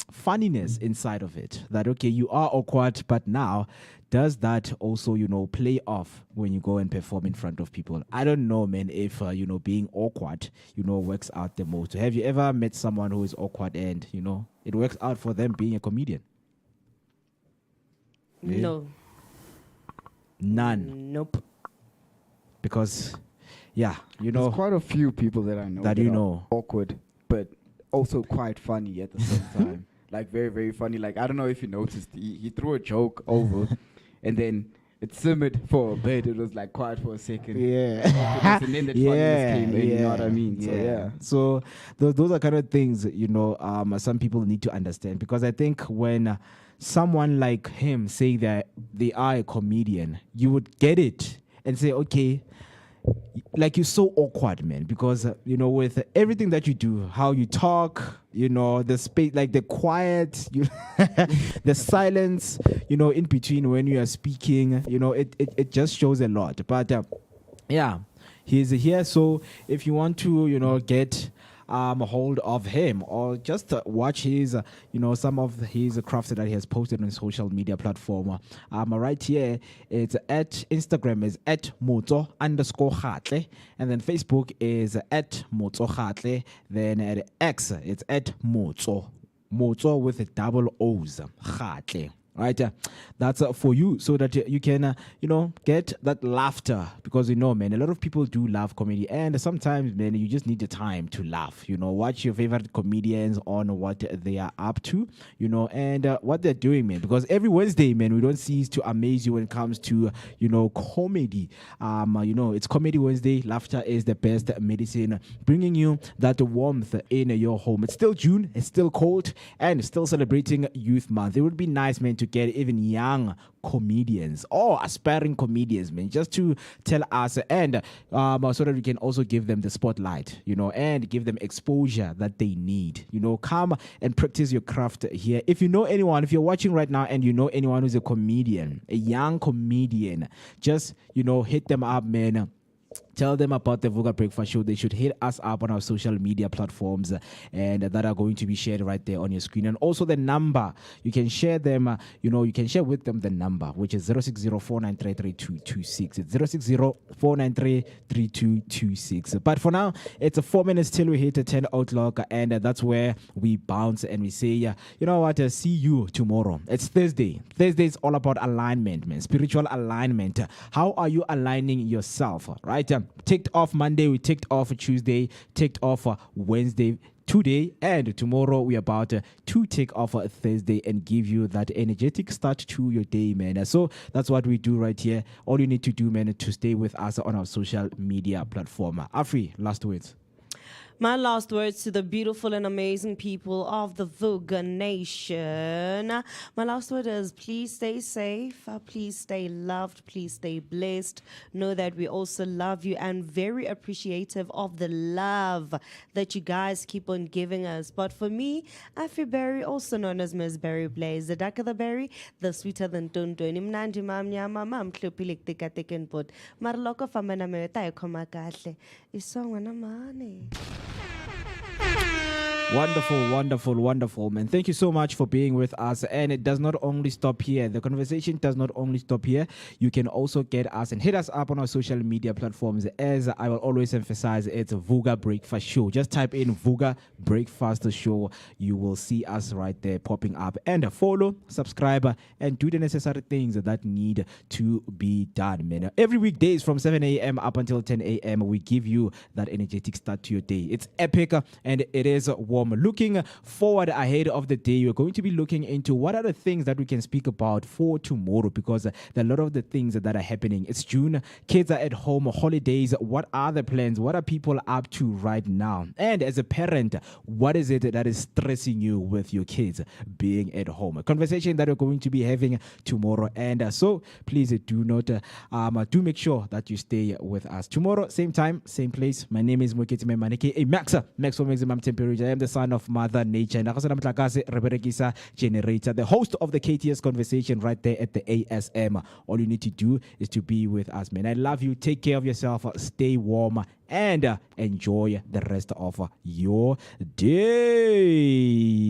funniness inside of it. That, okay, you are awkward, but now does that also, play off when you go and perform in front of people? I don't know, man, if, being awkward, works out the most. Have you ever met someone who is awkward and, it works out for them being a comedian? No. None. Nope. Because, there's quite a few people that I know that are awkward, but also quite funny at the same time. Like very, very funny. Like, I don't know if you noticed, he threw a joke over, and then it simmered for a bit. It was like quiet for a second. Yeah. And then the funniness came in, you know what I mean? So, those are kind of things, some people need to understand. Because I think when someone like him say that they are a comedian, you would get it and say, okay, like, you're so awkward, man, because with everything that you do, how you talk, the space, like the quiet, the silence, in between when you are speaking, it just shows a lot. But he's here. So if you want to get hold of him or just watch his some of his crafts that he has posted on his social media platform, right here it's at Instagram is at @Motso_Khatle, and then Facebook is at @Motso_Khatle, then at X it's at Motso with a double O's, Khatle. Right, that's for you, so that you can, get that laughter. Because man, a lot of people do love comedy, and sometimes, man, you just need the time to laugh. Watch your favorite comedians on what they are up to, and what they're doing, man. Because every Wednesday, man, we don't cease to amaze you when it comes to, comedy. It's Comedy Wednesday. Laughter is the best medicine, bringing you that warmth in your home. It's still June, it's still cold, and still celebrating Youth Month. It would be nice, man, to get even young comedians or aspiring comedians, man, just to tell us and so that we can also give them the spotlight, and give them exposure that they need. Come and practice your craft here. If you know anyone, if you're watching right now and you know anyone who's a comedian, a young comedian, just hit them up, man. Tell them about the Vooka Breakfast Show. They should hit us up on our social media platforms and that are going to be shared right there on your screen. And also the number, you can share them, you can share with them the number, which is 060-493-3226. It's 060-493-3226. But for now, it's 4 minutes till we hit the 10 o'clock, and that's where we bounce and we say, you know what, see you tomorrow. It's Thursday. Thursday is all about alignment, man, spiritual alignment. How are you aligning yourself, right? Ticked off Monday, we ticked off Tuesday, ticked off Wednesday, today, and tomorrow we're about to take off Thursday and give you that energetic start to your day, man. So that's what we do right here. All you need to do, man, to stay with us on our social media platform. Afri, last words. My last words to the beautiful and amazing people of the Vooka Nation. My last word is please stay safe, please stay loved, please stay blessed. Know that we also love you and very appreciative of the love that you guys keep on giving us. But for me, Afi Berry, also known as Miss Berry Blaze, the darker the berry, the sweeter than Tuntun. Imnandi mamnyama mam klupilik tika tikin put. Marloko famana meta koma kahle. Isong anamane. Wonderful, wonderful, wonderful, man. Thank you so much for being with us. And it does not only stop here. The conversation does not only stop here. You can also get us and hit us up on our social media platforms. As I will always emphasize, it's a Vooka Breakfast Show. Just type in Vooka Breakfast Show. You will see us right there popping up. And follow, subscribe, and do the necessary things that need to be done, man. Every weekdays from 7 a.m. up until 10 a.m., we give you that energetic start to your day. It's epic and it is warm. Looking forward ahead of the day, we're going to be looking into what are the things that we can speak about for tomorrow, because there are a lot of the things that are happening. It's June, kids are at home, holidays. What are the plans? What are people up to right now? And as a parent, what is it that is stressing you with your kids being at home? A conversation that we're going to be having tomorrow. And so please do not, do make sure that you stay with us tomorrow, same time, same place. My name is Moketi Memaneke, a Max for maximum temperature. I am the son of Mother Nature. And generator, the host of the KTS conversation right there at the ASM. All you need to do is to be with us, man. I love you. Take care of yourself. Stay warm and enjoy the rest of your day.